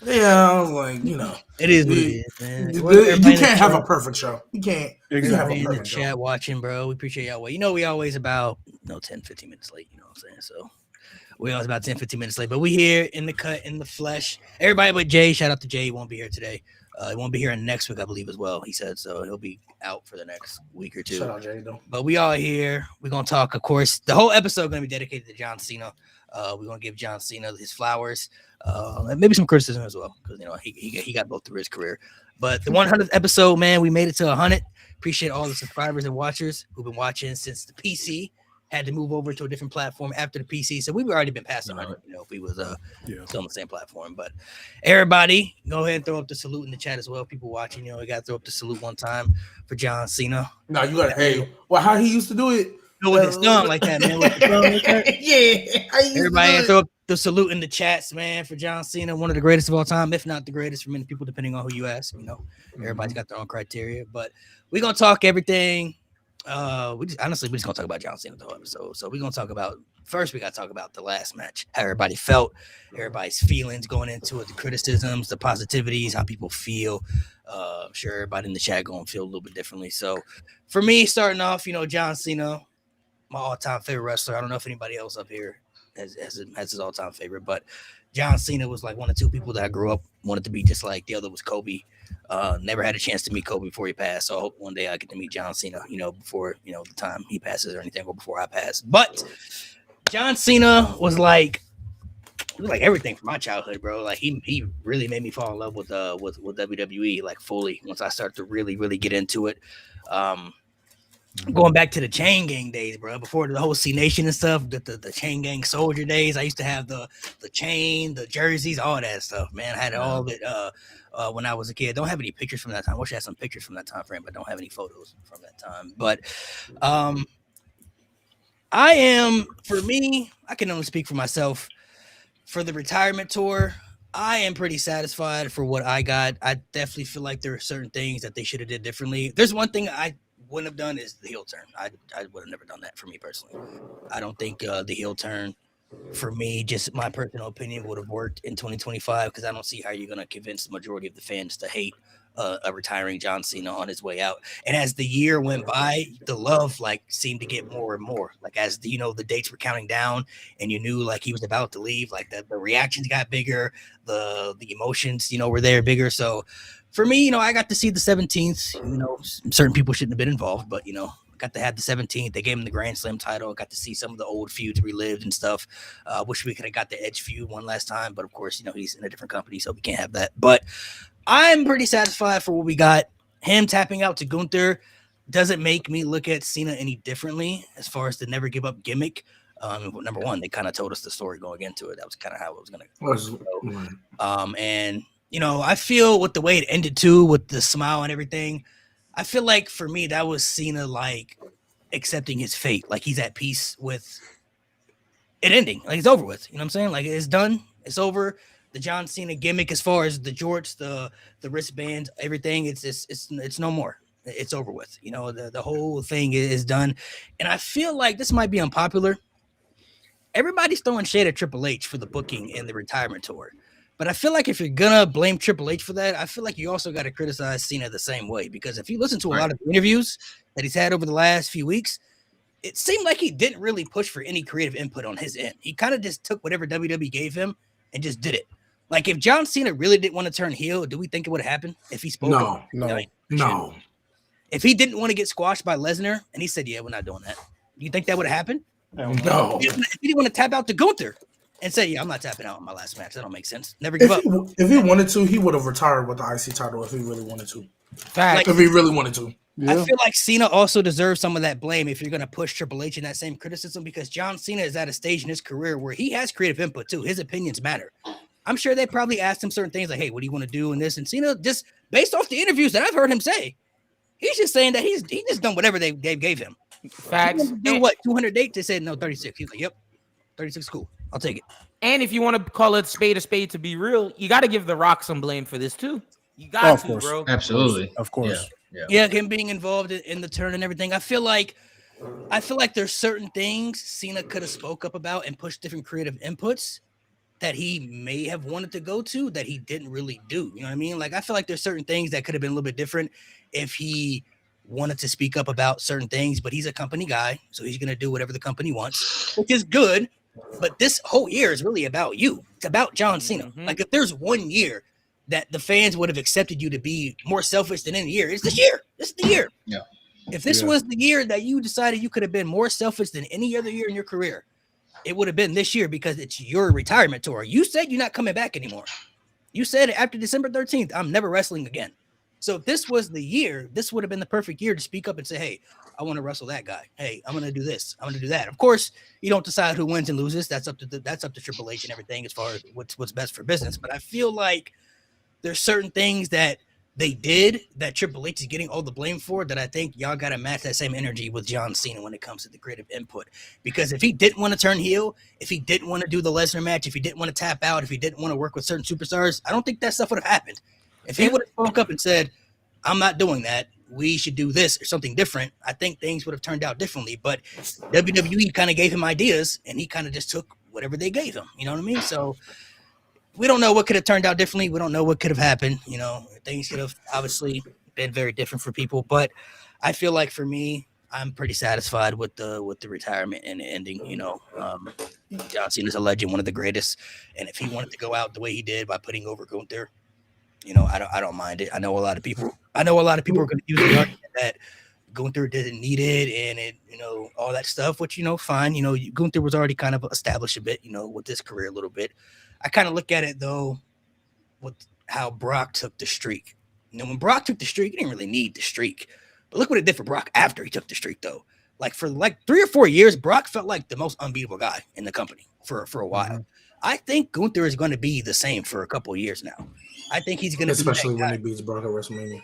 Yeah, I was like, It is what it you, is, man. you Everybody in the can't have a chat, perfect show. You can't. You can't have a everybody in the Exactly. perfect show. chat watching, bro. We appreciate y'all. Well, we always about 10, 15 minutes late. You know what I'm saying? So we always about 10, 15 minutes late. But we here in the cut, in the flesh. Everybody but Jay. Shout out to Jay. He won't be here today. He won't be here next week, I believe, as well. He said so. He'll be out for the next week or Shout two. out Jay though. But we all here. We're gonna talk, of course. The whole episode gonna be dedicated to John Cena. We're gonna give John Cena his flowers, and maybe some criticism as well, because he got both through his career. But the 100th episode, man, we made it to 100. Appreciate all the subscribers and watchers who've been watching since the PC had to move over to a different platform after the PC. So we've already been past 100. If we was still on the same platform. But everybody, go ahead and throw up the salute in the chat as well. People watching, we got to throw up the salute one time for John Cena. No, you gotta. Hey, well, how he used to do it? With his thumb like that, man. With the thumb like that. Yeah. Everybody throw up the salute in the chats, man, for John Cena, one of the greatest of all time, if not the greatest for many people, depending on who you ask. Everybody's got their own criteria. But we're gonna talk everything. We just gonna talk about John Cena the whole episode. So we're gonna talk about first. We gotta talk about the last match, how everybody felt, everybody's feelings going into it, the criticisms, the positivities, how people feel. I'm sure everybody in the chat gonna feel a little bit differently. So for me, starting off, John Cena, my all-time favorite wrestler. I don't know if anybody else up here has his all-time favorite, but John Cena was like one of two people that I grew up wanted to be just like. The other was Kobe. Never had a chance to meet Kobe before he passed, so I hope one day I get to meet John Cena, before the time he passes or anything, or before I pass. But John Cena was like everything from my childhood, bro. Like he really made me fall in love with WWE like fully once I started to really get into it. Going back to the Chain Gang days, bro, before the whole C Nation and stuff, the Chain Gang Soldier days. I used to have the chain, the jerseys, all that stuff, man. I had all of it when I was a kid. Don't have any pictures from that time. Wish I had some pictures from that time frame, but don't have any photos from that time. But for me, I can only speak for myself. For the retirement tour, I am pretty satisfied for what I got. I definitely feel like there are certain things that they should have did differently. There's one thing I wouldn't have done is the heel turn. I would have never done that for me personally. I don't think the heel turn for me, just my personal opinion, would have worked in 2025 because I don't see how you're going to convince the majority of the fans to hate a retiring John Cena on his way out. And as the year went by, the love seemed to get more and more. Like as the dates were counting down and you knew like he was about to leave, like the reactions got bigger, the emotions were there bigger. So for me, I got to see the 17th. Certain people shouldn't have been involved, but got to have the 17th. They gave him the Grand Slam title. Got to see some of the old feuds relived and stuff. Wish we could have got the Edge feud one last time, but of course, he's in a different company, so we can't have that. But I'm pretty satisfied for what we got. Him tapping out to Gunther doesn't make me look at Cena any differently as far as the never give up gimmick. Number one, they kind of told us the story going into it. That was kind of how it was going to go. And I feel with the way it ended too, with the smile and everything, I feel like for me, that was Cena like accepting his fate. Like he's at peace with it ending. Like it's over with. You know what I'm saying? Like it's done. It's over. The John Cena gimmick, as far as the jorts, the wristbands, everything, it's no more. It's over with. The whole thing is done. And I feel like this might be unpopular. Everybody's throwing shade at Triple H for the booking and the retirement tour. But I feel like if you're gonna blame Triple H for that, I feel like you also got to criticize Cena the same way. Because if you listen to a lot of interviews that he's had over the last few weeks, it seemed like he didn't really push for any creative input on his end. He kind of just took whatever WWE gave him and just did it. Like if John Cena really didn't want to turn heel, do we think it would have happened if he spoke? No. If he didn't want to get squashed by Lesnar and he said, "Yeah, we're not doing that," do you think that would have happened? No. If he didn't want to tap out to Gunther and say, "Yeah, I'm not tapping out on my last match. That don't make sense. Never give up." If he wanted to, he would have retired with the IC title if he really wanted to. Fact. If he really wanted to. Yeah. I feel like Cena also deserves some of that blame if you're going to push Triple H in that same criticism, because John Cena is at a stage in his career where he has creative input too. His opinions matter. I'm sure they probably asked him certain things like, "Hey, what do you want to do in this?" And Cena, just based off the interviews that I've heard him say, he's just saying that he just done whatever they gave him. Facts. Do what? 200 dates? They said no, 36. He's like, "Yep, 36 is cool. I'll take it." And if you want to call it a spade to be real, you got to give The Rock some blame for this too. You got to, bro. Absolutely. Of course. Yeah, him being involved in the turn and everything. I feel like there's certain things Cena could have spoke up about and pushed different creative inputs that he may have wanted to go to that he didn't really do. You know what I mean? Like, I feel like there's certain things that could have been a little bit different if he wanted to speak up about certain things, but he's a company guy, so he's going to do whatever the company wants, which is good. But this whole year is really about you. It's about John Cena. Like, if there's one year that the fans would have accepted you to be more selfish than any year, it's this year. This is the year. Yeah. If this was the year that you decided you could have been more selfish than any other year in your career, it would have been this year because it's your retirement tour. You said you're not coming back anymore. You said after December 13th, I'm never wrestling again. So if this was the year, this would have been the perfect year to speak up and say, hey, I want to wrestle that guy. Hey, I'm going to do this. I'm going to do that. Of course, you don't decide who wins and loses. That's up to Triple H and everything as far as what's best for business. But I feel like there's certain things that they did that Triple H is getting all the blame for that I think y'all got to match that same energy with John Cena when it comes to the creative input. Because if he didn't want to turn heel, if he didn't want to do the Lesnar match, if he didn't want to tap out, if he didn't want to work with certain superstars, I don't think that stuff would have happened. If he would have spoke up and said, I'm not doing that, we should do this or something different, I think things would have turned out differently. But WWE kind of gave him ideas and he kind of just took whatever they gave him. You know what I mean? So we don't know what could have turned out differently. We don't know what could have happened. You know, things could have obviously been very different for people. But I feel like for me, I'm pretty satisfied with the retirement and the ending. You know, John Cena's a legend, one of the greatest. And if he wanted to go out the way he did by putting over Gunther, you know, I don't mind it. I know a lot of people are going to use the argument that Gunther didn't need it and it, you know, all that stuff, which, you know, fine. You know, Gunther was already kind of established a bit, you know, with his career a little bit. I kind of look at it, though, with how Brock took the streak. You know, when Brock took the streak, he didn't really need the streak. But look what it did for Brock after he took the streak, though. Like, for 3 or 4 years, Brock felt like the most unbeatable guy in the company for a while. Mm-hmm. I think Gunther is going to be the same for a couple of years now. I think he's going to especially when he beats Brock at WrestleMania.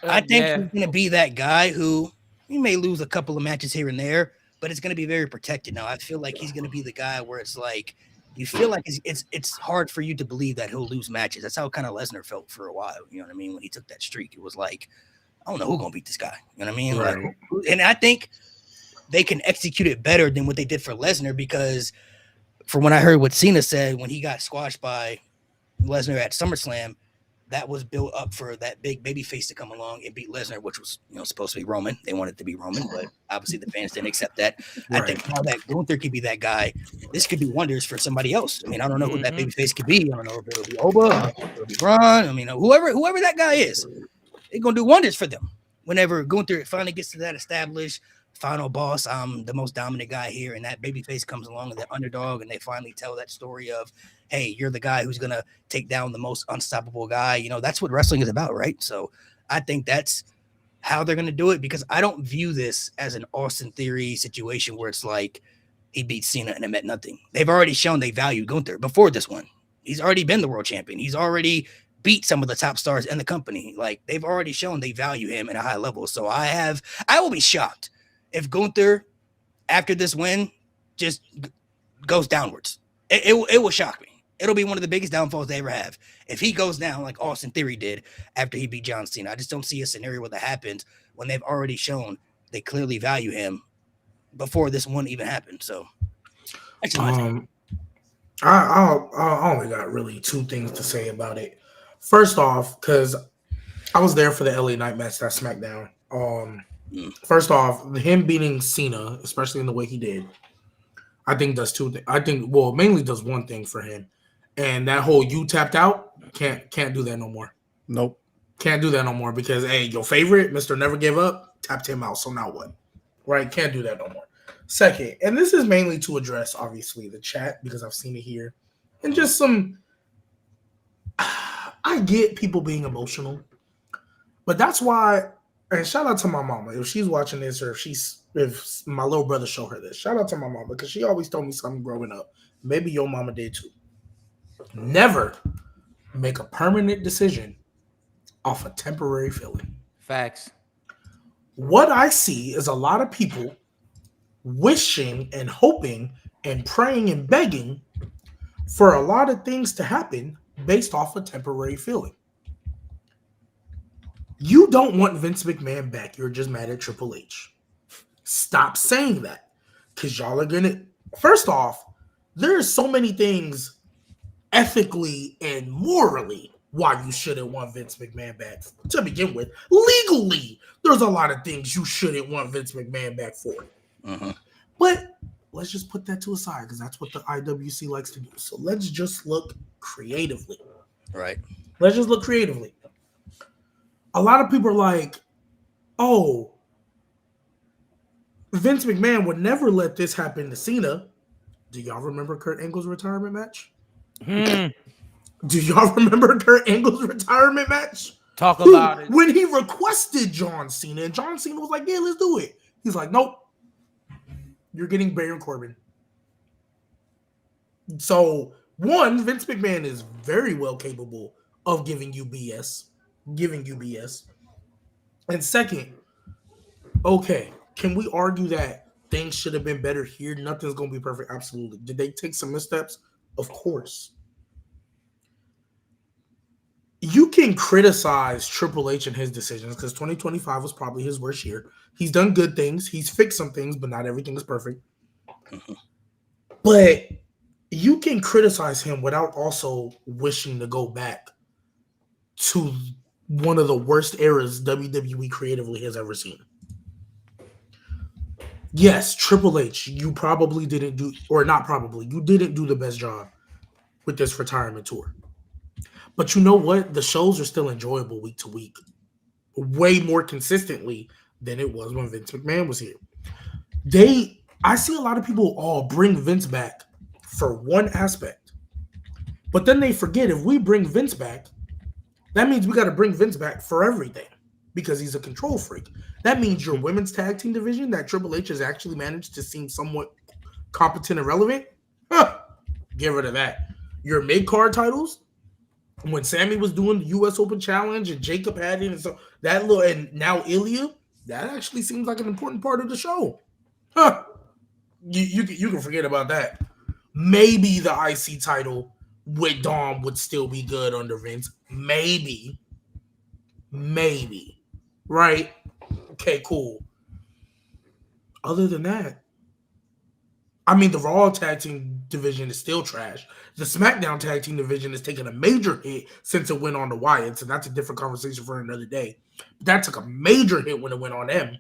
I think he's going to be that guy who he may lose a couple of matches here and there, but it's going to be very protected. Now, I feel like he's going to be the guy where it's like, you feel like it's hard for you to believe that he'll lose matches. That's how kind of Lesnar felt for a while. You know what I mean? When he took that streak, it was like, I don't know who's going to beat this guy. You know what I mean? Right. Like, and I think they can execute it better than what they did for Lesnar because from when I heard what Cena said when he got squashed by Lesnar at SummerSlam, that was built up for that big baby face to come along and beat Lesnar, which was, you know, supposed to be Roman. They wanted it to be Roman, but obviously the fans didn't accept that. Right. I think now that Gunther could be that guy, this could do wonders for somebody else. I mean, I don't know who that baby face could be. I don't know if it'll be Oba, if it'll be Braun. I mean, whoever that guy is, it's gonna do wonders for them. Whenever Gunther finally gets to that established final boss, I'm the most dominant guy here, and that baby face comes along with that underdog, and they finally tell that story of, hey, you're the guy who's going to take down the most unstoppable guy. You know, that's what wrestling is about, right? So I think that's how they're going to do it because I don't view this as an Austin Theory situation where it's like he beat Cena and it meant nothing. They've already shown they value Gunther before this one. He's already been the world champion. He's already beat some of the top stars in the company. Like, they've already shown they value him at a high level. So I will be shocked if Gunther, after this win, just goes downwards. It will shock me. It'll be one of the biggest downfalls they ever have. If he goes down like Austin Theory did after he beat John Cena, I just don't see a scenario where that happens when they've already shown they clearly value him before this one even happened. So, I only got really 2 things to say about it. First off, because I was there for the LA Night match, that SmackDown. First off, him beating Cena, especially in the way he did, I think does 2 things. I think, well, mainly does 1 thing for him. And that whole you tapped out, can't do that no more. Nope. Can't do that no more because, hey, your favorite, Mr. Never Give Up, tapped him out. So now what? Right? Can't do that no more. Second, and this is mainly to address, obviously, the chat because I've seen it here. And just some, I get people being emotional. But that's why, and shout out to my mama. If she's watching this or if my little brother showed her this, shout out to my mama because she always told me something growing up. Maybe your mama did too. Never make a permanent decision off a temporary feeling. Facts. What I see is a lot of people wishing and hoping and praying and begging for a lot of things to happen based off a temporary feeling. You don't want Vince McMahon back. You're just mad at Triple H. Stop saying that because y'all are going to... First off, there are so many things ethically and morally why you shouldn't want Vince McMahon back to begin with. Legally, there's a lot of things you shouldn't want Vince McMahon back for. But let's just put that to a side because that's what the IWC likes to do. So let's just look creatively. Right. Let's just look creatively. A lot of people are like, oh, Vince McMahon would never let this happen to Cena. Do y'all remember Kurt Angle's retirement match? Do y'all remember Kurt Angle's retirement match? Talk about it. When he requested John Cena, and John Cena was like, yeah, let's do it. He's like, nope. You're getting Baron Corbin. So, one, Vince McMahon is very well capable of giving you BS. And second, okay, can we argue that things should have been better here? Nothing's going to be perfect. Absolutely. Did they take some missteps? Of course. You can criticize Triple H and his decisions because 2025 was probably his worst year. He's done good things. He's fixed some things, but not everything is perfect. But you can criticize him without also wishing to go back to one of the worst eras WWE creatively has ever seen. Yes, Triple H, you probably didn't do, or not probably, you didn't do the best job with this retirement tour. But you know what? The shows are still enjoyable week to week, way more consistently than it was when Vince McMahon was here. I see a lot of people bring Vince back for one aspect, but then they forget if we bring Vince back, that means we got to bring Vince back for everything because he's a control freak. That means your women's tag team division that Triple H has actually managed to seem somewhat competent and relevant. Get rid of that. Your mid-card titles. When Sammy was doing the U.S. Open Challenge and Jacob had it, and so that little, and now Ilya, that actually seems like an important part of the show. You can forget about that. Maybe the IC title with Dom would still be good under Vince. Maybe. Right? Okay, cool. Other than that, I mean, the Raw tag team division is still trash. The SmackDown tag team division has taken a major hit since it went on the Wyatts, and that's a different conversation for another day. But that took a major hit when it went on them.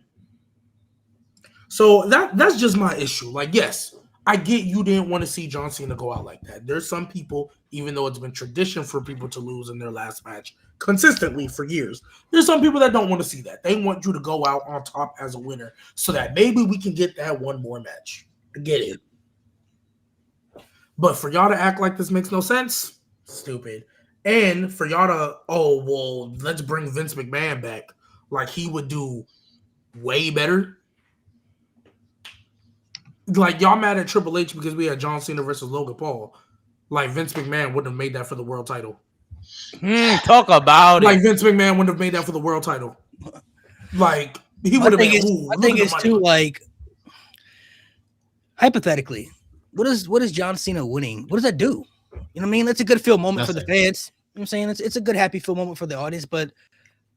So that's just my issue. Like, yes, I get you didn't want to see John Cena go out like that. There's some people, even though it's been tradition for people to lose in their last match consistently for years, there's some people that don't want to see that. They want you to go out on top as a winner so that maybe we can get that one more match. I get it. But for y'all to act like this makes no sense, stupid. And for y'all to, let's bring Vince McMahon back like he would do way better. Like, y'all mad at Triple H because we had John Cena versus Logan Paul. Like, Vince McMahon wouldn't have made that for the world title. Talk about Like, Vince McMahon wouldn't have made that for the world title. Like, he would have been, I think it's too, like, hypothetically, what is John Cena winning? What does that do? You know what I mean? That's a good feel moment for the fans. You know what I'm saying? It's a good happy feel moment for the audience, but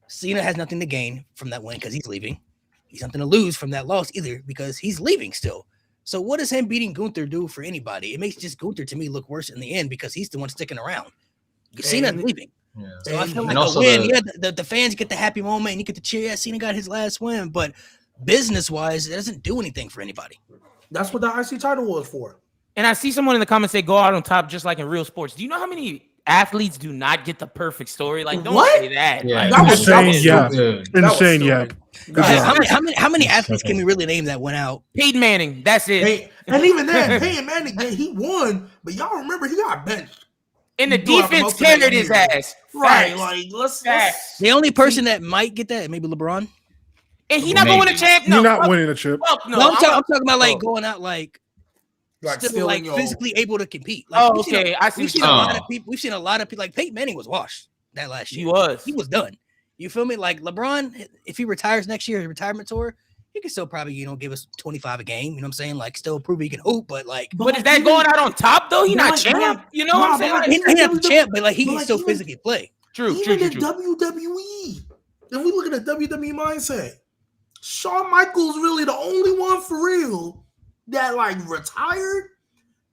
Cena has nothing to gain from that win because he's leaving. He's nothing to lose from that loss either because he's leaving still. So what does him beating Gunther do for anybody? It makes just Gunther to me look worse in the end because he's the one sticking around. Cena's leaving. Yeah. So I feel like a win. The fans get the happy moment and you get to cheer. Yeah, Cena got his last win, but business-wise, it doesn't do anything for anybody. That's what the IC title was for. And I see someone in the comments say, go out on top just like in real sports. Do you know how many athletes do not get the perfect story? Like, don't say that. Yeah. Like, That was insane. Yeah. How many athletes can we really name that went out? Peyton Manning. That's it. And even then, Peyton Manning, he won, but y'all remember he got benched. And the defense carried his ass. Right. Like, let's the only person that might get that, maybe LeBron. And he's not going to win a champ. No, he's not winning a chip. No, I'm talking about like going out like still like physically able to compete. Like, okay. We've seen a lot of people. We've seen a lot of people. Like Peyton Manning was washed that last year. He was done. You feel me? Like LeBron, if he retires next year, his retirement tour, he can still probably give us 25 a game. You know what I'm saying? Like still prove he can hoop, but like. But is that going out on top though? He's not champ. You know what I'm saying? Like, he's not the champ, but like he can still physically play. True. WWE. If we look at the WWE mindset, Shawn Michaels really the only one for real that like retired,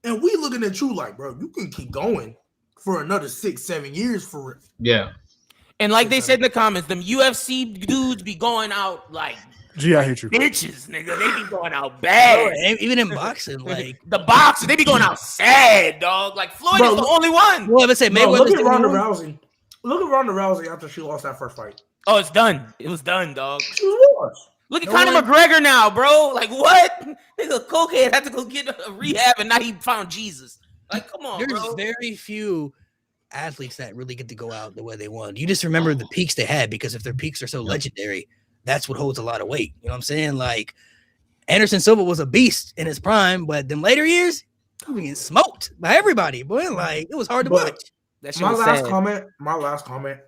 and we looking at you like, bro, you can keep going for another 6-7 years for it. Yeah. And like they said in the comments, them UFC dudes be going out like Gee, I hate you. bitches, nigga. They be going out bad. Bro, even in boxing, like The boxers, they be going out sad, dog. Like Floyd is the only one. well, I would say Bro, Mayweather's look at the Ronda one. Rousey. Look at Ronda Rousey after she lost that first fight. Oh, it's done. It was done, dog. She lost. Look at Conor McGregor now, bro. Like what? Nigga, cokehead had to go get a rehab, and now he found Jesus. Like, come on, There's bro. very few athletes that really get to go out the way they want. You just remember the peaks they had because if their peaks are so legendary, that's what holds a lot of weight. You know what I'm saying? Like Anderson Silva was a beast in his prime, but them later years, he was getting smoked by everybody. Boy, like it was hard to watch. That shit My was last sad. comment.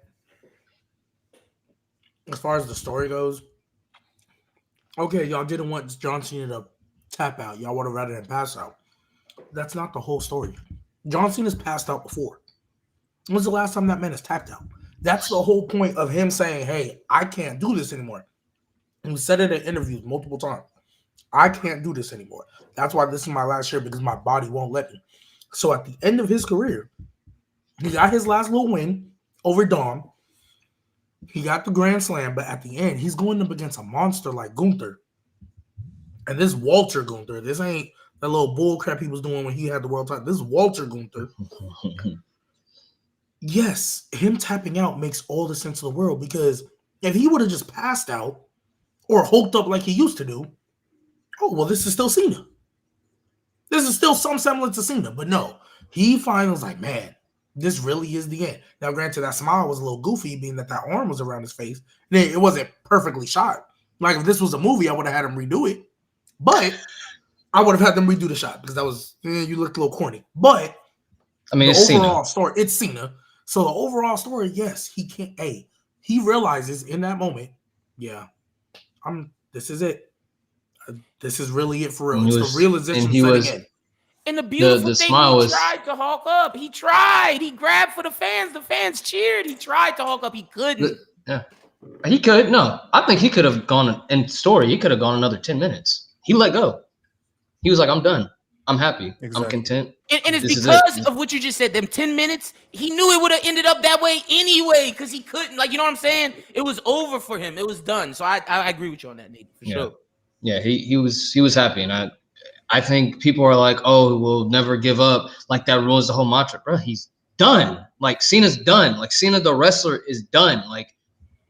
As far as the story goes, okay, y'all didn't want John Cena to tap out. Y'all would have rather than pass out. That's not the whole story. John Cena's passed out before. When's the last time that man has tapped out? That's the whole point of him saying, hey, I can't do this anymore. And he said it in interviews multiple times. I can't do this anymore. That's why this is my last year because my body won't let me. So at the end of his career, he got his last little win over Dom. He got the Grand Slam, but at the end, he's going up against a monster like Gunther. And this Walter Gunther, this ain't that little bull crap he was doing when he had the world title. This is Walter Gunther. Yes, him tapping out makes all the sense in the world because if he would have just passed out or hulked up like he used to do, oh, well, this is still Cena. This is still some semblance of Cena. But no, he finally was like, man, this really is the end. Now, granted, that smile was a little goofy, being that arm was around his face. It wasn't perfectly shot. Like, if this was a movie, I would have had him redo it. But I would have had them redo the shot because that was, you looked a little corny. But I mean, the it's overall Cena. story, it's Cena. So the overall story, yes, he can't. Hey, he realizes in that moment, yeah, this is it. This is really it for real. It's the realization setting in. And the beautiful the thing, smile he was- tried to hulk up. He tried. He grabbed for the fans. The fans cheered. He tried to hulk up. He couldn't. Yeah, he could. No, I think he could have gone in story. He could have gone another 10 minutes. He let go. He was like, I'm done. I'm happy. Exactly. I'm content. And it's This is because it. of what you just said. Them 10 minutes, he knew it would have ended up that way anyway because he couldn't. Like, you know what I'm saying? It was over for him. It was done. So I agree with you on that, Nate, for sure. Yeah, he was happy, and I think people are like, oh, we'll never give up. Like that ruins the whole mantra, bro. He's done. Like Cena's done. Like Cena the wrestler is done. Like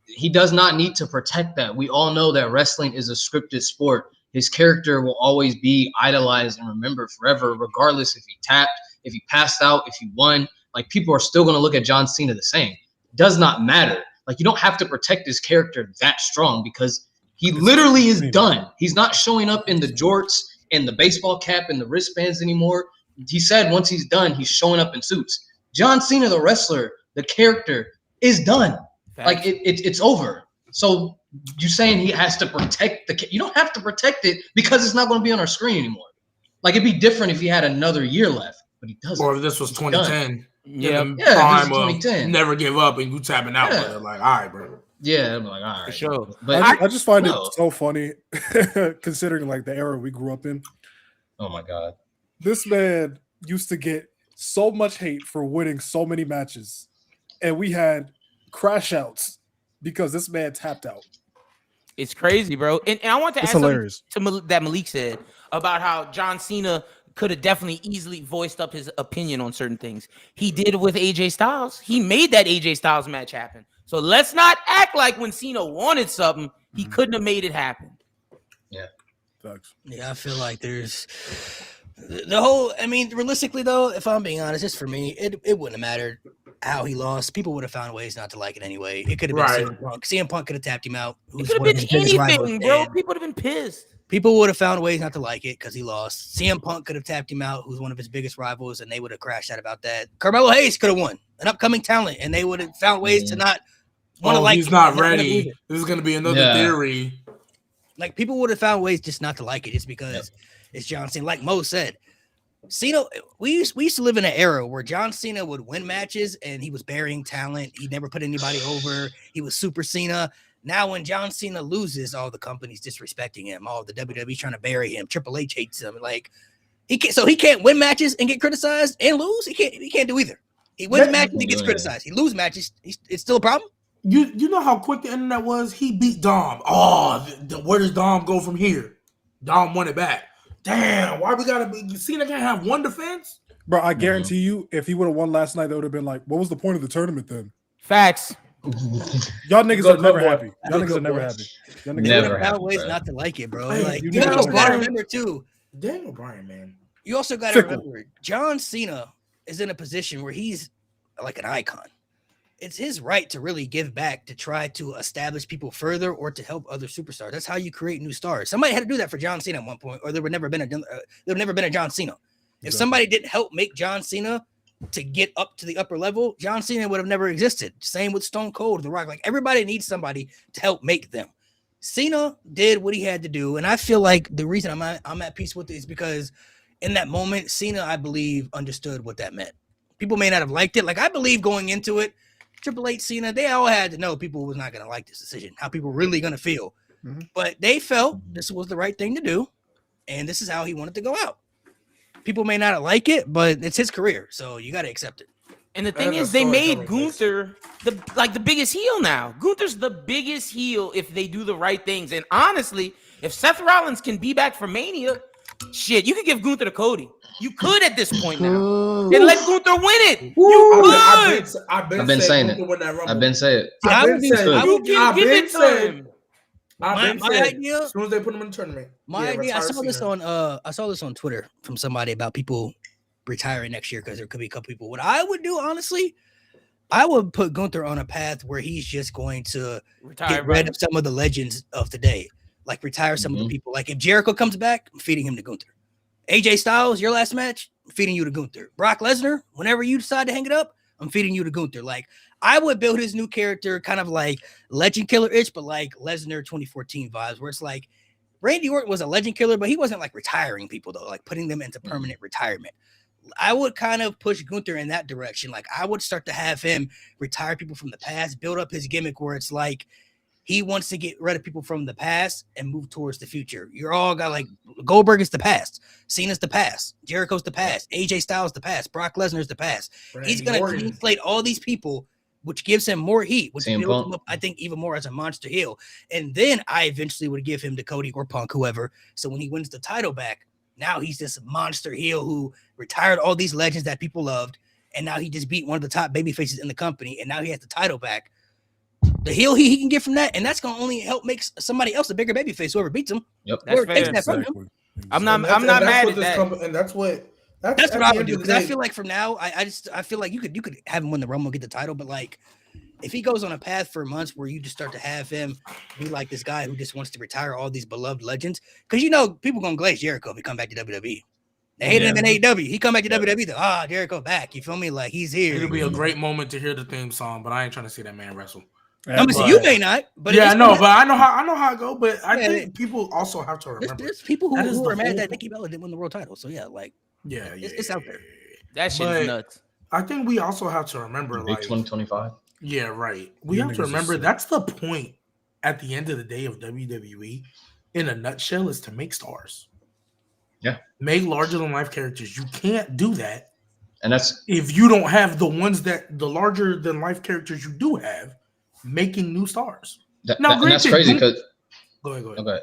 he does not need to protect that. We all know that wrestling is a scripted sport. His character will always be idolized and remembered forever, regardless if he tapped, if he passed out, if he won. Like people are still going to look at John Cena the same. It does not matter. Like you don't have to protect his character that strong because he literally is done. He's not showing up in the jorts and the baseball cap and the wristbands anymore. He said once he's done, he's showing up in suits. John Cena, the wrestler, the character, is done. Facts. Like it's over. So you saying he has to protect you don't have to protect it because it's not going to be on our screen anymore. Like it'd be different if he had another year left, but he doesn't. Or if this was 2010. Yeah. in the Yeah, prime this is of 2010. never give up and you tapping out. Yeah. Brother. Like, all right, bro. Yeah, I'm like, all right. For sure. But I just find no. it so funny considering like the era we grew up in. Oh my God. This man used to get so much hate for winning so many matches, and we had crash outs because this man tapped out. It's crazy, bro. And I want to add It's something hilarious. to that Malik said about how John Cena could have definitely easily voiced up his opinion on certain things. He did with AJ Styles. He made that AJ Styles match happen. So let's not act like when Cena wanted something, he couldn't have made it happen. Thanks. Yeah, I feel like there's the whole. I mean, realistically though, if I'm being honest, just for me, it wouldn't have mattered how he lost. People would have found ways not to like it anyway. It could have been Right. CM Punk. CM Punk could have tapped him out. It who's could have one of been his biggest rivals, anything, bro. and People would have been pissed. people would have found ways not to like it because he lost. CM Punk could have tapped him out, who's one of his biggest rivals, and they would have crashed out about that. Carmelo Hayes could have won, an upcoming talent, and they would have found ways to not want to like. He's it. not They're ready. believe it. This is going to be another Yeah. theory. Like people would have found ways just not to like it, just because it's John Cena. Like Mo said, Cena. We used to live in an era where John Cena would win matches and he was burying talent. He never put anybody over. He was Super Cena. Now when John Cena loses, all the companies disrespecting him. All the WWE trying to bury him. Triple H hates him. Like he can't win matches and get criticized and lose. He can't do either. He wins That- matches, he gets criticized. He loses matches, it's still a problem. You know how quick the internet was? He beat Dom. Oh, where does Dom go from here? Dom won it back. Damn, why we gotta be? Cena can't have one defense? Bro, I guarantee you, if he would have won last night, they would have been like, "What was the point of the tournament then?" Facts. Y'all niggas Good are never boy. happy. Y'all Good niggas are never boy. happy. Y'all They niggas Never would have happy, found ways bro. not to like it, bro. Hey, Like you you niggas also are gotta Bryan. remember too. Daniel Bryan, man. You also gotta Fickle. remember John Cena is in a position where he's like an icon. It's his right to really give back to try to establish people further or to help other superstars. That's how you create new stars. Somebody had to do that for John Cena at one point, or there would never been a John Cena. If Exactly. somebody didn't help make John Cena to get up to the upper level, John Cena would have never existed. Same with Stone Cold, The Rock. Like everybody needs somebody to help make them. Cena did what he had to do, and I feel like the reason I'm at peace with it is because in that moment, Cena, I believe, understood what that meant. People may not have liked it. Like I believe going into it, Triple H, Cena, they all had to know people was not going to like this decision, how people really going to feel. Mhm. But they felt this was the right thing to do, and this is how he wanted to go out. People may not like it, but it's his career, so you got to accept it. And the thing That's is, a they story made coming, Gunther the biggest heel now. Gunther's the biggest heel if they do the right things. And honestly, if Seth Rollins can be back for Mania, shit, you could give Gunther to Cody. You could at this point now. And let Gunther win it. You could. I've I've been saying it. I've been saying it. See, I would do- I You would do- can give it to him. My idea- as soon as they put him in the tournament. My yeah, idea, I retire saw this Cena. on Twitter from somebody about people retiring next year because there could be a couple people. What I would do, honestly, I would put Gunther on a path where he's just going to Retire, get rid of some of the legends of today, like retire some of the people. Like if Jericho comes back, I'm feeding him to Gunther. AJ Styles, your last match, I'm feeding you to Gunther. Brock Lesnar, whenever you decide to hang it up, I'm feeding you to Gunther. Like I would build his new character kind of like Legend Killer-ish, but like Lesnar 2014 vibes, where it's like Randy Orton was a legend killer, but he wasn't like retiring people though, like putting them into permanent retirement. I would kind of push Gunther in that direction. Like I would start to have him retire people from the past, build up his gimmick where it's like he wants to get rid of people from the past and move towards the future. You're all got like Goldberg is the past, Cena's the past, Jericho's the past, AJ Styles the past, Brock Lesnar's the past. He's Randy gonna Orton. clean slate all these people, which gives him more heat, which CM builds Punk. him up, I think, even more as a monster heel. And then I eventually would give him to Cody or Punk, whoever. So when he wins the title back, now he's this monster heel who retired all these legends that people loved, and now he just beat one of the top baby faces in the company, and now he has the title back. The heel he can get from that, and that's gonna only help make somebody else a bigger baby face, whoever beats him. Yep. That's Or takes fair. that from him. Exactly. I'm not And that's mad what at this that. company, and that's what That's at what the I end would do of the because I day- feel like from now, I feel like you could have him win the Rumble, get the title, but like if he goes on a path for months where you just start to have him be like this guy who just wants to retire all these beloved legends, because people gonna glaze Jericho if he come back to WWE. They hated him in AEW. He come back to WWE. Jericho back. You feel me? Like he's here. It'll be a great moment to hear the theme song, but I ain't trying to see that man wrestle. I mean, so you may not, but yeah, I it's- know, but I know how it go. But I Yeah, think people also have to there's, remember. there's people that is who the are mad whole- that Nikki Bella didn't win the world title. So yeah, like Yeah, it's out there. That shit's But nuts. I think we also have to remember, Big like, 2025. yeah, right. We You have niggas to are remember sick. that's the point at the end of the day of WWE. In a nutshell, is to make stars. Yeah. Make larger than life characters. You can't do that And that's if you don't have the larger than life characters you do have making new stars. Now, and that's granted, crazy because Go ahead. okay.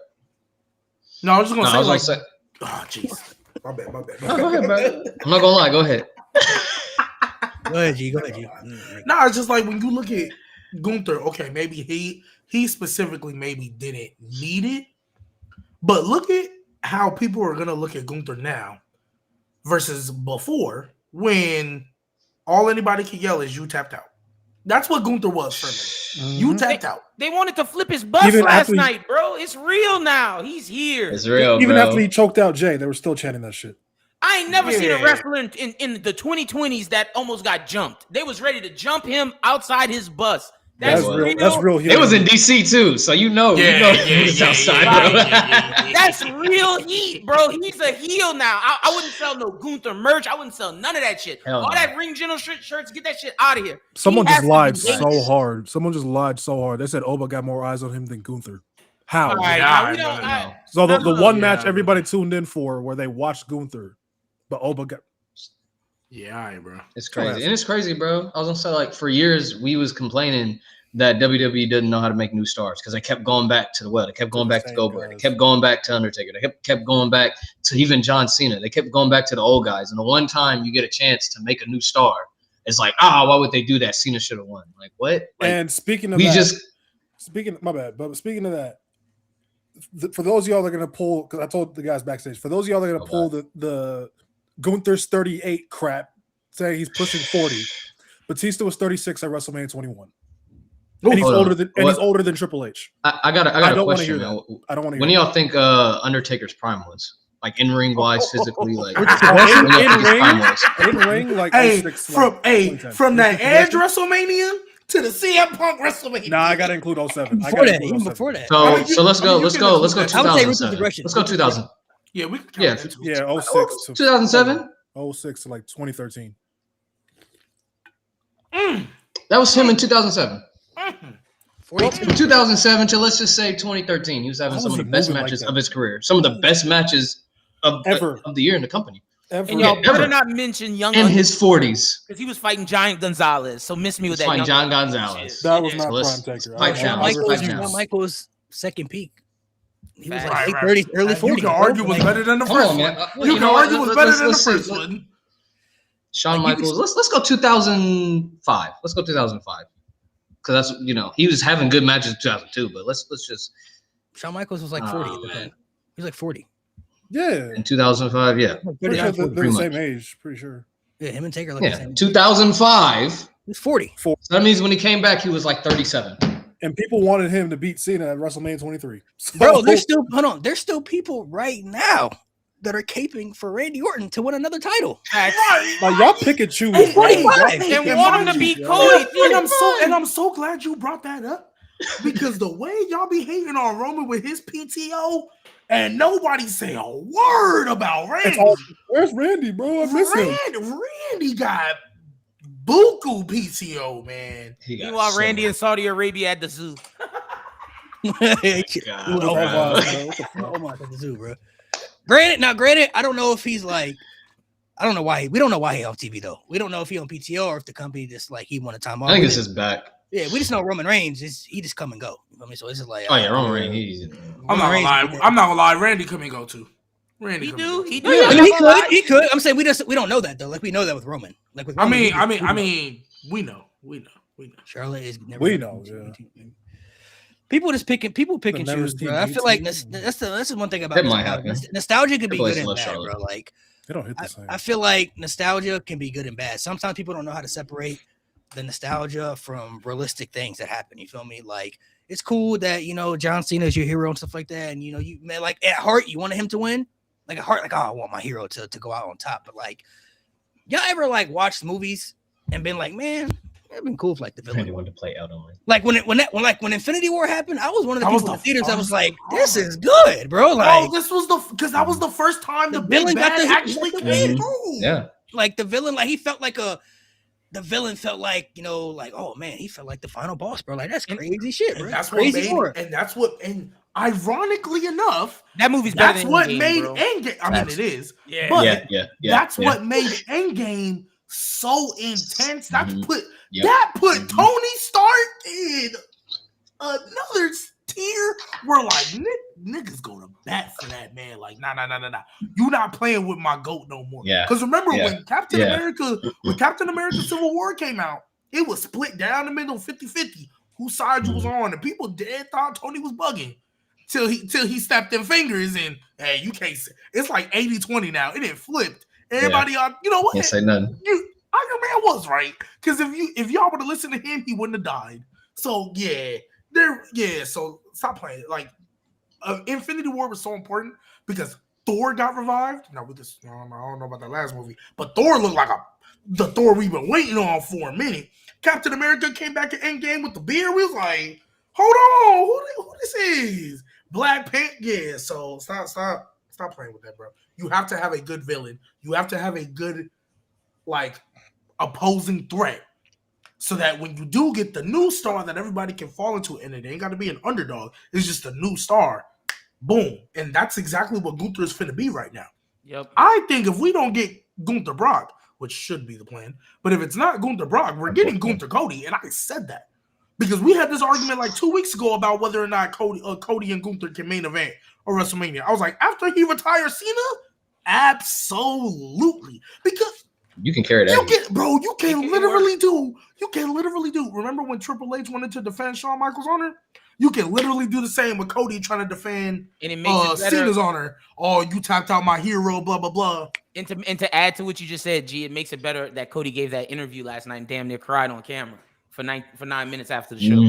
No, I was just gonna No, say, I was like, gonna say, oh, jeez, my bad. no, go ahead, bro. I'm not gonna lie. Go ahead. Go ahead, G. Go ahead, G. No, it's just like when you look at Gunther. Okay, maybe he specifically maybe didn't need it, but look at how people are gonna look at Gunther now versus before, when all anybody could yell is "you tapped out." That's what Gunther was for me. You tapped out. They wanted to flip his bus Even last after he- night, bro. It's real now. He's here. It's real, Even bro. after he choked out Jay, they were still chanting that shit. I ain't never seen a Yeah. wrestler in the 2020s that almost got jumped. They was ready to jump him outside his bus. That's That's real. That's real. It was in DC too, so you know he's outside, bro. That's real heat, bro. He's a heel now. I wouldn't sell no Gunther merch. I wouldn't sell none of that shit. Hell All no. that ring general shirts, get that shit out of here. Someone He just has to lied be so dangerous. hard. Someone just lied so hard. They said Oba got more eyes on him than Gunther. How? All right, Yeah, we don't. no. So the one Yeah, match no. everybody tuned in for where they watched Gunther, but Oba got Yeah, all right, bro. It's Come on, crazy. And it's crazy, bro. I was gonna say, like, for years we was complaining that WWE didn't know how to make new stars because they kept going back to the well. They kept going the back to same Goldberg. They guys. kept going back to Undertaker. They kept going back to even John Cena. They kept going back to the old guys. And the one time you get a chance to make a new star, it's like, why would they do that? Cena should have won. Like, what? Like, And speaking of we that, just my bad. But speaking of that, for those of y'all that are gonna pull, because I told the guys backstage, for those of y'all that are gonna pull the Gunther's 38 crap, saying he's pushing 40. Batista was 36 at WrestleMania 21. And he's older than Triple H. I got I a don't want to question. hear that. I don't want to When hear do y'all think Undertaker's prime was? Like in ring wise, physically, like when that. do y'all think his prime was? In ring, like Hey, 06, from like, hey, 2010. from that Edge WrestleMania to the CM Punk WrestleMania. Nah, I gotta include 07. Before that, even before that. So I mean, so let's go you can 2007. I would say Ruthless Aggression. Let's go 2000. Yeah, we can count Yeah, that too. Yeah, 06 to 2007. 06 to like 2013. That was him in 2007. 42. From 2007 to let's just say 2013, he was having How some was of the he best moving like matches that? of his career. Some of the best matches of Ever. of the year in the company. Ever. And y'all Yeah, better ever. not mention Young In Undertaker his 40s. because he was fighting Giant Gonzalez. So miss me with He's that. fighting Young John Undertaker Gonzalez. shit. That was Yeah. not So let's prime Taker. pipe I'll down. never Shawn refuse. Michaels' second peak. He was Man. like Right, late right. 30s, early 40s. You can argue was better than the Come first on, one. man. You can argue was better than the first one. Shawn Like, Michaels. Let's go 2005. Let's go 2005. Because that's he was having good matches in 2002, but let's just Shawn Michaels was like 40 at the man. time. He was like 40. Yeah. in 2005, yeah. Pretty sure they're the Pretty same much. age. Pretty sure. Yeah, him and Taker like the Yeah, same. 2005. He was 40. So that means when he came back, he was like 37. And people wanted him to beat Cena at WrestleMania 23. So, Bro, there's still people right now that are caping for Randy Orton to win another title. like y'all pick and choose. Hey, bro. hey, Y'all hey, pick And and want him to choose, beat yo. Cody. And I'm so glad you brought that up because the way y'all be hating on Roman with his PTO and nobody say a word about Randy. It's all, where's Randy, bro? I miss him. Randy got buku PTO, man. Meanwhile, Randy in Saudi Arabia at the zoo. God, Oh, bro. wow, bro. What the fuck? Oh my god, the zoo, bro. Granted, I don't know if he's like, I don't know why we don't know why he off TV though. We don't know if he on PTO or if the company just like he wanted time off. I think We it's just- his back. Yeah, we just know Roman Reigns he just come and go. You know what I mean? So it's just like, Oh yeah, Roman Reigns. He's I'm not gonna lie. Randy come and go too. Randy He come and do. go, He too. do. I mean, he could. I'm saying we don't know that though. Like we know that with Roman. Like with I Roman, mean, we know. Charlotte is never. We know, yeah. People pick and never choose, seen bro. I feel like BT. that's the one thing about That might nostalgia. happen. Nostalgia can be Triple H good and loves bad, Charlotte. bro. Like They don't hit the same. I feel like nostalgia can be good and bad. Sometimes people don't know how to separate the nostalgia from realistic things that happen. You feel me? Like it's cool that John Cena is your hero and stuff like that, and you man, like at heart you wanted him to win. Like at heart, like I want my hero to go out on top. But like, y'all ever like watched movies and been like, man, it'd been cool if like the villain. Randy wanted to play out only. Like when Infinity War happened, I was one of the That was people in the the theaters that was first like, time. this is good, bro. Like This was because that was the first time the villain big got bad the- actually got the came win. through. Yeah. like the villain, like he felt like the villain felt like, like, oh man, he felt like the final boss, bro. Like that's crazy shit, bro. And that's what Crazy made, and ironically enough, That movie's better that's than what Endgame, made bro. Endgame. I mean, it is. Yeah. But Yeah. that's what made Endgame so intense. That's Mhm. put Yep. that put Mhm. Tony Stark in another tier where like niggas go to bat for that man. Like, nah. You not playing with my goat no more. Yeah. Because remember Yeah. when Captain Yeah. America Civil War came out, it was split down the middle 50-50 whose side you was on, and people dead thought Tony was bugging. Till he snapped them fingers and hey, you can't say it's like 80-20 now. It didn't flipped. Everybody you know what? Can't say nothing. Iron Man was right. Because if y'all would have listened to him, he wouldn't have died. So so stop playing it. Like Infinity War was so important because Thor got revived. Now I don't know about that last movie, but Thor looked like the Thor we've been waiting on for a minute. Captain America came back at Endgame with the beard. We was like, hold on, who this is? Black Panther. Yeah, so stop playing with that, bro. You have to have a good villain. You have to have a good like opposing threat. So that when you do get the new star that everybody can fall into, and it ain't got to be an underdog, it's just a new star. Boom. And that's exactly what Gunther is finna be right now. Yep. I think if we don't get Gunther Brock, which should be the plan. But if it's not Gunther Brock, we're getting Gunther Cody, and I said that because we had this argument like 2 weeks ago about whether or not Cody and Gunther can main event or WrestleMania. I was like, after he retires Cena, absolutely, because you can carry that. You can literally do. Remember when Triple H wanted to defend Shawn Michaels' honor? You can literally do the same with Cody trying to defend Cena's honor. Oh, you tapped out my hero, blah, blah, blah. And to add to what you just said, G, it makes it better that Cody gave that interview last night and damn near cried on camera for 9 minutes after the show.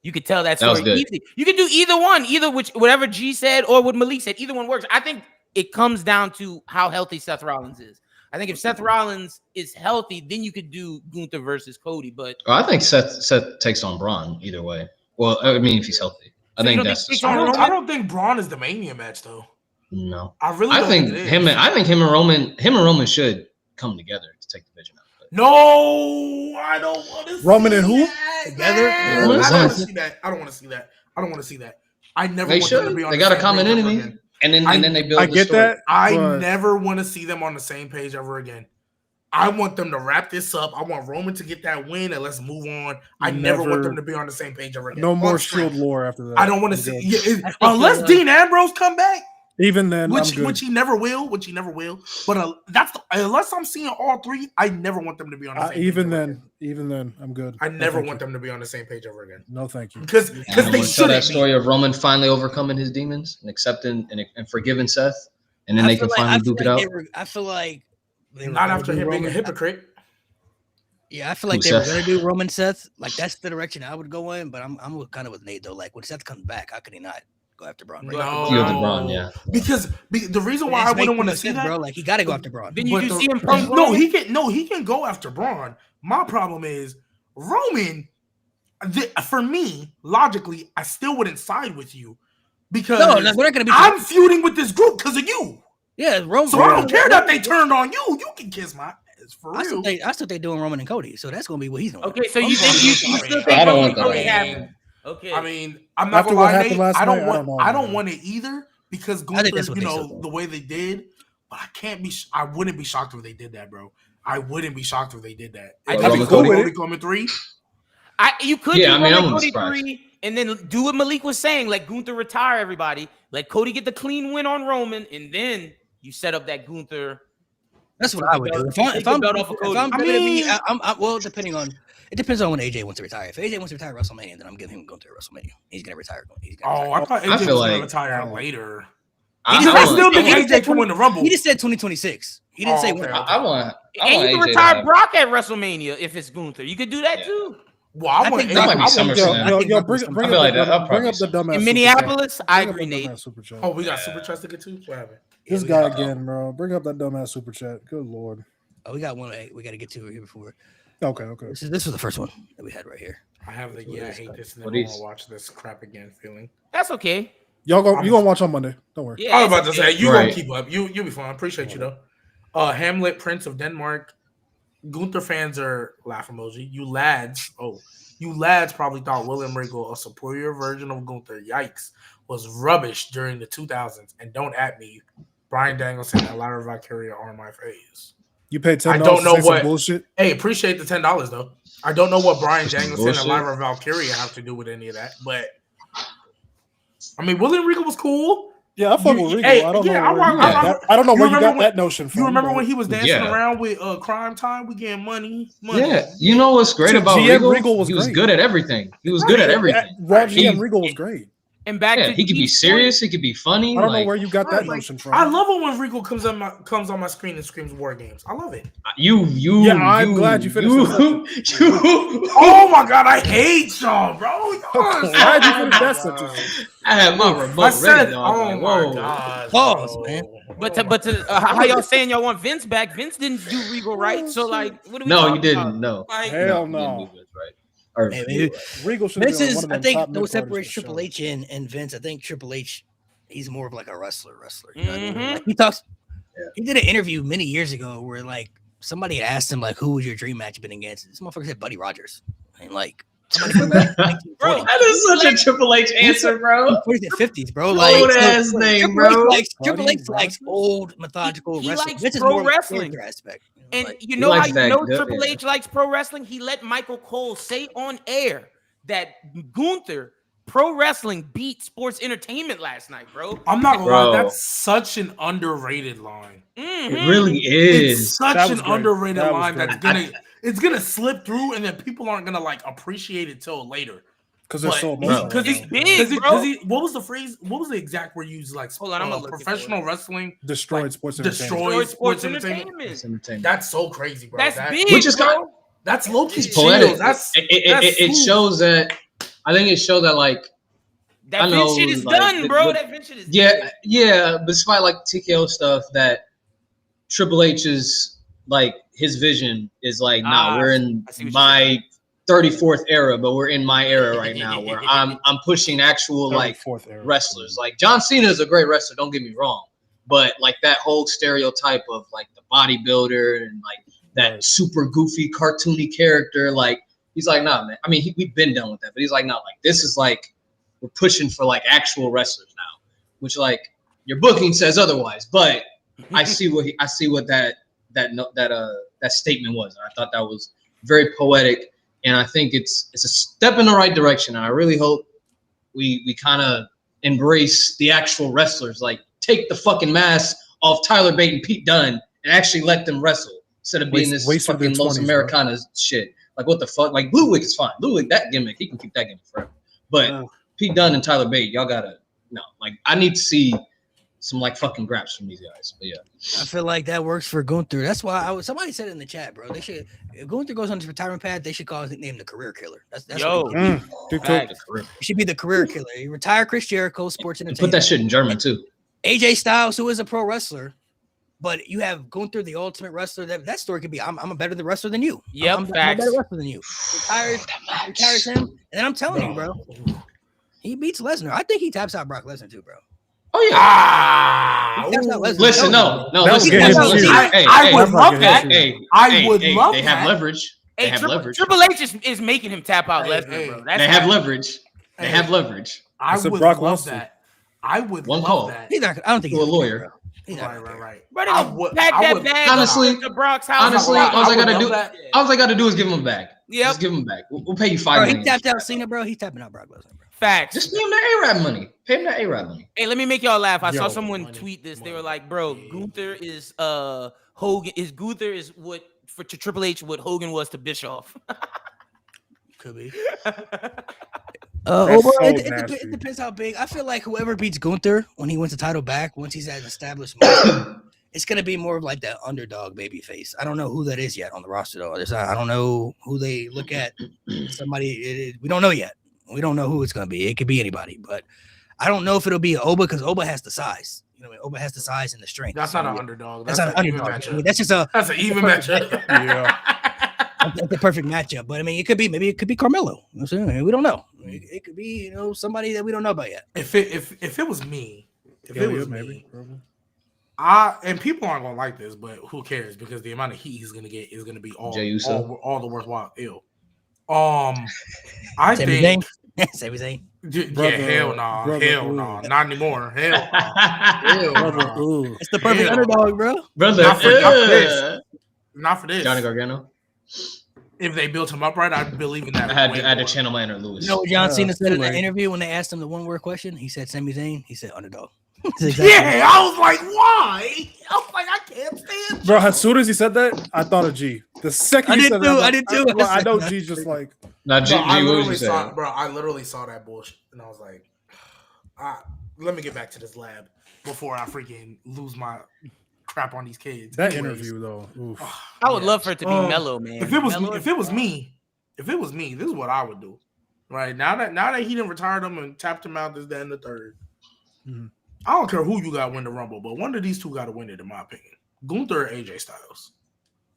You could tell that story easily. You can do either one, whatever G said or what Malik said. Either one works. I think it comes down to how healthy Seth Rollins is. I think if Seth Rollins is healthy, then you could do Gunther versus Cody. But I think Seth takes on Braun either way. Well, I mean, if he's healthy, I think that's. I don't think Braun is the Mania match though. No, I think him and Roman should come together to take the division out. No, I don't want to. Roman and who together? I don't want to see that. I don't want to see that. I never. They should. They got a common enemy. And then they build. I get that. I never want to see them on the same page ever again. I want them to wrap this up. I want Roman to get that win and let's move on. I never want them to be on the same page ever again. No more Shield lore after that. I don't want to see unless Dean Ambrose come back. Even then, which he never will. But unless I'm seeing all three, I never want them to be on the same page. Even then, I'm good. I never want them to be on the same page ever again. No, thank you. Because they should that story of Roman finally overcoming his demons and accepting and forgiving Seth, and then they can finally duke it out. I feel like they were not after him being a hypocrite. Yeah, I feel like they were gonna do Roman Seth. Like that's the direction I would go in. But I'm kind of with Nate though. Like when Seth comes back, how could he not go after Braun? Right? Braun, yeah. Because the reason why I wouldn't want to see that, bro, like he got to go after Braun. Then you see him. He can go after Braun. My problem is Roman. For me, logically, I still wouldn't side with you because we're not gonna be. I'm feuding with this group because of you. Yeah, Roman. So I don't care that they turned on you. You can kiss my ass for real. I still think doing Roman and Cody. So that's gonna be what he's doing. Okay, so you still think Roman and Cody happen? Okay. I mean, I'm not gonna lie, Nate, I don't want it either because Gunther, the way they did. But I wouldn't be shocked if they did that, bro. I wouldn't be shocked if they did that. I'd be cool with Cody coming 3. You could do Roman Cody 3 and then do what Malik was saying, like Gunther retire everybody, let Cody get the clean win on Roman, and then you set up that Gunther. That's what I would do. If I'm well, it depends on when AJ wants to retire. If AJ wants to retire WrestleMania, then I'm giving him Gunther at WrestleMania. He's gonna retire. I thought AJ was gonna retire later. I still think AJ can win the Rumble. He just said 2026. He didn't say when. I want and you can retire Brock at WrestleMania if it's Gunther. You could do that too. Well, I think that might be SummerSlam. Bring up the dumbass in Minneapolis. I agree, Nate. Oh, we got super chats to get to. What happened? This guy again, bro. Bring up that dumbass super chat. Good lord. Oh, we got one. We got to get to it here before. Okay. This was the first one that we had right here. I have the I hate this and then I want to watch this crap again feeling. That's okay. You gonna watch on Monday? Don't worry. Yeah, I was about to say you gonna keep up. You'll be fine. I appreciate you though. Hamlet, Prince of Denmark. Gunther fans are laugh emoji. You lads probably thought William Regal, a superior version of Gunther, yikes, was rubbish during the 2000s. And don't at me, Bryan Danielson and Lyra Valkyria are my face. You paid $10. I don't know what bullshit. Hey, appreciate the $10 though. I don't know what Bryan Danielson and Lyra Valkyria have to do with any of that, but I mean, William Regal was cool. Yeah, I fuck with Regal. I don't know where you got that notion from. You remember when he was dancing around with Crime Time? We getting money. Yeah, you know what's great about Regal? He was good at everything. He was good at everything. Regal was great. And back to he could be serious. He could be funny. I don't know where you got that notion from. I love it when Regal comes on my screen and screams War Games. I love it. I'm glad you finished. Oh my god, I hate y'all, bro. Glad you finished that sentence. I had my remote ready. Oh my god, pause, man. But how y'all saying y'all want Vince back? Vince didn't do Regal right. So like, what do we? No, you didn't. No, hell no. Regal should Vince is. I think what separates Triple H and Vince. I think Triple H, he's more of like a wrestler. You know what I mean? Like he talks. Yeah. He did an interview many years ago where like somebody asked him like, "Who would your dream match been against?" This motherfucker said Buddy Rogers, and like Somebody from the Bro, 1940s. That is such a Triple H answer, bro. 40s and 50s, bro. Old Like ass name, bro. Triple H Buddy likes old methodical He wrestling. likes This is pro more like the wrestling. character aspect. You know, and like, you He know how likes you that know good- Triple yeah. H likes pro wrestling? He let Michael Cole say on air that Gunther pro wrestling beat sports entertainment last night, bro. I'm not gonna Bro. lie, that's such an underrated line. Mhm. It really It's is. such That an was great. underrated That was line that's great. gonna slip through, and then people aren't gonna like appreciate it till later. Because they're so But emotional. because He's he, big, bro. what was the phrase? What was the exact word used? Like, Hold on, I'm gonna look it professional for it. wrestling destroyed like, sports destroyed entertainment. Sports entertainment. entertainment. It's entertainment. That's so crazy, bro. That's That- big, Which is bro. That's low key It's poetic. That's It smooth. shows that. I think it shows that like That I know, Vince shit is like, done, the- bro. the- That Vince shit is yeah, yeah. Despite like TKO stuff, that Triple H's like his vision is like, nah, we're in I see what you're my 34th era, but we're in my era right now where I'm pushing actual like Fourth era. wrestlers. Like John Cena is a great wrestler, don't get me wrong, but like that whole stereotype of like the bodybuilder and like that Right. super goofy cartoony character, like he's like, nah, man. I mean, we've been done with that, but he's like, nah, like this is like we're pushing for like actual wrestlers now, which like your booking says otherwise, but I see what that statement was. And I thought that was very poetic, and I think it's a step in the right direction. And I really hope we kind of embrace the actual wrestlers, like take the fucking mask off Tyler Bate and Pete Dunne and actually let them wrestle instead of being this Wasted their fucking Los 20s, Americanas shit. Like what the fuck? Like Ludwig is fine. Ludwig, that gimmick, he can keep that gimmick forever. But Yeah. Pete Dunne and Tyler Bate, y'all gotta no. Like I need to see some like fucking graps from these guys. But yeah. I feel like that works for Gunther. That's why somebody said it in the chat, bro. They should if Gunther goes on his retirement path, they should call his nickname the career killer. That's Yo. what he Good Facts. should be the career killer. He retire Chris Jericho, sports And entertainment. put that shit in German too. AJ Styles, who is a pro wrestler, but you have Gunther, the ultimate wrestler. That story could be I'm a better wrestler than you. Yep, I'm a facts. better wrestler than you. Retires him, and then I'm telling you, bro, he beats Lesnar. I think he taps out Brock Lesnar too, bro. Oh yeah. Ah, He taps out ooh. Lesnar. Listen, no, That would listen. get him listen. huge. I would That's love like that. a- Hey, I would love They that. have leverage. They have leverage. Triple H is making him tap out Hey, Lesnar, hey. bro. That's They have how- leverage. They Hey. have leverage. I Except would Brock love wants to. that. I would One love call. that. He's not. I don't think To he's a gonna lawyer. care, bro. He's not Right, gonna right, care. right. Bro, they I gonna would- pack I that would- bag honestly- up to Brock's house. honestly, I all I would gotta love do- that. All I got to do is give him a bag. Yep. Just give him a bag. We'll pay you $5 Bro, he million. tapped out Cena, bro. He's tapping out Brock Lesnar, bro. Facts. Just pay him that A-Rab money. Pay him that A-Rab money. Hey, let me make y'all laugh. I saw Yo, someone money, tweet this. They money, were like, "Bro, money. Gunther is Hogan. Gunther is what for to Triple H what Hogan was to Bischoff." Could be. That's Well, so it nasty. depends how big. I feel like whoever beats Gunther when he wins the title back, once he's at an established mark, it's gonna be more of like that underdog baby face. I don't know who that is yet on the roster though. I don't know who they look at. Somebody we don't know yet. We don't know who it's gonna be. It could be anybody, but I don't know if it'll be Oba because Oba has the size. You know, what I mean? Oba has the size and the strength. That's So, not an underdog. That's That's not an an even underdog. I mean, matchup. that's just a That's an even matchup. Yeah. that's the perfect matchup. But I mean, it could be Carmelo. You know what I'm saying? We don't know. It could be somebody that we don't know about yet. If it was me, Maybe. and people aren't gonna like this, but who cares? Because the amount of heat he's gonna get is gonna be all Jey Uso. all the worthwhile ill. I Sami think Zayn. Sami Zayn. Brother, hell no, brother, hell ooh. no, not anymore. Hell no. Hell Brother, no. ooh. It's the perfect Yeah. underdog, bro. Brother, Not for this. Not for this. Johnny Gargano. If they built him up right, I believe in that. I had way to more. channel my inner Lewis. You know what John Yeah, Cena said in too that late. interview when they asked him the one-word question? He said Sami Zayn. He said underdog. That's exactly Yeah, I was like, why? I was like, I can't stand. Bro, as soon as he said that, I thought of G. The second I he did said too, that, I did too. I know G's just like, Now, G, Bro, I what would literally you say? saw, bro. I literally saw that bullshit, and I was like, let me get back to this lab before I freaking lose my crap on these kids. that Anyways, interview though. Oof. I would yeah. love for it to be mellow, man. If it was Mellow me, if it was me, this is what I would do. Right now that he didn't retire him and tapped him out this, that, and the third. Mhm. I don't care who you got win the Rumble, but one of these two got to win it, in my opinion. Gunther or AJ Styles.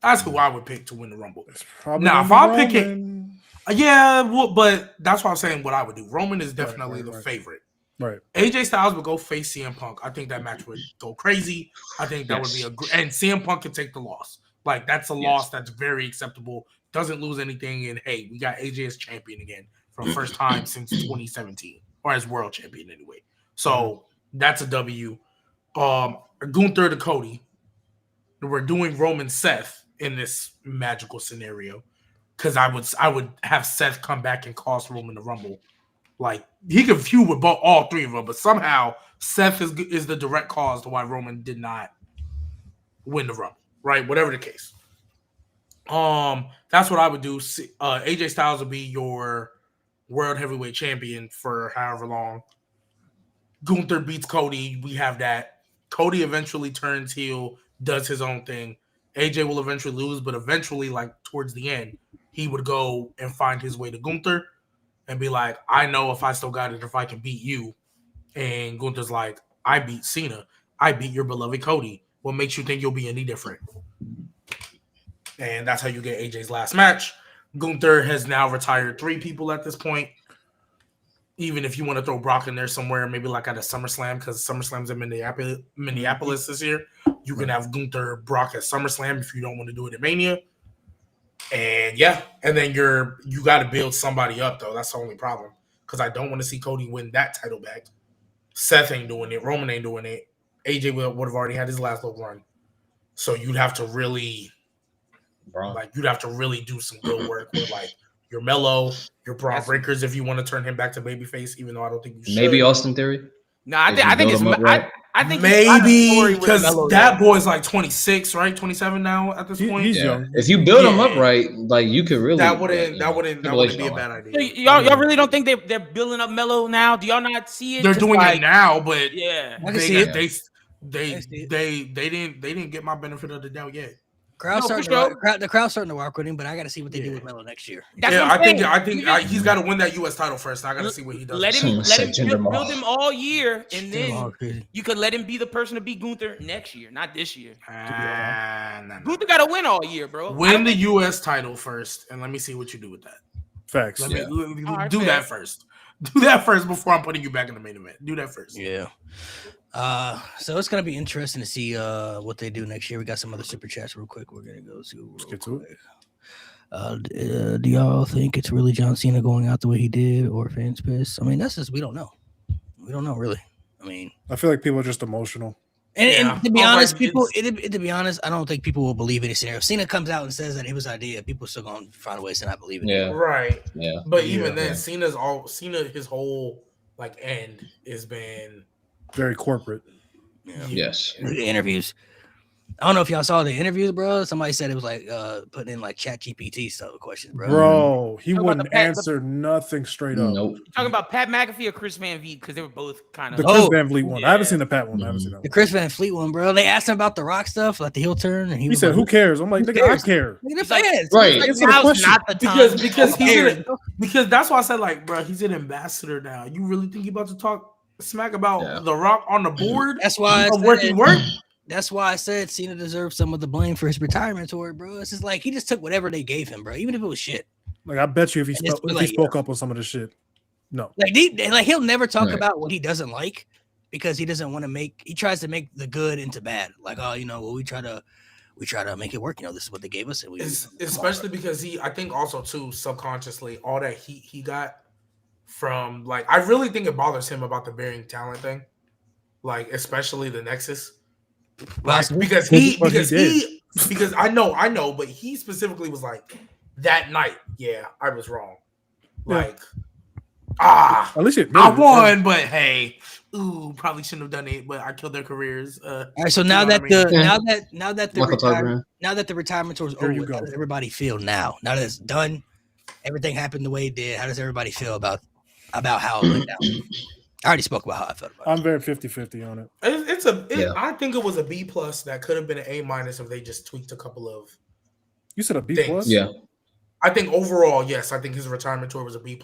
That's who I would pick to win the Rumble. It's probably Now, gonna if be I'm picking- Roman. Yeah, well, but that's why I'm saying what I would do. Roman is Right, definitely right, the right. favorite. Right. AJ Styles would go face CM Punk. I think that match would go crazy. I think that would be Yes. and CM Punk could take the loss. Like that's a Yes. loss that's very acceptable. doesn't lose anything, and hey, we got AJ as champion again for the first time since 2017, or as world champion anyway. So that's a W. Gunther to Cody. We're doing Roman Seth in this magical scenario because I would have Seth come back and cost Roman the Rumble. Like he could feud with all three of them, but somehow Seth is the direct cause to why Roman did not win the Rumble. Right, whatever the case. That's what I would do. AJ Styles will be your world heavyweight champion for however long. Gunther beats Cody. We have that. Cody eventually turns heel, does his own thing. AJ will eventually lose, but eventually, like towards the end, he would go and find his way to Gunther and be like, I know if I still got it, if I can beat you. And Gunther's like, I beat Cena. I beat your beloved Cody. What makes you think you'll be any different? And that's how you get AJ's last match. Gunther has now retired 3 people at this point. Even if you want to throw Brock in there somewhere, maybe like at a SummerSlam, because SummerSlam's in Minneapolis this year. You can have Gunther, Brock at SummerSlam if you don't want to do it at Mania. And yeah, and then you got to build somebody up, though. That's the only problem, because I don't want to see Cody win that title back. Seth ain't doing it. Roman ain't doing it. AJ would have already had his last little run. So you'd have to really... you'd have to really do some good work with like your Mello, your Braun Breakers if you want to turn him back to babyface, even though I don't think you should. Maybe Austin Theory. No, I think it's I think maybe because that boy's like 26, right? 27 now at this point. He's young. If you build him up right, like you could really that wouldn't be a bad idea. Y'all really don't think they're building up Mello now? Do y'all not see it? They're doing it now, but yeah, I can see it. They didn't get my benefit of the doubt yet. The crowd's starting to work with him, but I got to see what they do with Melo next year. I think he's got to win that U.S. title first. I got to see what he does. Let him build him all year, and then you could let him be the person to beat Gunther next year, not this year. Gunther got to win all year, bro. Win the U.S. title first, and let me see what you do with that. Facts. Do that first. Do that first before I'm putting you back in the main event. Do that first. Yeah. So it's gonna be interesting to see what they do next year. We got some other super chats real quick. We're gonna go to. Let's get to it. Do y'all think it's really John Cena going out the way he did, or fans pissed? I mean, that's just we don't know. We don't know really. I mean, I feel like people are just emotional. And to be honest, to be honest, I don't think people will believe any scenario. If Cena comes out and says that it was idea, people are still gonna find ways to not believe it. Yeah, right. Yeah, but even then, Cena his whole like end has been very corporate. Yeah. Yes. The interviews. I don't know if y'all saw the interviews, bro. Somebody said it was like putting in like Chat GPT style questions, bro. Bro, he wouldn't answer nothing straight up. Nope. Talking about Pat McAfee or Chris Van Vliet, because they were both kind of the Chris Van Vliet one. Yeah. I haven't seen the Pat one. I haven't seen that one. The Chris Van Vliet one, bro. They asked him about the Rock stuff, like the heel turn, and he said, like, "Who cares?" I'm like, "Nigga, I care." Nigga, fans. Right. Like, Answer the question. Not the time. because that's why I said like, bro, he's an ambassador now. You really think he about to talk smack about the Rock on the board? That's why where he worked. That's why I said Cena deserves some of the blame for his retirement tour, bro. It's just like he just took whatever they gave him, bro, even if it was shit. Like I bet you if he spoke up on some of this shit, no. Like he'll never talk about what he doesn't like because he doesn't want to he tries to make the good into bad. Like, oh, we try to make it work. You know, this is what they gave us. And especially because I think also too subconsciously all that heat he got from like I really think it bothers him about the burying talent thing, like especially the Nexus. Like, because I know, but he specifically was like that night. Yeah, I was wrong. Like, at least I won, but hey, probably shouldn't have done it. But I killed their careers. All right, so now that the retirement tour is over, how does everybody feel now? Now that it's done, everything happened the way it did. How does everybody feel about how it went down? I already spoke about how I felt about it. I'm very 50-50 on it. I think it was a B+ that could have been an A- if they just tweaked a couple of. You said a B+? Yeah. I think overall, yes. I think his retirement tour was a B+.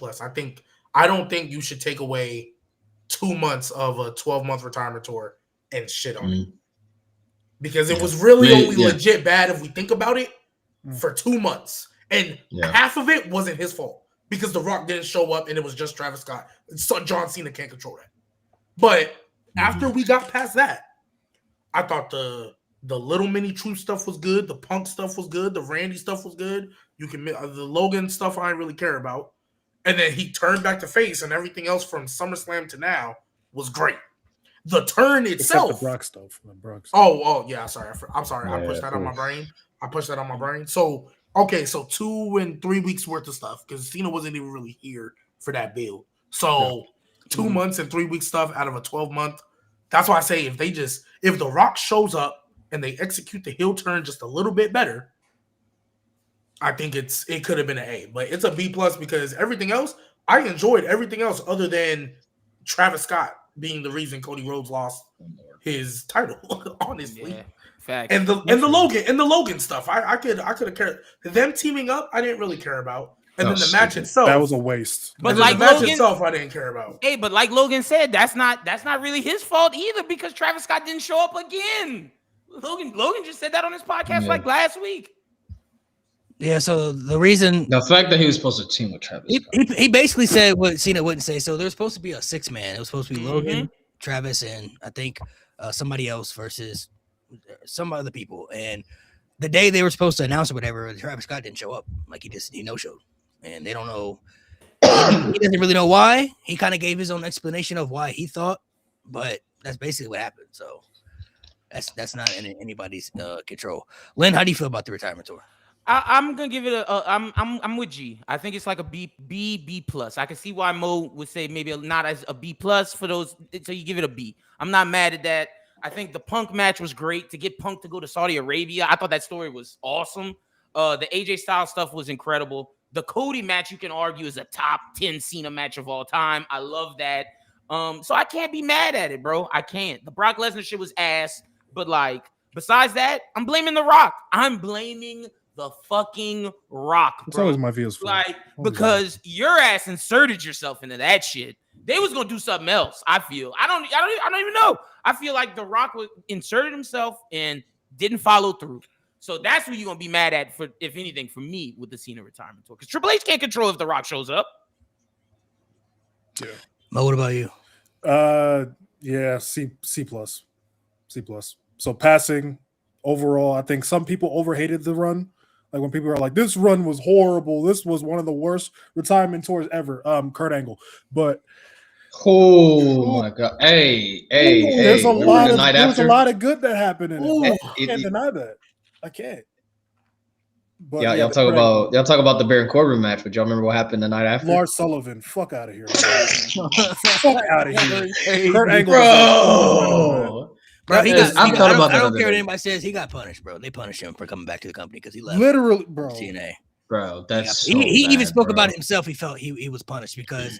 I don't think you should take away 2 months of a 12-month retirement tour and shit on it. Because it was really only legit bad if we think about it for 2 months. And half of it wasn't his fault. Because The Rock didn't show up and it was just Travis Scott. So John Cena can't control that. But after we got past that, I thought the The little mini truth stuff was good. The Punk stuff was good. The Randy stuff was good. You can the Logan stuff I didn't really care about. And then he turned back to face, and everything else from SummerSlam to now was great. The turn Except the itself. Brock stuff. The Brock stuff. Oh, yeah. Sorry, I'm sorry. I pushed that on my oof. brain. I pushed that on my brain. So okay, so 2 and 3 weeks worth of stuff because Cena wasn't even really here for that build. So 2 months and 3 weeks stuff out of a 12-month. That's why I say if The Rock shows up and they execute the heel turn just a little bit better, I think it could have been an A, but it's a B plus because everything else I enjoyed everything else other than Travis Scott being the reason Cody Rhodes lost his title, honestly. Yeah, facts. And the Logan stuff, I could have cared. Them teaming up, I didn't really care about. And That then the was match stupid. itself, That was a waste. But and then like the match Logan- itself, I didn't care about. Hey, but like Logan said, that's not really his fault either because Travis Scott didn't show up again. Logan just said that on his podcast like last week. Yeah, so the reason The fact that he was supposed to team with Travis. he basically said what Cena wouldn't say. So there's supposed to be a 6-man. It was supposed to be Logan, Travis, and I think somebody else versus some other people. And the day they were supposed to announce or whatever, Travis Scott didn't show up. Like he no-showed. And they don't know. He doesn't really know why. He kind of gave his own explanation of why he thought, but that's basically what happened. So that's not in anybody's control. Lynn, how do you feel about the retirement tour? I'm gonna give it I'm with G. I think it's like a B plus. I can see why Mo would say maybe not as a B plus for those. So you give it a B. I'm not mad at that. I think the Punk match was great to get Punk to go to Saudi Arabia. I thought that story was awesome. The AJ Styles stuff was incredible. The Cody match, you can argue, is a top 10 Cena match of all time. I love that. So I can't be mad at it, bro. I can't. The Brock Lesnar shit was ass, but like besides that, I'm blaming The Rock. I'm blaming the fucking Rock, bro. It's always my views. Like because your ass inserted yourself into that shit. They was gonna do something else. I feel. I don't even know. I feel like The Rock inserted himself and didn't follow through. So that's what you're gonna be mad at for, if anything, for me with the Cena retirement tour. Because Triple H can't control if The Rock shows up. Yeah. Mo, what about you? Yeah, C plus. C plus. So passing overall, I think some people overhated the run. Like when people are like, this run was horrible. This was one of the worst retirement tours ever. Kurt Angle. But Oh my god. Hey. there's a Remember lot the of night there's after? a lot of good that happened in it. I It- can't it- deny that. I can't. But Yeah, y'all the talk Kurt Angle- about the Baron Corbin match, but y'all remember what happened the night after? Lars Sullivan. Fuck out of here. Fuck out of here. Kurt Angle. Bro. Bro, he got, I've thought about that I don't other care what day. anybody says. He got punished, bro. They punished him for coming back to the company because he left Literally, bro. TNA. Bro, that's He so even bad, spoke bro. about it himself. He felt he was punished because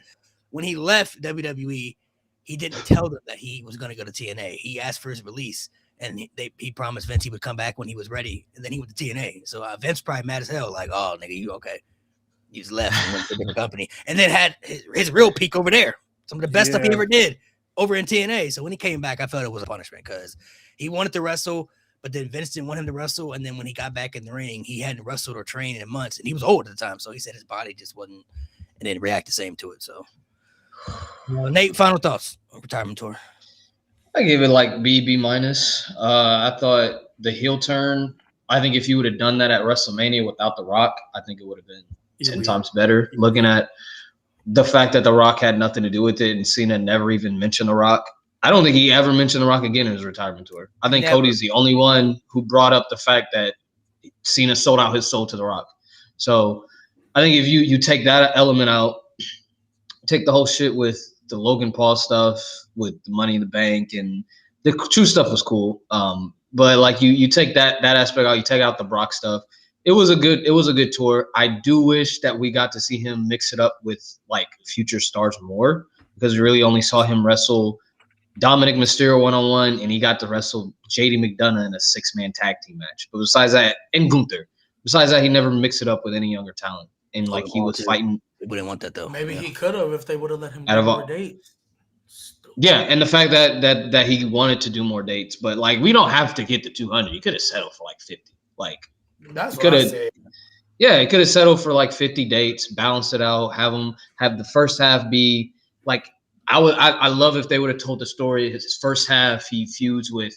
when he left WWE, he didn't tell them that he was going to go to TNA. He asked for his release, and he promised Vince he would come back when he was ready, and then he went to TNA. So Vince probably mad as hell, like, "Oh, nigga, you okay? You just left and went to a different company," and then had his real peak over there. Some of the best stuff he Yeah. ever did over in TNA. So when he came back, I felt it was a punishment because he wanted to wrestle, but then Vince didn't want him to wrestle. And then when he got back in the ring, he hadn't wrestled or trained in months, and he was old at the time. So he said his body just wasn't, and didn't react the same to it. So, Nate, final thoughts on retirement tour. I give it like B minus. I thought the heel turn. I think if you would have done that at WrestleMania without The Rock, I think it would have been 10 times better. Looking at the fact that The Rock had nothing to do with it and Cena never even mentioned The Rock. I don't think he ever mentioned The Rock again in his retirement tour. I think Never. Cody's the only one who brought up the fact that Cena sold out his soul to The Rock. So I think if you take that element out, take the whole shit with the Logan Paul stuff, with the Money in the Bank, and the true stuff was cool. But like you take that aspect out, you take out the Brock stuff. It was a good tour. I do wish that we got to see him mix it up with like future stars more, because we really only saw him wrestle Dominic Mysterio one-on-one, and he got to wrestle JD McDonough in a 6-man tag team match. But besides that, and Gunther. Besides that, he never mixed it up with any younger talent. And like he was fighting. We didn't want that though. Maybe he could have if they would have let him Out do of more all- dates. Yeah, and the fact that he wanted to do more dates, but like we don't have to get to 200. He could have settled for like 50. Like That's what coulda- I said. yeah, he could have settled for like 50 dates, balanced it out, have the first half be like I love if they would have told the story. His first half he feuds with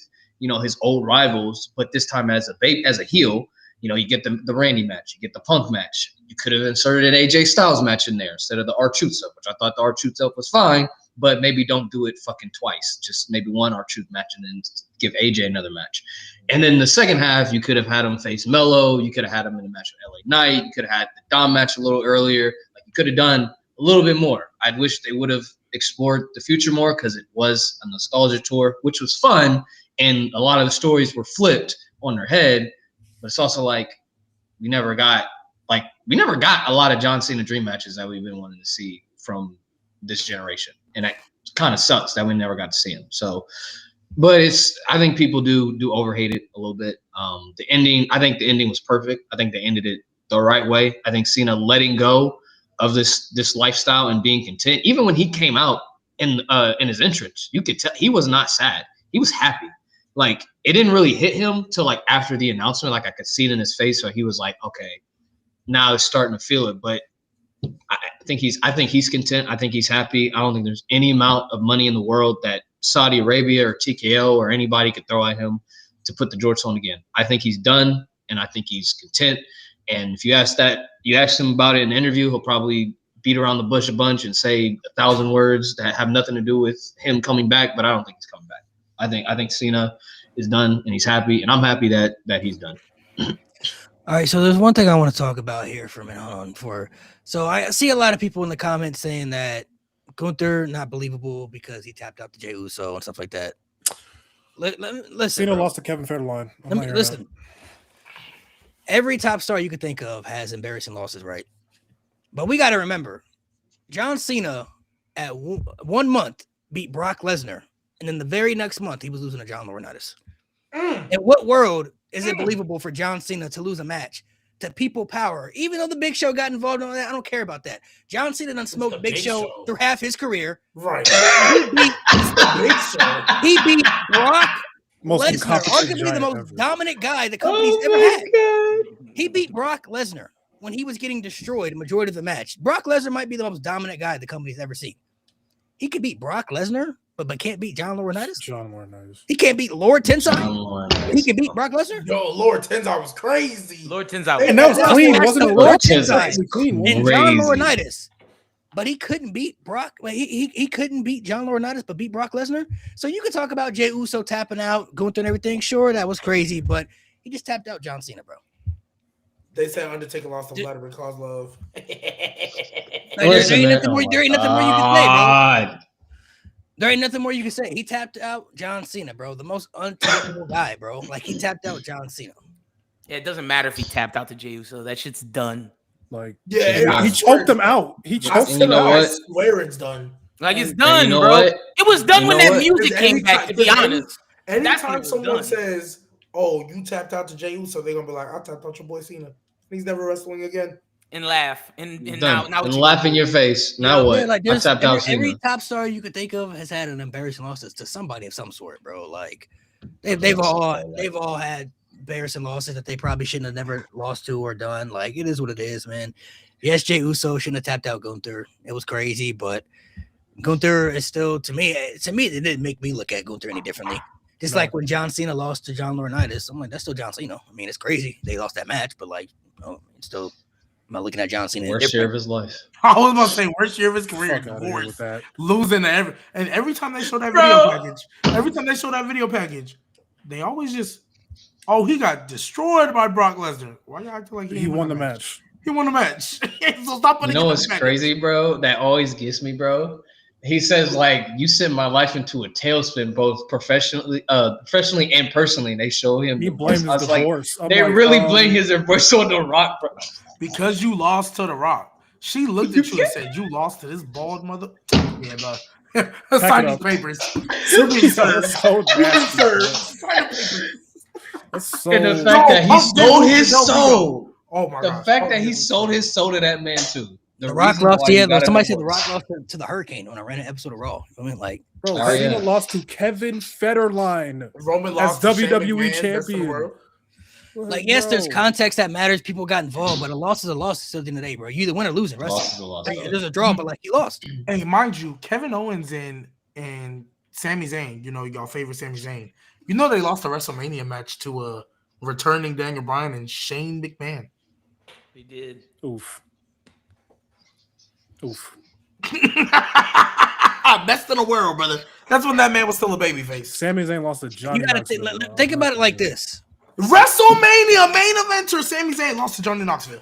his old rivals, but this time as a heel. You get the Randy match, you get the Punk match. You could have inserted an AJ Styles match in there instead of the R-Truth stuff, which I thought the R-Truth stuff was fine, but maybe don't do it fucking twice. Just maybe one R-Truth match and then give AJ another match. And then the second half, you could have had him face Mello. You could have had him in a match with LA Knight. You could have had the Dom match a little earlier. Like, you could have done a little bit more. I'd wish they would have explored the future more because it was a nostalgia tour, which was fun. And a lot of the stories were flipped on their head. But it's also like we never got a lot of John Cena dream matches that we've been wanting to see from this generation, and that kind of sucks that we never got to see them. So, but I think people do overhate it a little bit. The ending, I think the ending was perfect. I think they ended it the right way. I think Cena letting go of this lifestyle and being content, even when he came out in his entrance, you could tell he was not sad. He was happy. Like, it didn't really hit him till like after the announcement. Like, I could see it in his face, so he was like, okay, now it's starting to feel it. But I think he's content. I think he's happy. I don't think there's any amount of money in the world that Saudi Arabia or TKO or anybody could throw at him to put the jorts on again. I think he's done, and I think he's content. And if you ask him about it in an interview, he'll probably beat around the bush a bunch and say 1,000 words that have nothing to do with him coming back. But I don't think he's coming back. I think Cena is done, and he's happy, and I'm happy that he's done. All right, so there's one thing I want to talk about here for a minute. So I see a lot of people in the comments saying that Gunther not believable because he tapped out to Jey Uso and stuff like that. Listen, Cena lost to Kevin Federline. Listen. Every top star you could think of has embarrassing losses, right? But we got to remember, John Cena at 1 month beat Brock Lesnar, and then the very next month he was losing to John Laurinaitis. In what world is it believable for John Cena to lose a match to People Power? Even though the Big Show got involved in all that, I don't care about that. John Cena done smoked Big Show through half his career. Right. He beat Brock Lesnar, arguably the most dominant guy the company's ever had. God. He beat Brock Lesnar when he was getting destroyed the majority of the match. Brock Lesnar might be the most dominant guy the company's ever seen. He could beat Brock Lesnar, but can't beat John Laurinaitis. He can't beat Lord Tensai. He can beat Brock Lesnar. Yo, Lord Tensai was crazy. Lord Tensai. And that was clean, wasn't it? Lord Tensai and John Laurinaitis. But he couldn't beat Brock. He couldn't beat John Laurinaitis, but beat Brock Lesnar. So you could talk about Jey Uso tapping out, Gunther and everything. Sure, that was crazy, but he just tapped out John Cena, bro. They said Undertaker lost to Vladimir Kozlov. There ain't nothing more you can say, bro. There ain't nothing more you can say. He tapped out John Cena, bro. The most untappable guy, bro. Like, he tapped out John Cena. Yeah, it doesn't matter if he tapped out to Jey Uso. That shit's done. Like, yeah, he choked him out. He choked him out. I swear it's done. Like, it's done, bro. What? It was done when that music came back, to be honest. Anytime someone says, oh, you tapped out to Jey Uso, they're going to be like, I tapped out your boy Cena. He's never wrestling again. And laugh. And now and laugh in your face. Now what? Yeah, like, I tapped out Cena. Every top star you could think of has had an embarrassing loss to somebody of some sort, bro. Like, they've all had embarrassing losses that they probably shouldn't have never lost to or done. Like, it is what it is, man. Yes, Jey Uso shouldn't have tapped out Gunther. It was crazy, but Gunther is still, to me, it didn't make me look at Gunther any differently. Just like when John Cena lost to John Laurinaitis, I'm like, that's still John Cena. I mean, it's crazy they lost that match, but like, it's still, I'm not looking at John Cena. Worst year of his life. I was about to say worst year of his career. Divorce, losing every time they show that video package, they always just, oh, he got destroyed by Brock Lesnar. Why you acting like he won the match? He won the match. So stop putting. You know what's crazy, bro? That always gets me, bro. He says, like, you sent my life into a tailspin, both professionally and personally. They show him. He blames his divorce. Like, they really blame his divorce on The Rock, bro. Because you lost to The Rock. She looked at you and said, you lost to this bald mother. Yeah, bro. Sign these papers. Sign the papers. And the fact that he sold his soul. Oh my god! The fact that he sold his soul to that man too. The Rock lost. Yeah, somebody said The Rock lost to the Hurricane on a random episode of Raw. I mean, like, bro, Cena lost to Kevin Federline. Roman lost as WWE champion. Like, yes, there's context that matters. People got involved, but a loss is a loss still at the end of the day, bro. You either win or lose in wrestling. There's a draw, but like, he lost. Hey, mind you, Kevin Owens and Sami Zayn, you know, y'all favorite Sami Zayn, You know they lost the WrestleMania match to returning Daniel Bryan and Shane McMahon. They did. Oof. Best in the world, brother. That's when that man was still a babyface. Sami Zayn lost to Johnny You gotta Knoxville. think about it like this. WrestleMania main eventer, Sami Zayn lost to Johnny Knoxville.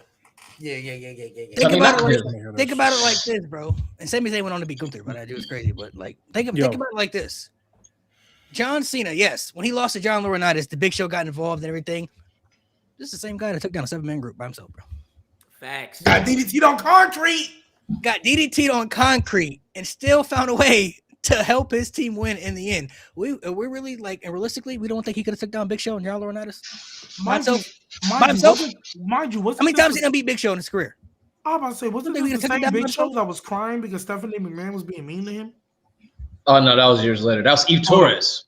Yeah. Think about it Knoxville. like this, bro. And Sami Zayn went on to beat Gunther, but it was crazy. But like, think about it like this. John Cena, yes, when he lost to John Laurinaitis, the Big Show got involved and everything. This is the same guy that took down a 7-man group by himself, bro. Facts. Got DDT'd on concrete. Got DDT'd on concrete and still found a way to help his team win in the end. We really like, and realistically, we don't think he could have took down Big Show and John Laurinaitis. Mind you, how many times did he beat Big Show in his career? I was about to say, wasn't Think we this the could've same took Big that Show down? that was crying because Stephanie McMahon was being mean to him? Oh no, that was years later. That was Eve Torres.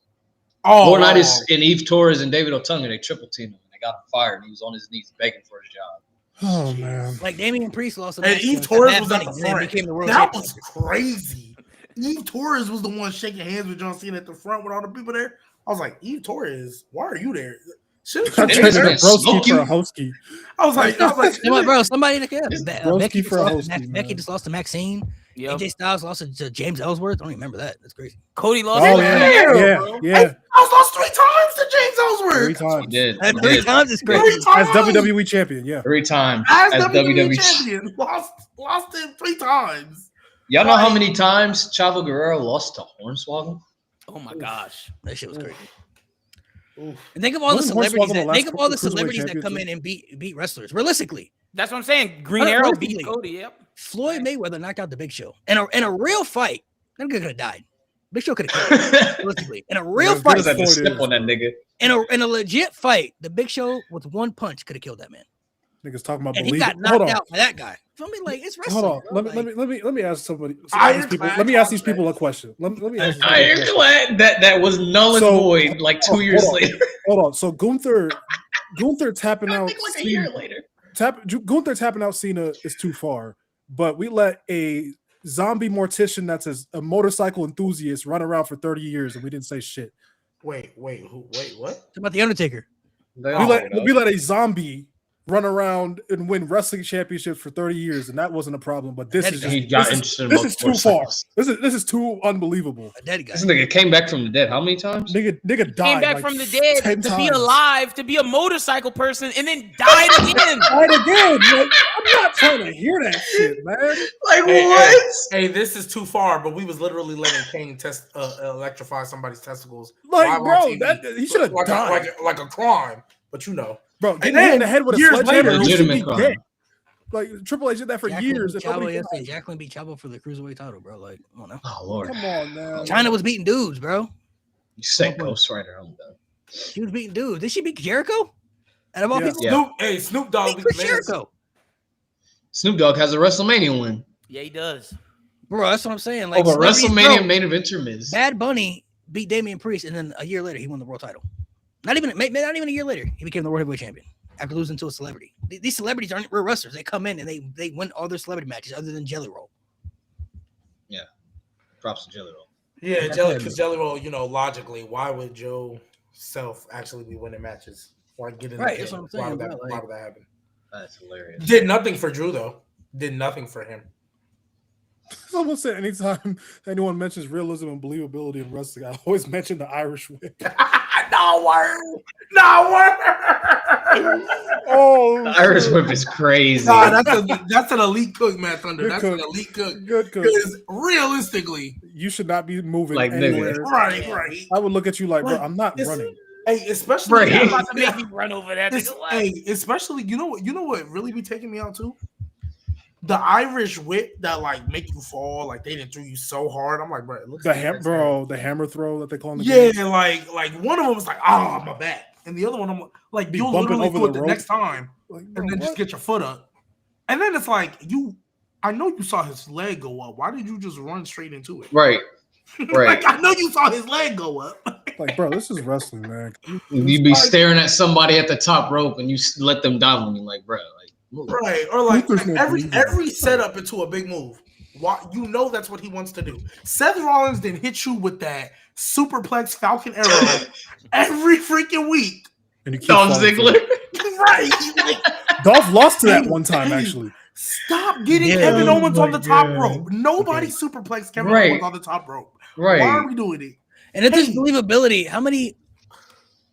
Oh, Laurinaitis and Eve Torres and David Otunga, they triple teamed him. They got him fired, and he was on his knees begging for his job. Oh man. Like Damian Priest lost. And Eve Torres was at the front. Became the world That champion. was crazy. Eve Torres was the one shaking hands with John Cena at the front with all the people there. I was like, Eve Torres, why are you there? Shouldn't you I be traded there? Broski for a Hosky. I was like, You know what, bro? Somebody that Broski Becky for a just lost- hostie, Becky man. just lost to Maxine. Yep. AJ Styles lost to James Ellsworth. I don't even remember that. That's crazy. Cody lost. Oh to yeah, bro. yeah. I was lost 3 times to James 3 Ellsworth. He times. did. That He 3 did. times is 3 crazy. times. As WWE champion, yeah. 3 times As as WWE WWE. champion. Lost him 3 times. Y'all know how many times Chavo Guerrero lost to Hornswoggle? Oh my gosh. That shit was crazy. Oof. And think of all the Wasn't celebrities Hornswoggle the that last think of all the cruiserweight celebrities that champion come too? in and beat wrestlers. Realistically, That's what I'm saying. Green Huh, Arrow realistically. beat Cody. Yep. Floyd Mayweather knocked out the Big Show in a real fight. That nigga could have died. Big Show could have killed him. Realistically, in a real Yeah, fight, good I had to Floyd step is, on that nigga. in a legit fight, the Big Show with one punch could have killed that man. Niggas talking about And he believe. got Hold knocked on. out by that guy. Feel me? Like it's wrestling. Hold on. bro. Let me ask somebody. Ironclad Let me ask these people a question. Let me ask these people a question. Ironclad that was null and So- void like 2 hold years on. later. Hold on. So Gunther tapping I out. think like a year later. Gunther tapping out Cena is too far, but we let a zombie mortician that's a motorcycle enthusiast run around for 30 years and we didn't say shit. Wait, what? It's about the Undertaker. They We all let know. we let a zombie run around and win wrestling championships for 30 years, and that wasn't a problem. But this is He just, got this interested in is, this is too far. motorcycles. This is too unbelievable. A dead guy. This nigga came back from the dead how many times? Nigga died. Came back like from the dead 10 to be times. alive, to be a motorcycle person, and then died again. Died again. Like, I'm not trying to hear that shit, man. Like Hey, this is too far, but we was literally letting Kane electrify somebody's testicles. Like, live on bro, TV. that he should have like died. like a crime, but you know. Bro, getting then, hit in the head with a years sledgehammer, later, he should legitimate be crime. dead. Like Triple H did that for Jacqueline years. beat and nobody Chavo yesterday. died. Jacqueline beat Chavo for the cruiserweight title, bro. Like, come on now. Oh Lord, Come on, man. China was beating dudes, bro. you said Ghost Rider. I'm done. She was beating dudes. Did she beat Jericho? Out of all Yeah. people, Snoop beat Dogg Chris beat Jericho. Snoop Dogg has a WrestleMania win. Yeah, he does. Bro, that's what I'm saying. Like, Over celebrities, WrestleMania bro, main eventer Miz. Bad Bunny beat Damian Priest, and then a year later, he won the world title. Not even a year later, he became the world heavyweight champion after losing to a celebrity. These celebrities aren't real wrestlers. They come in and they win all their celebrity matches other than Jelly Roll. Props to Jelly Roll. Yeah, because Jelly Roll, logically, why would Joe Self actually be winning matches? Why get in the Right, pit? that's what I'm Why saying, would bro, that, like- why would that happen? That's hilarious. Did nothing for Drew though. Did nothing for him. Someone said anytime anyone mentions realism and believability in wrestling, I always mention the Irish whip. No word. Oh, The Irish shit. Whip is crazy. Nah, that's an elite cook, man. Thunder. Good That's cook. an elite cook. Good cook. Because realistically, You should not be moving Like, nigga. anywhere. right. I would look at you like, bro, I'm not It's- running. Hey, especially Right. You're about to make me run over that It's- nigga. What? hey, especially you know what really be taking me out too? The Irish whip that like make you fall, like they didn't throw you so hard. I'm like, bro, it looks The like the hammer throw that they call in the Yeah, game. like one of them was like, oh, my back, and the other one, I'm like, Be you'll bumping literally over do the it the rope. next time, Like, and bro, then just what? get your foot up, and then it's like I know you saw his leg go up. Why did you just run straight into it? Right. Right. Like I know you saw his leg go up. Like, bro, this is wrestling, man. You be staring at somebody at the top rope and you let them dive on you, like, bro, like, move. Right, or like Luther's not every believable. setup into a big move. Why that's what he wants to do. Seth Rollins didn't hit you with that superplex Falcon Arrow every freaking week. And you keep Dolph falling for Ziggler. it. Right? Like, Dolph lost to that Hey, one time, hey, actually. stop getting Yeah. Kevin Oh Owens my on the top God. rope. Nobody Okay. superplex Kevin Right. Owens on the top rope. Right. Why are we doing it? And if there's Hey. believability, how many?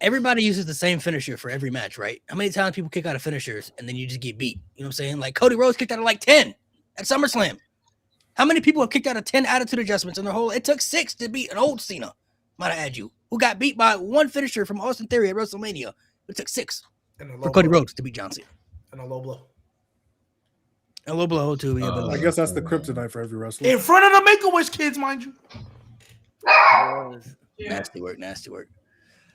Everybody uses the same finisher for every match, right? How many times people kick out of finishers and then you just get beat? You know what I'm saying? Like Cody Rhodes kicked out of like 10 at SummerSlam. How many people have kicked out of 10 attitude adjustments in their whole? It took 6 to beat an old Cena. Might I add you, who got beat by one finisher from Austin Theory at WrestleMania? It took 6 And a for low Cody blow. Rhodes to beat John Cena. And a low blow. A low blow too. Yeah, but I like, guess that's the kryptonite for every wrestler. In front of the Make-A-Wish kids, mind you. nasty work, nasty work.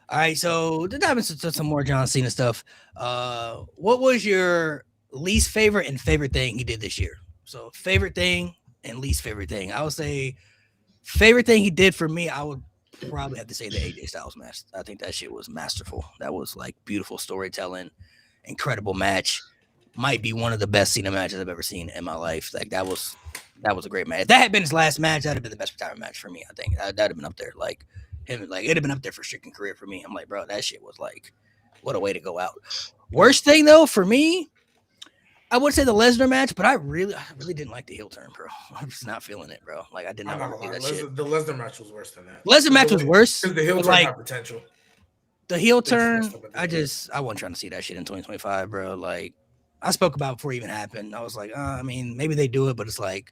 All right, so to dive into some more John Cena stuff, what was your least favorite and favorite thing he did this year? So favorite thing and least favorite thing. I would say favorite thing he did for me, I would probably have to say the AJ Styles match. I think that shit was masterful. That was like beautiful storytelling, incredible match. Might be one of the best Cena matches I've ever seen in my life. Like that was a great match. If that had been his last match, that'd have been the best retirement match for me. I think that'd have been up there. Like him, like it'd have been up there for freaking career for me. I'm like, bro, that shit was like, what a way to go out. Worst thing though for me, I would say the Lesnar match, but I really didn't like the heel turn, bro. I'm just not feeling it, bro. Like I did not I'm not want to gonna do lie. that shit. The Lesnar match was worse than that. Lesnar match was worse. Because the heel but, turn like had potential. the heel They just turn, messed up at the end. I wasn't trying to see that shit in 2025, bro. Like I spoke about it before it even happened. I was like, I mean, maybe they do it, but it's like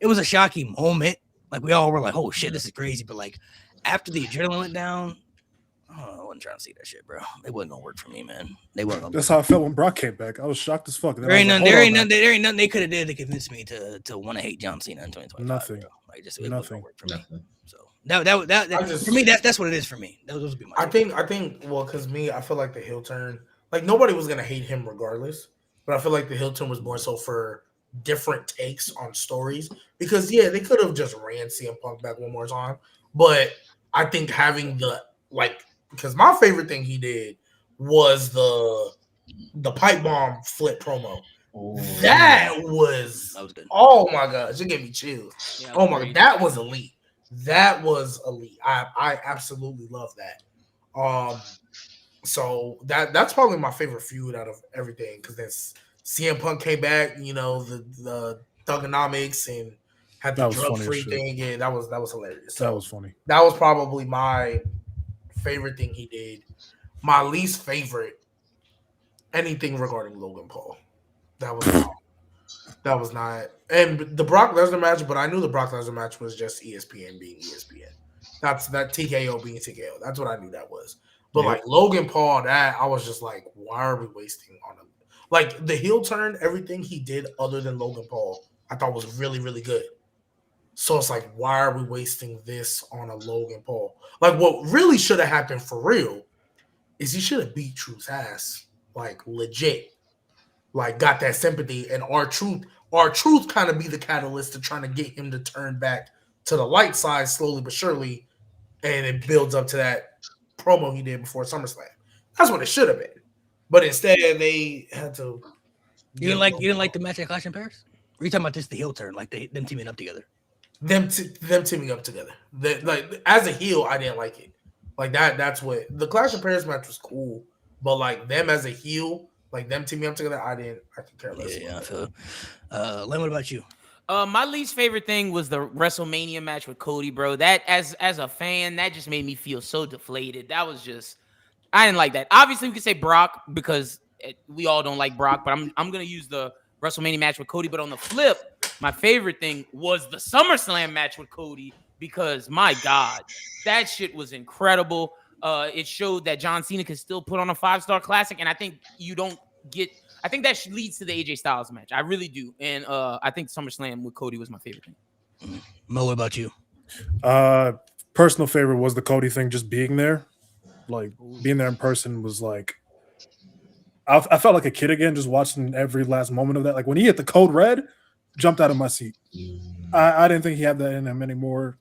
it was a shocking moment. Like we all were like, oh shit, this is crazy. But like after the adrenaline went down, I wasn't trying to see that shit, bro. It wasn't gonna work for me, man. They wasn't gonna That's how I felt when Brock came back. I was shocked as fuck. And then There I ain't was nothing. like, There hold ain't on nothing. There ain't nothing they could have did to convince me to want to hate John Cena in 2025. Nothing. Bro. Like just it wasn't gonna Nothing. work for me. Nothing. So that I just- for me that's what it is for me. Those would be my. I think well, because me, I feel like the heel turn, like nobody was gonna hate him regardless, but I feel like the heel turn was more so for different takes on stories. Because yeah, they could have just ran CM Punk back one more time, but I think having the because my favorite thing he did was the pipe bomb flip promo. That was good. oh my gosh, it gave me chills. Yeah, Oh my crazy. god, that was elite. That was elite. I absolutely love that. So that's probably my favorite feud out of everything because then CM Punk came back, you know, the Thugonomics and had the That was funny drug as free shit. thing. Yeah, that was hilarious. So That was funny. that was probably my favorite thing he did. My least favorite, anything regarding Logan Paul. That was not. And the Brock Lesnar match, but I knew the Brock Lesnar match was just ESPN being ESPN. That's that TKO being TKO. That's what I knew that was. But Yep. like Logan Paul, that I was just like, why are we wasting on him? Like the heel turn, everything he did other than Logan Paul, I thought was really, really good. So it's like, why are we wasting this on a Logan Paul? Like what really should have happened for real is he should have beat Truth's ass. Like legit. Like got that sympathy and our truth kind of be the catalyst to trying to get him to turn back to the light side slowly but surely, and it builds up to that promo he did before SummerSlam. That's what it should have been, but instead they had to. You didn't like the match at Clash in Paris? Or are you talking about just the heel turn, like them teaming up together? them teaming up together. Like as a heel, I didn't like it. Like that's what the Clash of Paris match was cool, but like them as a heel. Like them teaming up together, I could care less. Yeah, I feel. Len, what about you? My least favorite thing was the WrestleMania match with Cody, bro. That as a fan, that just made me feel so deflated. That was just, I didn't like that. Obviously, we could say Brock because we all don't like Brock, but I'm gonna use the WrestleMania match with Cody. But on the flip, my favorite thing was the SummerSlam match with Cody because my God, that shit was incredible. It showed that John Cena can still put on a 5-star classic, and I think you don't get. I think that leads to the AJ Styles match. I really do, and I think SummerSlam with Cody was my favorite thing. Mo, what about you? Personal favorite was the Cody thing, just being there. Like being there in person was like I felt like a kid again, just watching every last moment of that. Like when he hit the code red, jumped out of my seat. I didn't think he had that in him anymore.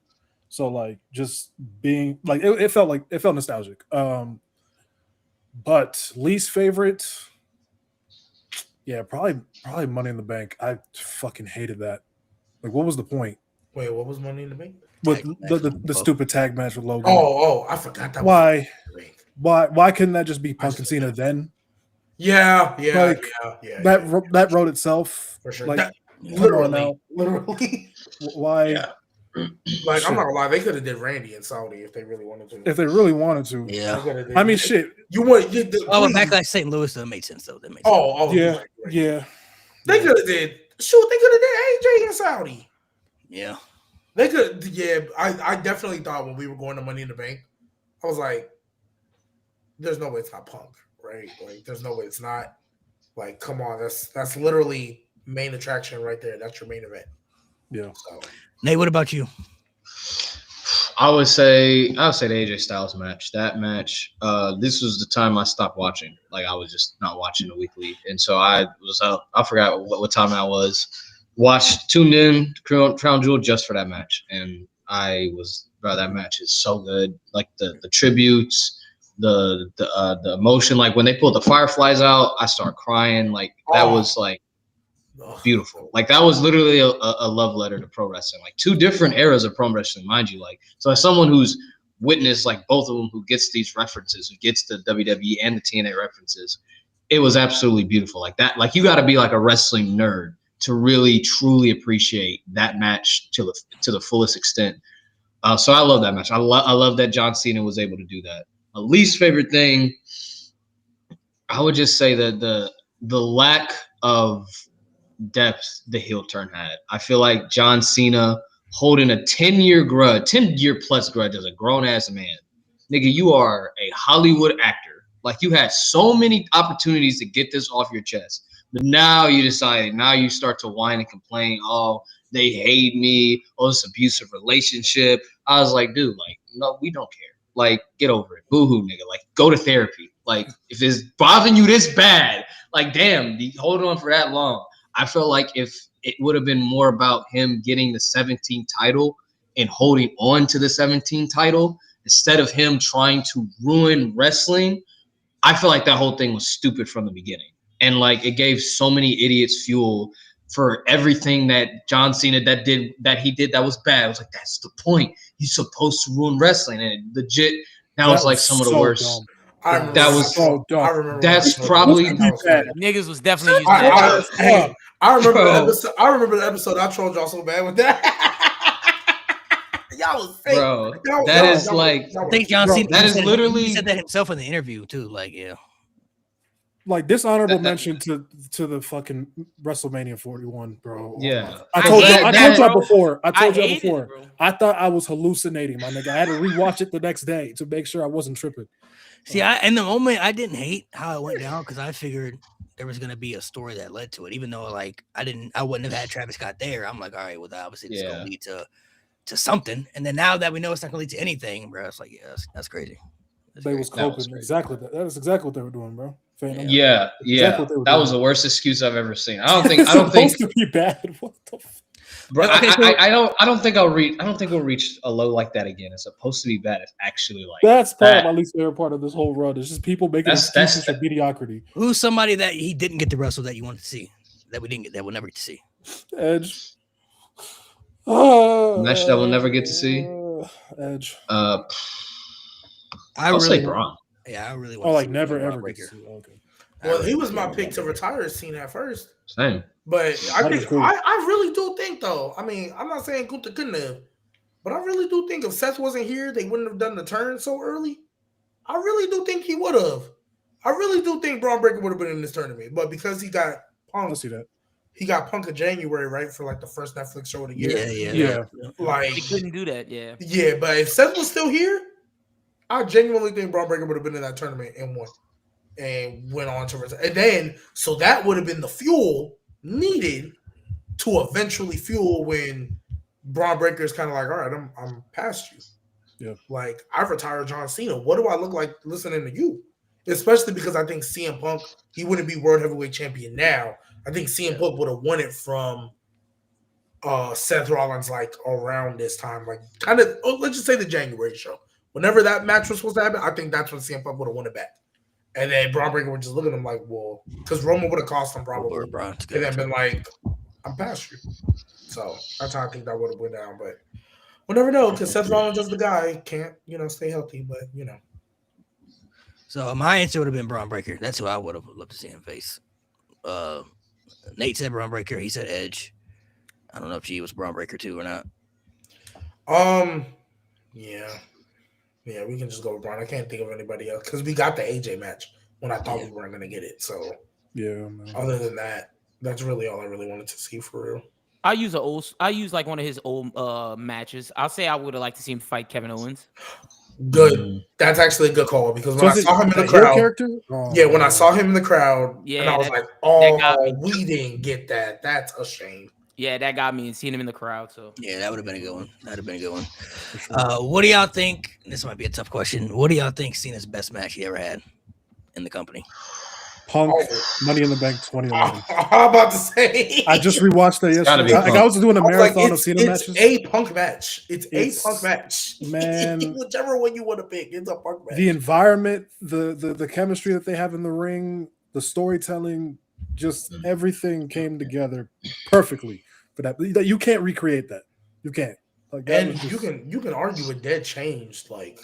So like just being like it felt nostalgic. But least favorite, yeah, probably Money in the Bank. I fucking hated that. Like, what was the point? Wait, what was Money in the Bank? with Tag match the, with the, Logan the Paul. stupid tag match with Logan. Oh, I forgot that. Why? Was Why couldn't that just be Punk just and Cena then? yeah, Like, yeah. That wrote itself. For sure. Like, That, come on now. literally. Why? Yeah. Like, I'm Shit. not gonna lie, they could have did Randy and Saudi if they really wanted to. If they really wanted to. Yeah. They coulda did- I mean, shit. You want you, Oh, but please. Backlash St. Louis though made sense though. That made sense. Oh, Yeah, you're right. yeah. They could have did. Shoot, they could have did AJ and Saudi. Yeah. They could. Yeah, I definitely thought when we were going to Money in the Bank, I was like, "There's no way it's not Punk, right? Like, there's no way it's not. Like, come on, that's literally main attraction right there. That's your main event." Yeah. So, Nate, what about you? I would say the AJ Styles match. That match. This was the time I stopped watching. Like I was just not watching the weekly, and so I was out. I forgot what time that was. Tuned in Crown Jewel just for that match, and I was, bro. That match is so good. Like the tributes, the emotion. Like when they pulled the fireflies out, I start crying. Like that was like beautiful. Like that was literally a love letter to pro wrestling. Like two different eras of pro wrestling, mind you. Like so, as someone who's witnessed like both of them, who gets these references, who gets the WWE and the TNA references, it was absolutely beautiful. Like that. Like you got to be like a wrestling nerd to really truly appreciate that match to the fullest extent. So I love that match. I love that John Cena was able to do that. My least favorite thing, I would just say that the lack of depth the heel turn had. I feel like John Cena holding a 10-year plus grudge as a grown-ass man. Nigga, you are a Hollywood actor. Like, you had so many opportunities to get this off your chest. But now you start to whine and complain, oh, they hate me, oh, this abusive relationship. I was like, dude, like, no, we don't care. Like, get over it. Boo-hoo, nigga. Like, go to therapy. Like, if it's bothering you this bad, like, damn, hold on for that long. I feel like if it would have been more about him getting the 17th title and holding on to the 17th title instead of him trying to ruin wrestling, I feel like that whole thing was stupid from the beginning. And like it gave so many idiots fuel for everything that John Cena he did that was bad. I was like, that's the point. He's supposed to ruin wrestling. And legit, that was like some of the worst. Dumb. I remember That was so dumb. I remember. That's when probably that was funny. Niggas was definitely using that. I remember Bro. the episode. I remember the episode. I trolled y'all so bad with that. Y'all was fake. Bro, that is like I think John Bro, Cena. that is literally- he said that himself in the interview too. Like, yeah. Like dishonorable mention to the fucking WrestleMania 41, bro. Yeah. I told y'all bro. before. I told y'all hated before. it, bro. I thought I was hallucinating, my nigga. I had to rewatch it the next day to make sure I wasn't tripping. See, in the moment, I didn't hate how it went down because I figured there was gonna be a story that led to it. Even though, like, I wouldn't have had Travis Scott there. I'm like, all right, well, obviously, it's gonna lead to something. And then now that we know it's not gonna lead to anything, bro, it's like, yeah, that's crazy. They was coping exactly that. That is exactly what they were doing, bro. Yeah. Exactly That was the worst excuse I've ever seen. I don't think supposed to be bad. What the bro, Okay, so- I don't think we'll reach a low like that again. It's supposed to be bad. It's actually like That's probably that. my least favorite part of this whole run. It's just people making excuses for mediocrity. Who's somebody that he didn't get to wrestle that you wanted to see that we didn't get that we'll never get to see? Edge. Match that we'll never get to see. Edge. I'll say Braun. Yeah, I really want. Oh, to like see never Braun ever Breaker. get to see. Okay. Well, he was my pick to retire Cena at first. Same. But I That is think cool. I really do think though. I mean, I'm not saying Gunther couldn't have, but I really do think if Seth wasn't here, they wouldn't have done the turn so early. I really do think he would have. I really do think Braun Breaker would have been in this tournament, but because he got I'll Punk, see that. he got Punk in January, right, for like the first Netflix show of the year. Yeah. Like They couldn't do that, yeah. yeah, but if Seth was still here, I genuinely think Braun Breaker would have been in that tournament and won, and went on to retire. And then so that would have been the fuel needed to eventually fuel when Braun Breaker is kind of like, all right, I'm past you. Yeah. Like, I've retired John Cena. What do I look like listening to you? Especially because I think CM Punk, he wouldn't be World Heavyweight Champion now. I think CM Punk would have won it from Seth Rollins like around this time. Like, kind of, let's just say the January show. Whenever that match was supposed to happen, I think that's when CM Punk would have won it back. And then Braun Breaker would just look at him like, well, because Roman would have cost him probably. Or Braun, And then been like, I'm past you. So that's how I think that would have went down. But we'll never know because Seth Rollins is the guy. Can't, stay healthy, but So my answer would have been Braun Breaker. That's who I would have loved to see him face. Nate said Braun Breaker. He said Edge. I don't know if G was Braun Breaker too or not. Yeah. Yeah, we can just go with Braun. I can't think of anybody else because we got the AJ match when I thought we weren't gonna get it. So Yeah. Man. other than that, that's really all I really wanted to see for real. I use like one of his old matches. I'll say I would have liked to see him fight Kevin Owens. Good. That's actually a good call because when I is saw him in the that your crowd, character? Oh, yeah, when I saw him in the crowd, Yeah, and I was that- like, that got oh, me. we didn't get that. That's a shame. Yeah, that got me and seeing him in the crowd. So Yeah, that would have been a good one. That'd have been a good one. for sure. What do y'all think? This might be a tough question. What do y'all think Cena's best match he ever had in the company? Punk, Oh. Money in the Bank 2011. I'm about to say. I just rewatched that gotta be yesterday. Punk. I was doing a I was like, marathon of Cena it's matches. a Punk match. It's It's- a Punk match. man. Whichever one you want to pick, it's a Punk match. The environment, the chemistry that they have in the ring, the storytelling, just everything came together perfectly for that. You can't recreate that. You can't. Like that And was just- you can argue it dead changed like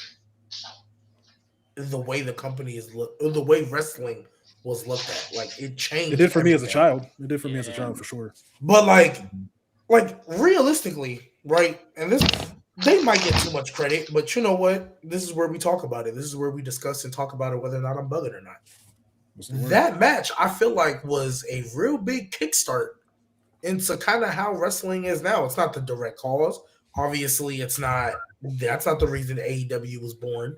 the way the company is the way wrestling was looked at. Like it changed. It did for me as a everything. child. It did for me as a child for sure. But like realistically, right? And this they might get too much credit, but you know what? This is where we talk about it. This is where we discuss and talk about it, whether or not I'm bugging or not. What's the word? That match, I feel like, was a real big kickstart into kind of how wrestling is now. It's not the direct cause. Obviously, it's not. That's not the reason AEW was born.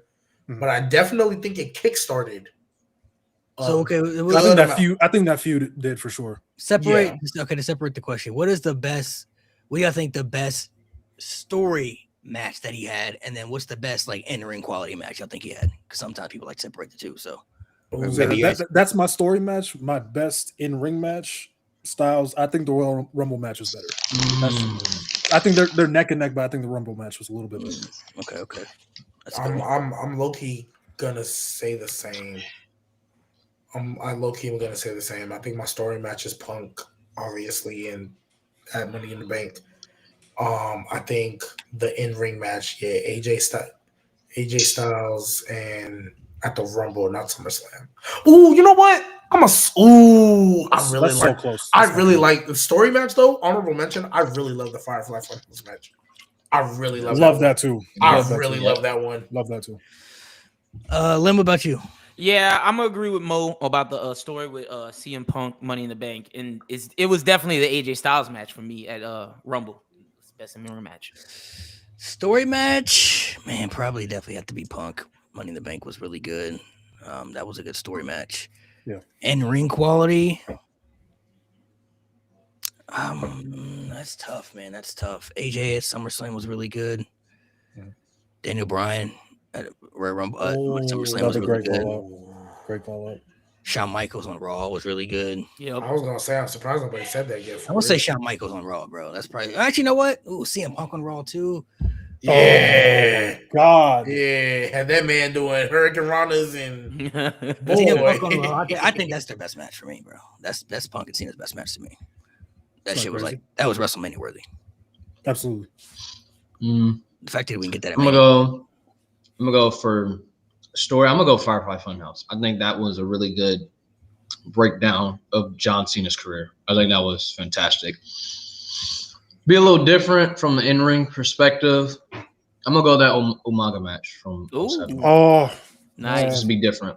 Mhm. But I definitely think it kickstarted. So okay, I think that feud did for sure. separate. Okay, to separate the question, what is the best? What do y'all think the best story match that he had, and then what's the best like in-ring quality match I think he had? Because sometimes people like separate the two. So That's my story match. My best in-ring match. Styles. I think the Royal Rumble match is better. I think they're neck and neck, but I think the Rumble match was a little bit better. okay. That's a good one. I'm low key gonna say the same. I low key am gonna say the same. I think my story match is Punk, obviously, and at Money in the Bank. I think the in ring match, yeah, AJ Styles, and at the Rumble, not SummerSlam. Ooh, you know what? I really That's so like. close. I That's really so like the story match though. Honorable mention. I really love the Firefly Funhouse match. I really close. love Love that too. I Love that really too. love that one. Love that too. Lim, what about you? yeah, I'm gonna agree with Mo about the story with CM Punk, Money in the Bank, and it was definitely the AJ Styles match for me at Rumble. It's best in mirror match. Story match, man, probably definitely have to be Punk. Money in the Bank was really good. That was a good story match. Yeah. And ring quality. That's tough, man. That's tough. AJ at SummerSlam was really good. Yeah. Daniel Bryan at Royal Rumble, SummerSlam was Another really great good. call out. Great call out. Shawn Michaels on Raw was really good. Yep. I was gonna say I'm surprised nobody said that yet. I would say Shawn Michaels on Raw, bro. That's probably actually, you know what? Ooh, CM Punk on Raw too. Yeah, God. yeah. Had that man doing Hurricane Ranas and CM Punk on boy. Raw. I think that's their best match for me, bro. That's Punk and Cena's best match to me. That That's shit was crazy. like that was WrestleMania worthy. Absolutely. The fact that we can get that. At I'm Mania. gonna go for story. I'm gonna go Firefly Funhouse. I think that was a really good breakdown of John Cena's career. I think that was fantastic. Be a little different from the in-ring perspective. I'm gonna go that Umaga match from Ooh. 07. Oh, Nice. Just be different.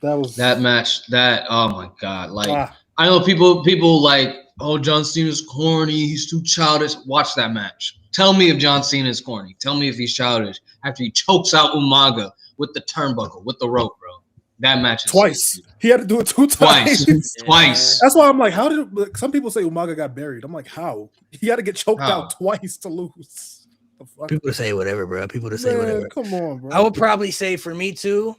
that was That match, oh my god! Like Ah, I know people like, oh, John Cena's corny. He's too childish. Watch that match. Tell me if John Cena is corny. Tell me if he's childish after he chokes out Umaga with the turnbuckle, with the rope, bro. That match is twice. He had to do it two times. Twice. That's why I'm like, how did it, some people say Umaga got buried? I'm like, how? He had to get choked How? out twice to lose. The fuck? People to say whatever, bro. People to say Man, whatever. come on, bro. I would probably say for me too.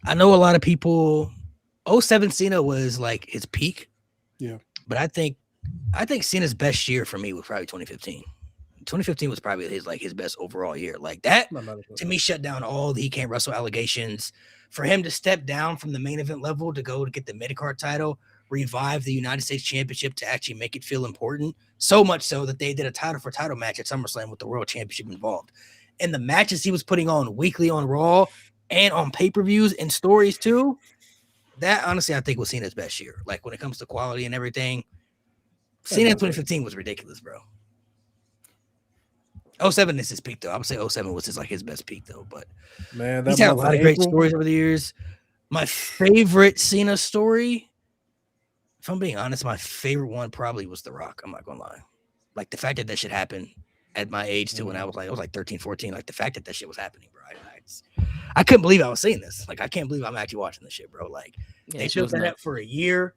I know a lot of people. 07 Cena was like his peak. Yeah. But I think Cena's best year for me was probably 2015. 2015 was probably his best overall year. Like that Not mad at that. to me shut down all the he can't wrestle allegations. For him to step down from the main event level to go to get the mid card title revive the United States Championship to actually make it feel important. So much so that they did a title for title match at SummerSlam with the World Championship involved. And the matches he was putting on weekly on Raw and on pay-per-views and stories too, that honestly I think was Cena's best year. Like when it comes to quality and everything, Cena in 2015 was ridiculous, bro. 07 is his peak though. I would say 07 was his best peak though. But Man, he's that had a month lot in of great April, stories over the years. My favorite Cena story, if I'm being honest, my favorite one probably was The Rock. I'm not gonna lie. Like the fact that shit happened at my age too, when I was like 13, 14. Like the fact that shit was happening, bro. I couldn't believe I was seeing this. Like I can't believe I'm actually watching this shit, bro. Like they built that up for a year.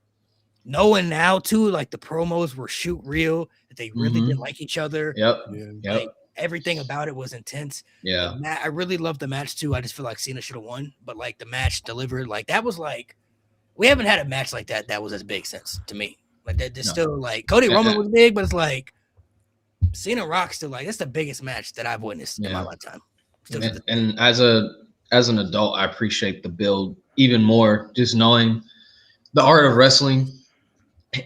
Knowing now too, like the promos were shoot real, that they really did like each other. Yep. Like everything about it was intense. Yeah. I really loved the match too. I just feel like Cena should have won, but like the match delivered, like that was like we haven't had a match like that was as big since to me. Like that, there's still like Cody Roman was big, but it's like Cena Rock still like that's the biggest match that I've witnessed in my lifetime. And as an adult, I appreciate the build even more, just knowing the art of wrestling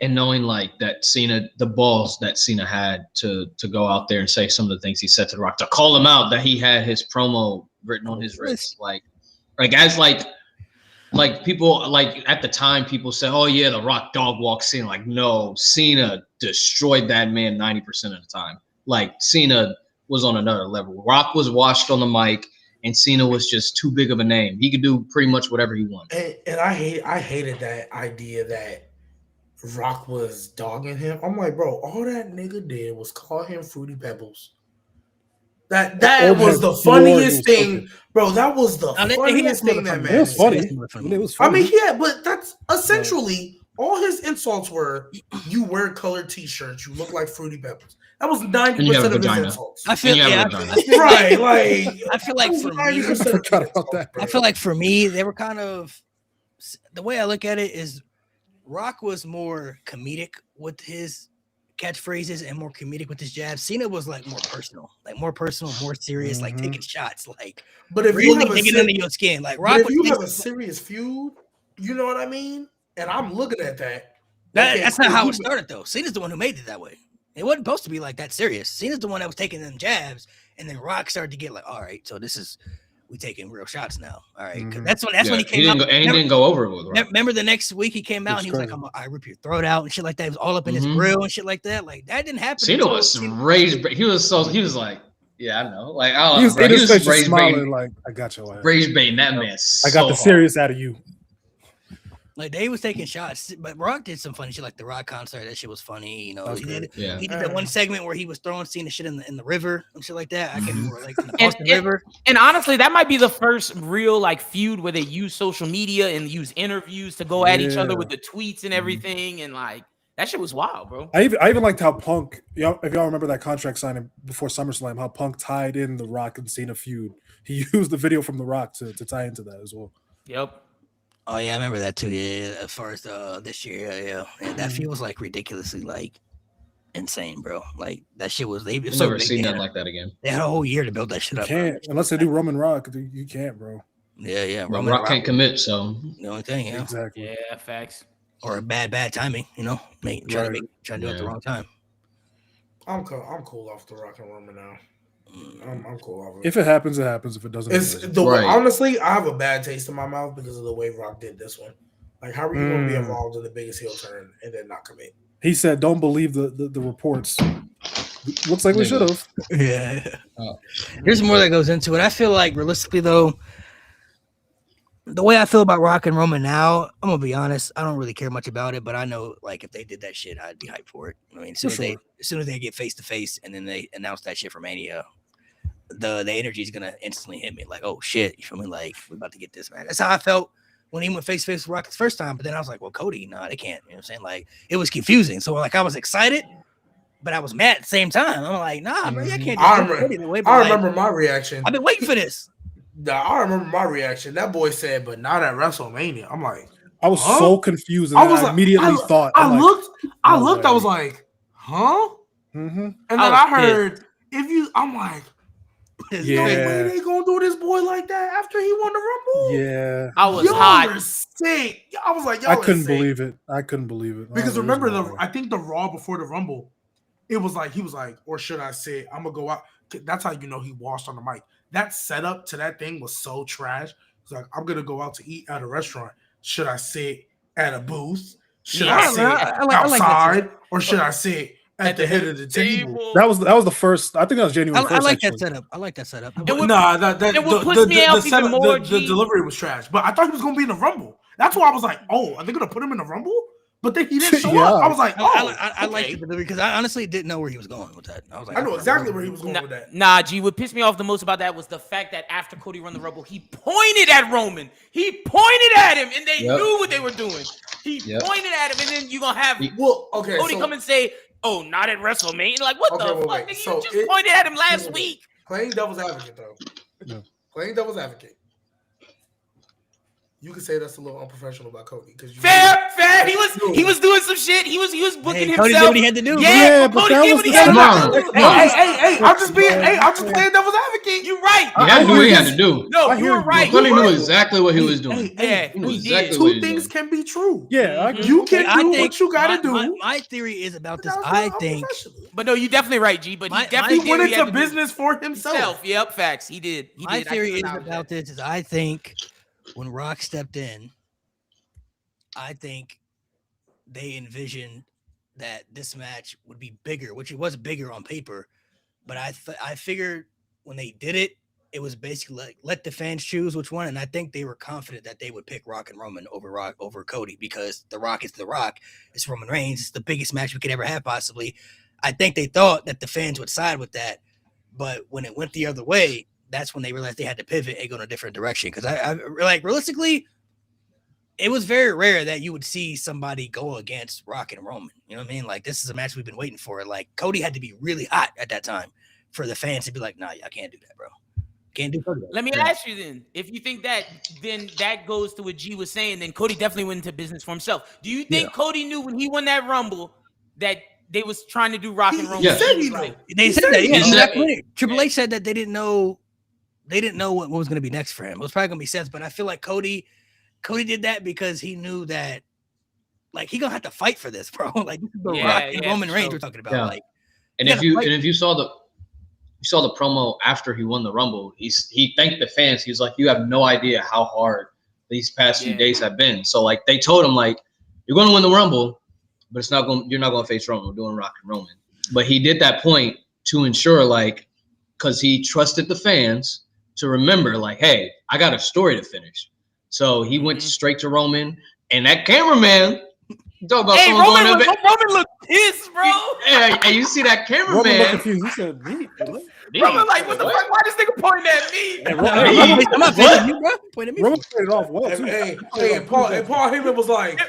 and knowing like that Cena, the balls that Cena had to go out there and say some of the things he said to The Rock, to call him out, that he had his promo written on his wrist. Like as like people like at the time people said, oh yeah, The Rock dog walk Cena. Like no, Cena destroyed that man 90% of the time. Like Cena was on another level. Rock was washed on the mic, and Cena was just too big of a name. He could do pretty much whatever he wanted. And I hated that idea that Rock was dogging him. I'm like, bro, all that nigga did was call him Fruity Pebbles. That was the funniest thing, bro. That was the funniest thing that man. It was funny. It was funny. I mean, yeah, but that's essentially all his insults were. You wear colored T-shirts. You look like Fruity Pebbles. That was 90% of his insults. I feel right. Like I feel like for me, I feel like for me, they were kind of the way I look at it is Rock was more comedic with his catchphrases and more comedic with his jabs. Cena was like more personal, more serious, like taking shots, like but if really you have digging into your skin, like Rock. If you have a serious feud, you know what I mean? And I'm looking at that. That's not how it started though. Cena's the one who made it that way. It wasn't supposed to be like that serious. Cena's the one that was taking them jabs, and then Rock started to get like, all right, so we taking real shots now. All right, because that's when he came out. He didn't go over it with Rock. Remember the next week he came out and he was like, I rip your throat out and shit like that. It was all up in his grill and shit like that. Like that didn't happen. Cena was raged. He was like, yeah, I know. Like he was rage smiling like, I got your ass. Rage baiting that man. I got the serious out of you. Like they was taking shots, but Rock did some funny shit, like the Rock concert. That shit was funny, you know. He did that one segment where he was throwing Cena shit in the river and shit like that. I can't remember, like in the Boston River. And honestly, that might be the first real like feud where they use social media and use interviews to go at each other with the tweets and everything, and like that shit was wild, bro. I even liked how Punk, if y'all remember that contract signing before SummerSlam, how Punk tied in the Rock and Cena feud. He used the video from the Rock to tie into that as well. Yep. Oh yeah, I remember that too. Yeah, as far as this year, yeah, that feels like ridiculously like insane, bro. Like that shit was. They've never seen nothing like that again. They had a whole year to build that shit up. Can't unless they do Roman Rock. You can't, bro. Yeah. Roman Rock can't commit, so the only thing, exactly. Yeah, facts. Or a bad timing, trying to do it at the wrong time. I'm cool off the Rock and Roman now. I'm cool off of it. If it happens, it happens. If it doesn't, honestly, I have a bad taste in my mouth because of the way Rock did this one. Like, how are you going to be involved in the biggest heel turn and then not commit? He said, "Don't believe the reports." Looks like we should have. Yeah. There's more that goes into it. I feel like realistically, though, the way I feel about Rock and Roman now, I'm gonna be honest. I don't really care much about it, but I know, like, if they did that shit, I'd be hyped for it. I mean, as soon as they get face to face and then they announce that shit for Mania, the energy is gonna instantly hit me. Like, oh shit, you feel me? Like, we're about to get this, man. That's how I felt when he went face to face with Rock the first time. But then I was like, well, Cody, nah, they can't. You know what I'm saying? Like, it was confusing. So like, I was excited, but I was mad at the same time. I'm like, nah, bro, I can't. I remember my reaction. I've been waiting for this. I remember my reaction. That boy said, "But not at WrestleMania." I'm like, I was so confused. And I immediately thought. I looked. I was like, huh? Mm-hmm. And then I heard, I'm like, It's Yeah. No crazy. way they gonna do this boy like that after he won the Rumble. Yeah. I was y'all hot. are sick. I was like, y'all I are couldn't sick. believe it. Because Oh, remember, there's no way. I think the Raw before the Rumble, it was like, he was like, or should I say, I'm going to go out. That's how you know he washed on the mic. That setup to that thing was so trash. He's like, I'm going to go out to eat at a restaurant. Should I sit at a booth? Should Yeah. I sit I like that outside? Or should I sit at the head of the table? That was the first. I think that was January 1st. I like actually. that setup. I like that setup. It would- Nah, it would push me out even more, the G. delivery was trash. But I thought he was going to be in the Rumble. That's why I was like, oh, are they going to put him in the Rumble? But then he didn't show Yeah. up. I was like, oh, I like the delivery because I honestly didn't know where he was going with that. I was like, I know exactly where he was going with that. Nah, G, what pissed me off the most about that was the fact that after Cody won the Rumble, he pointed at Roman. He pointed at him, and they knew what they were doing. He pointed at him, and then you're going to have Cody come and say, oh, not at WrestleMania. Like, what the fuck? wait. Nigga, So you just pointed at him last week. Playing devil's advocate, though. Yeah. Playing devil's advocate. You could say that's a little unprofessional about Cody because Fair. He was doing some shit. He was booking himself. Cody did what he had to do. Yeah, but Cody that did was what he the had to setup. do. Hey, I'm just playing devil's advocate. You right. He had to do what he had to do. No, I you hear were you. right. Cody You knew were- exactly what he was doing. Yeah, He knew he exactly did. what Two he was things doing. can be true. Yeah, I agree. You can I do think what you gotta do. My theory is about this. That's I not think unprofessional. But no, you're definitely right, G. But My- he definitely my- He went did what he had into to do business for himself. Yep, facts. He did. my I theory can is acknowledge about that. this. Is I think when Rock stepped in, I think they envisioned that this match would be bigger, which it was bigger on paper. But I figured when they did it, it was basically like let the fans choose which one. And I think they were confident that they would pick Rock and Roman over Cody because The Rock is The Rock. It's Roman Reigns. It's the biggest match we could ever have, possibly. I think they thought that the fans would side with that. But when it went the other way, that's when they realized they had to pivot and go in a different direction. Because I like realistically, it was very rare that you would see somebody go against Rock and Roman. You know what I mean? Like, this is a match we've been waiting for. Like, Cody had to be really hot at that time for the fans to be like, nah, I can't do that, bro. Can't do Cody. Let me ask you then, if you think that, then that goes to what G was saying, then Cody definitely went into business for himself. Do you think Cody knew when he won that Rumble that they was trying to do Rock and Roman? Yeah. Said he Like, knew. They He said said that. he Yeah, knew. exactly. Triple H said that they didn't know what was going to be next for him. It was probably going to be Seth, but I feel like Cody did that because he knew that, like, he gonna have to fight for this, bro. Like, this is the Rock and Roman for Reigns sure. we're talking about. Yeah. Like, And You if gotta you fight. and if you saw the promo after he won the Rumble, he thanked the fans. He was like, "You have no idea how hard these past few days have been." So like they told him like, "You're going to win the Rumble, but you're not going to face Roman. We're doing Rock and Roman." But he did that point to ensure like, because he trusted the fans to remember like, "Hey, I got a story to finish." So he went straight to Roman, and that cameraman. Talk about hey, someone going Roman up. looked pissed, bro. Hey, you see that Roman looked cameraman? confused. He said, "Me." Roman like, what the fuck? Why this nigga pointing at me? I'm not pointing at you, bro. Point at me. Roman played it off well too. Hey, Paul Heyman was like, Yeah.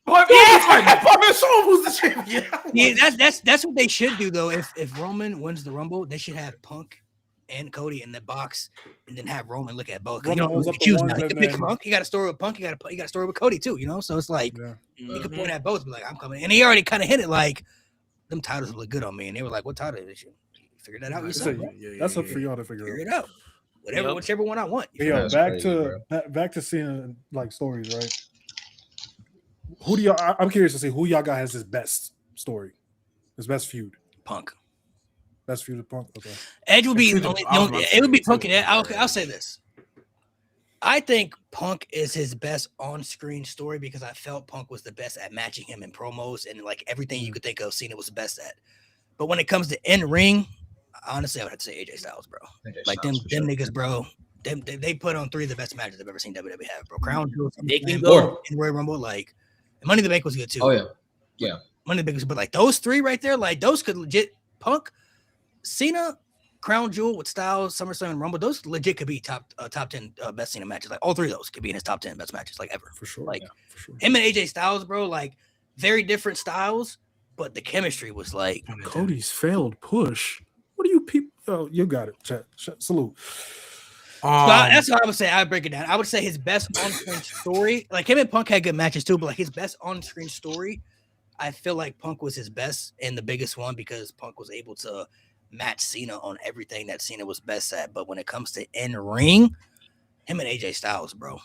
Paul Heyman, show him who's the champion. Yeah, that's what they should do though. If Roman wins the Rumble, they should have Punk and Cody in the box, and then have Roman look at both. You Roman know, holds he up can choose the now. He ones can and pick then- Punk. He got a story with Punk. He got a story with Cody too. You know, so it's like Yeah. he could point at both. Be like, I'm coming, and he already kind of hit it. Like, them titles look good on me, and they were like, what title is it? Figure that out yourself. So, bro. that's up for y'all to figure Figure out. it out. Whichever one I want. But yo, That's back crazy, to back to Cena like stories, right? Who do y'all? I'm curious to see who y'all got has his best story, his best feud, Punk. best feud of Punk. Okay, Edge would be It's only, I was about to it would be say, Punk too. and Edge. I'll say this. I think Punk is his best on-screen story because I felt Punk was the best at matching him in promos and like everything you could think of. Cena was the best at. But when it comes to in ring, honestly, I would have to say AJ Styles, bro. Like them niggas, bro. They put on 3 of the best matches I've ever seen WWE have, bro. Crown Jewel, They can go. in Royal Rumble, like Money in the Bank was good too. Oh yeah. Money in the Bank was, but like those 3 right there, like those could legit Punk, Cena, Crown Jewel with Styles, SummerSlam, and Rumble. Those legit could be top 10 best Cena matches. Like all 3 of those could be in his top 10 best matches, like ever. for sure. Like for sure. him and AJ Styles, bro. Like very different styles, but the chemistry was like. Cody's failed push. What do you people? Oh, you got it. Chat. Salute. So that's what I would say. I would break it down. I would say his best on-screen story, like him and Punk had good matches too, but like his best on-screen story, I feel like Punk was his best and the biggest one because Punk was able to match Cena on everything that Cena was best at. But when it comes to in ring, him and AJ Styles, bro,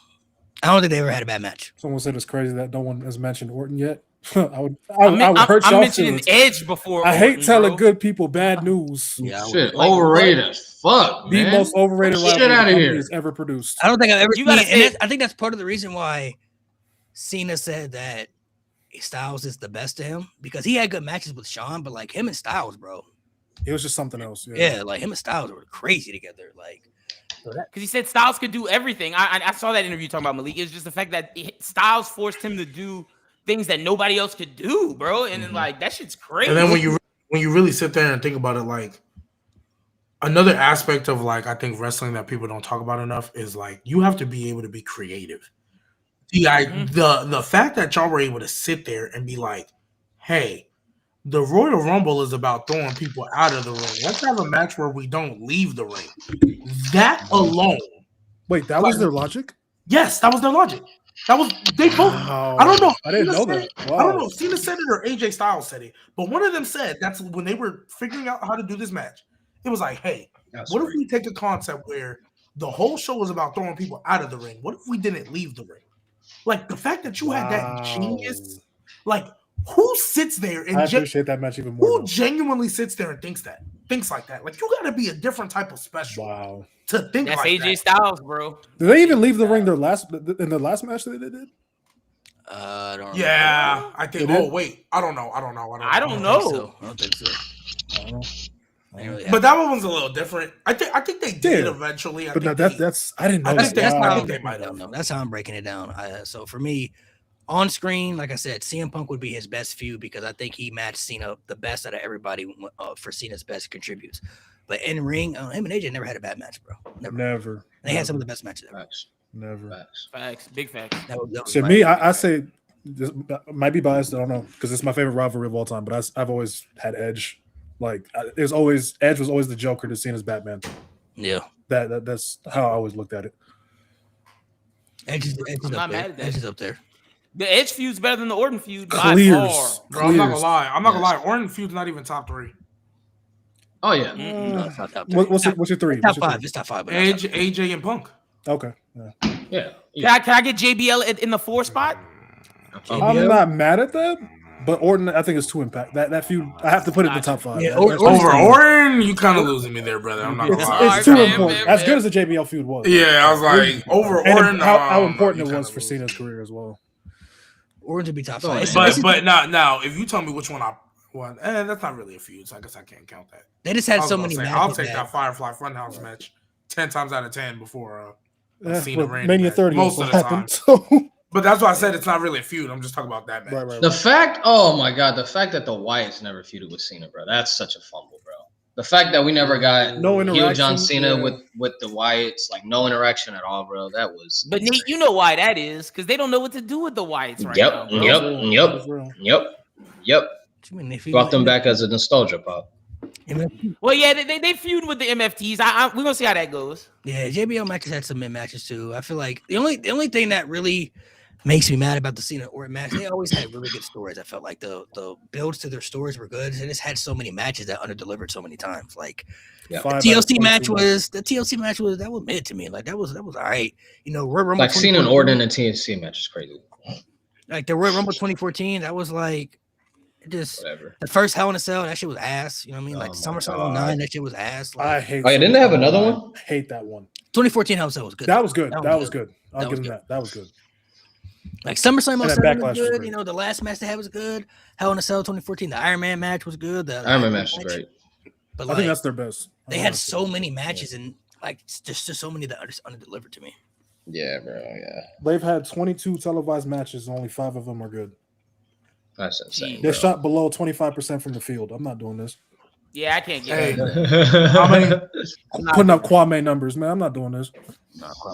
I don't think they ever had a bad match. Someone said it's crazy that no one has mentioned Orton yet. I would I'm hurt y'all mentioning feelings. Edge before. I hate Orton, telling bro. good people bad news. Yeah, Shit, Like, overrated as fuck, The man. most overrated Get rivalry the outta company here. has ever produced. I don't think I've ever You seen gotta it. And say- I think that's part of the reason why Cena said that Styles is the best to him, because he had good matches with Shawn, but like him and Styles, bro. It was just something else. Yeah, like him and Styles were crazy together. Like, so that, Because he said Styles could do everything. I saw that interview talking about Malik. It's just the fact that Styles forced him to do things that nobody else could do, bro. And then, like, that shit's crazy. And then when you really sit there and think about it, like another aspect of like I think wrestling that people don't talk about enough is like you have to be able to be creative. The fact that y'all were able to sit there and be like, hey, the Royal Rumble is about throwing people out of the ring. Let's have a match where we don't leave the ring. That alone. Wait, that was their logic? Yes, that was their logic. That was they both. Wow. I don't know. I didn't Cena know said that. it. Wow. I don't know. Cena said it or AJ Styles said it, but one of them said that's when they were figuring out how to do this match. It was like, hey, what if we take a concept where the whole show was about throwing people out of the ring? What if we didn't leave the ring? Like the fact that you had that genius, like who sits there and I appreciate that match even more. who though. genuinely sits there and thinks like that? Like you got to be a different type of special Wow. to think That's like AJ that. Styles, bro. Did they even leave the ring in the last match that they did? I don't. Yeah, I think. They did? Oh wait, I don't know. I don't I don't know. think so. I don't think so. I don't know. I ain't really But that one was a little different. I think they did Yeah. eventually. But no, that's I didn't know. I think that. that's Wow. how I'm they breaking might it down, have. though. That's how I'm breaking it down. So for me, on screen, like I said, CM Punk would be his best feud because I think he matched Cena the best out of everybody for Cena's best contributes. But in ring, him and AJ never had a bad match, bro. Never. And they had some of the best matches ever. Facts. Never. Facts. Facts, big facts. That was To my me, favorite. I say this might be biased. I don't know because it's my favorite rivalry of all time. But I've always had Edge. Like Edge was always the Joker to Cena's Batman. Yeah. That's how I always looked at it. Edge is I'm not up there. mad at that. Edge is up there. The Edge feud's better than the Orton feud. Clears. By far. Bro, I'm not gonna Clears. lie. I'm not gonna Yes. lie. Orton feud's not even top 3. Oh yeah. No, it's not top three. What's your three? Top What's your five. three? It's top five. But not Edge, top three. AJ, and Punk. Okay. Yeah. Yeah. Can I get JBL in the 4 spot? I'm not mad at that, but Orton I think is too impact. That feud I have to put it in the top 5. Yeah, That- Orton- that's- Over Orton, you kind of losing me there, brother. I'm not gonna It's, lie. it's too man, important. man, As good man. as the JBL feud was. Yeah, I was like over And Orton. how no, important you it was kinda for lose. Cena's career as well. Orton to be top Oh, five. But now, if you tell me which one I won, that's not really a feud. So I guess I can't count that. They just I had was so gonna many say, matches. I'll take that Firefly Funhouse match 10 times out of 10 before Cena Well, Randy Mania match. 30 most also of the time. happened. So But that's why I said it's not really a feud. I'm just talking about that match. right. The fact, oh my god, the fact that the Wyatts never feuded with Cena, bro, that's such a fumble, bro. The fact that we never got No heel interaction, John Cena yeah. with the Wyatts, like no interaction at all, bro. That was. But Nate, you know why that is? Because they don't know what to do with the Wyatts right Yep, now. bro. yep, That yep, is real. yep. If you Brought them back as a nostalgia pop. Well, yeah, they feud with the MFTs. We're gonna see how that goes. Yeah, JBL matches had some mid matches too. I feel like the only thing that really makes me mad about the Cena Orton match, they always had really good stories. I felt like the builds to their stories were good. They just had so many matches that underdelivered so many times. Like Yeah. Five out of TLC 22 match was that was mid to me. Like that was all right. You know, Royal Rumble Like Cena and 2014, Orton and TNC match is crazy. like the Royal Rumble 2014, that was like just Whatever. the first Hell in a Cell. That shit was ass. You know what I mean? Like Oh my SummerSlam God. 09, that shit was ass. Like, I hate. Oh, yeah, didn't they have another one? I hate that one. 2014 Hell in a Cell was good. That was good. That That was was good. I'll That give was him good. that. That was good. Like SummerSlam And that 07 Backlash was was good. great. You know, the last match they had was good. Hell in a Cell 2014, the Iron Man match was good. The Iron Man match is great. But I like, think that's their best. they had so many matches and like just so many that underdelivered to me. Yeah, bro. Yeah, They've had 22 televised matches, and only 5 of them are good. that's insane. They're bro. shot below 25% from the field. I'm not doing this. Yeah, I can't get Hey, that. how many? Putting up Kwame numbers, man. I'm not doing this.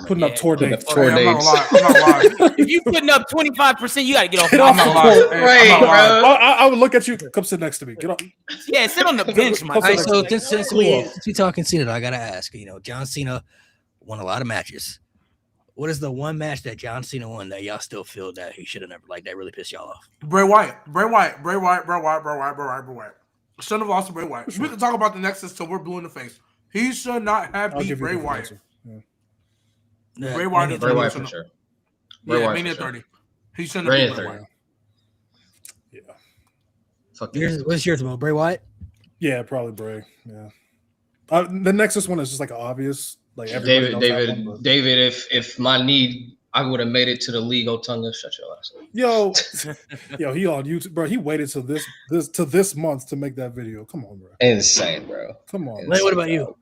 Putting up Yeah. tour Putting up dates. tour Hey, I'm not dates. gonna lie. I'm not gonna lie. If you putting up 25%, you gotta get off. Get the off I'm not the gonna lie. court. Hey, Right, I'm not gonna lie. bro. I would look at you. Come sit next to me. Get off. Yeah, sit on the bench, my All right, guy. so since we Cool. talking Cena, I gotta ask. You know, John Cena won a lot of matches. What is the one match that John Cena won that y'all still feel that he should have never, like, that really pissed y'all off? Bray Wyatt. Shouldn't have lost to Bray Wyatt. We can talk about the Nexus till we're blue in the face. He should not have I'll beat give you Bray a Wyatt. answer. Yeah. Yeah, Bray Wyatt. Mania Bray 30. Wyatt for sure. Bray Yeah, Wyatt Mania for sure. 30. He shouldn't have beat Bray Mania Wyatt. Yeah. Fuck What's yours, Mo? Bray Wyatt? Yeah, probably Bray. Yeah. The Nexus one is just like obvious. Like everybody David. If my knee, I would have made it to the league. Otunga, shut your ass up. Yo, he on YouTube, bro. He waited till this month to make that video. Come on, bro. Insane, bro. Come on. Lane, what about you?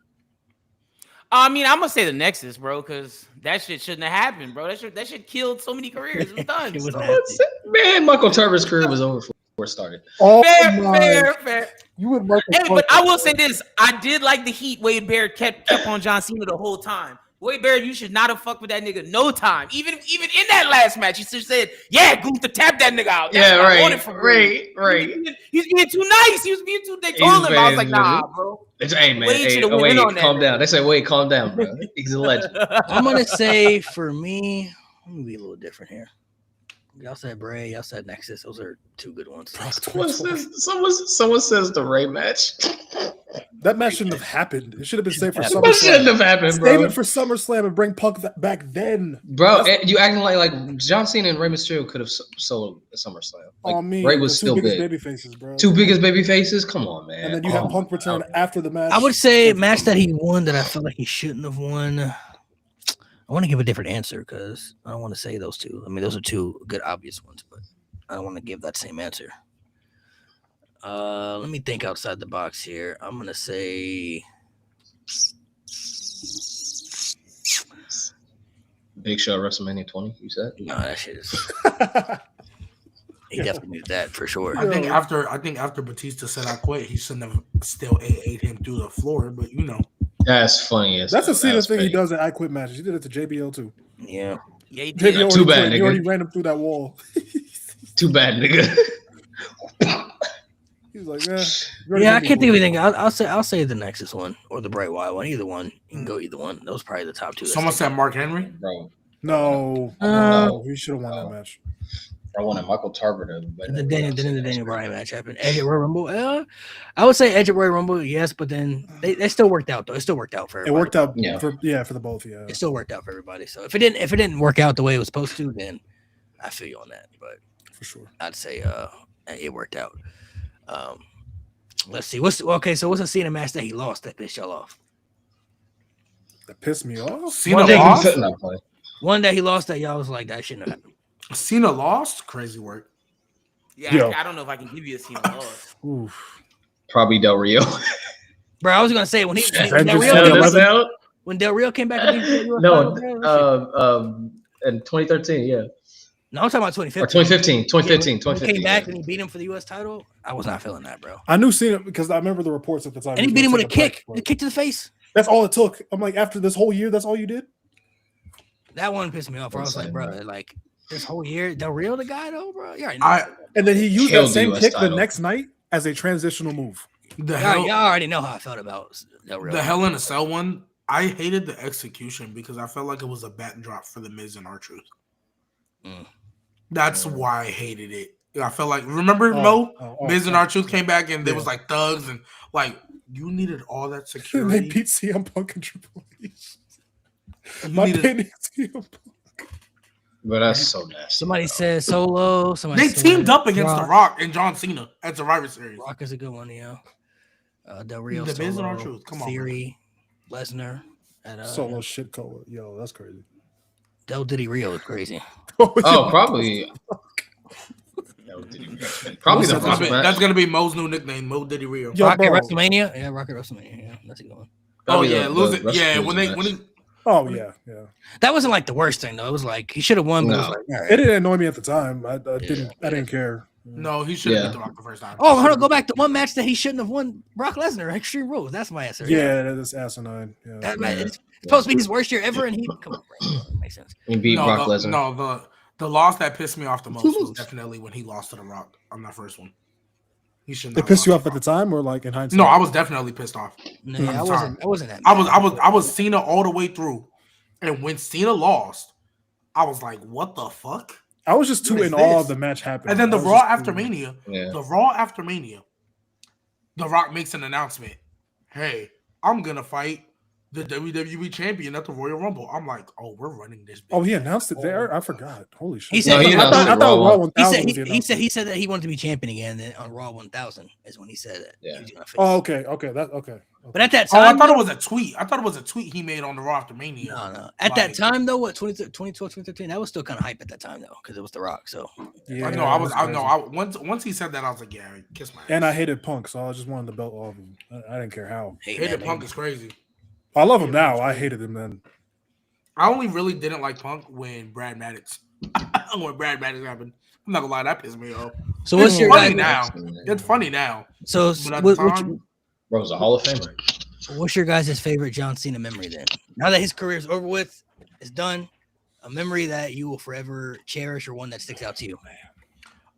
I mean, I'm gonna say the Nexus, bro, because that shit shouldn't have happened, bro. That shit killed so many careers. It was done. It was So- nasty. Man, Michael Turner's career was over before it started. Oh, fair. You would Michael Hey, but Clark- I will say this: I did like the heat Wade Barrett kept on John Cena the whole time. Wade Barrett, you should not have fucked with that nigga no time. Even in that last match, he still said, "Yeah, Gunther, tap that nigga out." That's what I wanted from him. right. He's being too nice. He was being too. They told him, I was like, "Nah, bro." Hey man, Wade should have went Wade, in on that. calm down. They say Wade, calm down, bro. He's a legend. I'm gonna say for me, I'm gonna be a little different here. Y'all said Bray, y'all said Nexus. Those are two good ones. Someone says the Ray match. That match shouldn't have happened. It should have been saved for That SummerSlam. shouldn't have happened, Save bro. it for SummerSlam and bring Punk back then. Bro, you acting like John Cena and Rey Mysterio could have soloed at SummerSlam. Like, Ray was still big. Baby faces, bro. Two biggest baby faces? Come on, man. And then you have Punk return after the match. I would say match that he won that I feel like he shouldn't have won. I want to give a different answer because I don't want to say those two. I mean, those are two good obvious ones, but I don't want to give that same answer. Let me think outside the box here. I'm gonna say Big Show WrestleMania 20, you said? no. That shit is. He definitely did that for sure. I think after Batista said I quit, he shouldn't have still ate him through the floor. But you know, That's funny. That's a Cena thing he does in I Quit matches. He did it to JBL too. Yeah. Yeah, he did. JBL Too bad, quit. He nigga. already ran him through that wall. Too bad, nigga. He was like, yeah. Yeah, I can't think of anything. I'll say the Nexus one or the Bray Wyatt one. Either one. You can go either one. Those are probably the top two. someone said Mark Henry. Bro, No, he should have won that match. I wanted Michael Tarver to win. the Daniel Bryan match happened. Edge at Royal Rumble. I would say Edge at Royal Rumble, yes, but then they still worked out though. It still worked out for It everybody. worked out Yeah. for the both, yeah. It still worked out for everybody. So if it didn't work out the way it was supposed to, then I feel you on that. But For sure. I'd say it worked out. Let's see. What's a Cena match that he lost that pissed y'all off? That pissed me off. Cena lost. One that he lost that y'all was like that shouldn't have happened. Cena lost. Crazy work. Yeah, Yo. I don't know if I can give you a Cena loss. Oof. Probably Del Rio. Bro, I was gonna say when Del Rio came back and beat you, No, bro, in 2013, yeah. no, I'm talking about 2015. Or 2015. When he came back and he beat him for the U.S. title. I was not feeling that, bro. I knew Cena because I remember the reports at the time. And he beat him with a kick, the kick to the face. That's all it took. I'm like, after this whole year, that's all you did? That one pissed me off. Bro. I was like, bro, like this whole year, Del Rio the guy though, bro. You already know. And then he used Killed that same the US kick the title. next night as a transitional move. Y'all already know how I felt about Del Rio. The Hell in a Cell one, I hated the execution because I felt like it was a backdrop for the Miz and R-Truth. That's why I hated it. I felt like, remember Miz and R-Truth came back and there was like thugs and like you needed all that And security. they beat CM Punk and Triple H. You My needed- opinion, CM Punk. But that's so nasty. Somebody said Solo. They teamed up against The Rock and John Cena at Survivor Series. Rock is a good one, yeah. Del Rio, The Miz and Solo, R-Truth. Come on, Theory, Lesnar, and Solo shit cola. Yo, that's crazy. Del Diddy Rio is crazy. Oh, probably. Probably the first match. That's gonna be Mo's new nickname, Mo Diddy Rio. Yo, Rocket bro. WrestleMania, yeah, Rocket WrestleMania, yeah, that's a good one. Oh Probably yeah, the lose it. rest Yeah, of when the they match. Oh, yeah. That wasn't like the worst thing though. It was like he should have won, but it was No. like, all It right. didn't annoy me at the time. I didn't care. no, he should have Yeah. beat The Rock the first time. Oh, hold on, go back to one match that he shouldn't have won. Brock Lesnar, Extreme Rules. That's my answer. Yeah, that's asinine. Yeah. That match, it's supposed to be his worst year ever, and he come on, bro. Makes sense. He beat Brock Lesnar. No, the loss that pissed me off the most was definitely when he lost to The Rock on that first one. He shouldn't. They pissed you off at the time, or like in hindsight? No, I was definitely pissed off. No, I wasn't that. I was Cena all the way through, and when Cena lost, I was like, "What the fuck?" I was just too What is in awe this? of the match happening. And then the I was Raw just after too- Mania, Yeah. the Raw after Mania, The Rock makes an announcement. Hey, I'm gonna fight the WWE champion at the Royal Rumble. I'm like, oh, we're running this. Oh, he announced it there. I forgot. Holy shit! He said he announced I it thought Raw Raw 1000 He was said the he announcement. said that he wanted to be champion again. Then on Raw 1000 is when he said that. Yeah. He was gonna face. Oh, okay. That okay. But at that Oh, I time, thought it was a tweet. I thought it was a tweet he made on the Raw after Mania. no. At that Like- time though, what 2012, 2013, that was still kind of hype at that time though, because it was The Rock. So Yeah, I know. I was. that's I know. crazy. Once he said that, I was like, yeah, kiss my ass. And I hated Punk, so I just wanted the belt off him. I didn't care how. hated Punk is crazy. I love him now. I hated him then. I only really didn't like Punk when Brad Maddox. when Brad Maddox happened. I'm not gonna lie, that pissed me off. So what's It's your funny guys? now? It's funny now. So But at the time, Bro's a Hall of Famer. what's your guys' favorite John Cena memory then? Now that his career is over with, it's done. A memory that you will forever cherish, or one that sticks out to you.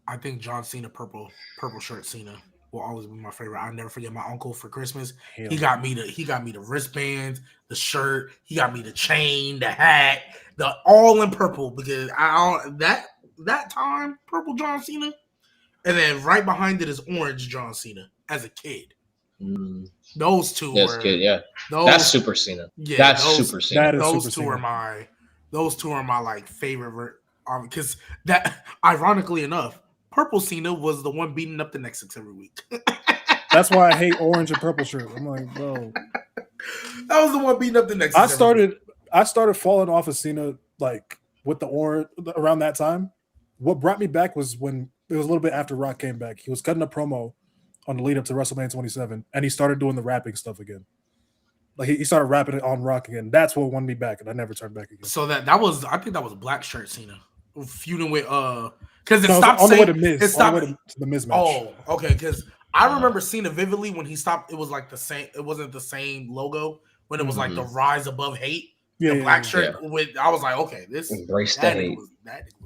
I think John Cena purple shirt Cena will always be my favorite. I'll never forget my uncle for Christmas. He got me the wristbands, the shirt. He got me the chain, the hat, the all in purple because that time purple John Cena, and then right behind it is orange John Cena as a kid. Those two That's were good. Yeah, those, that's Super Cena. Yeah, That's those, Super Cena. That is those Super two Cena. are my like favorite because that ironically enough, purple Cena was the one beating up the Nexus every week. That's why I hate orange and purple shirt. I'm like, bro. That was the one beating up the Nexus. I every week. started falling off of Cena like with the orange around that time. What brought me back was when it was a little bit after Rock came back. He was cutting a promo on the lead up to WrestleMania 27, and he started doing the rapping stuff again. Like he started rapping it on Rock again. That's what won me back, and I never turned back again. So that was I think that was black shirt Cena feuding with because it No, stopped on the way saying to Miz. it stopped. On the way to the Miz match. Oh, okay. Because I remember Cena vividly when he stopped. It was like the same. It wasn't the same logo when it was like the Rise Above Hate. Yeah, The black shirt with. I was like, okay, this Embrace the that hate. was,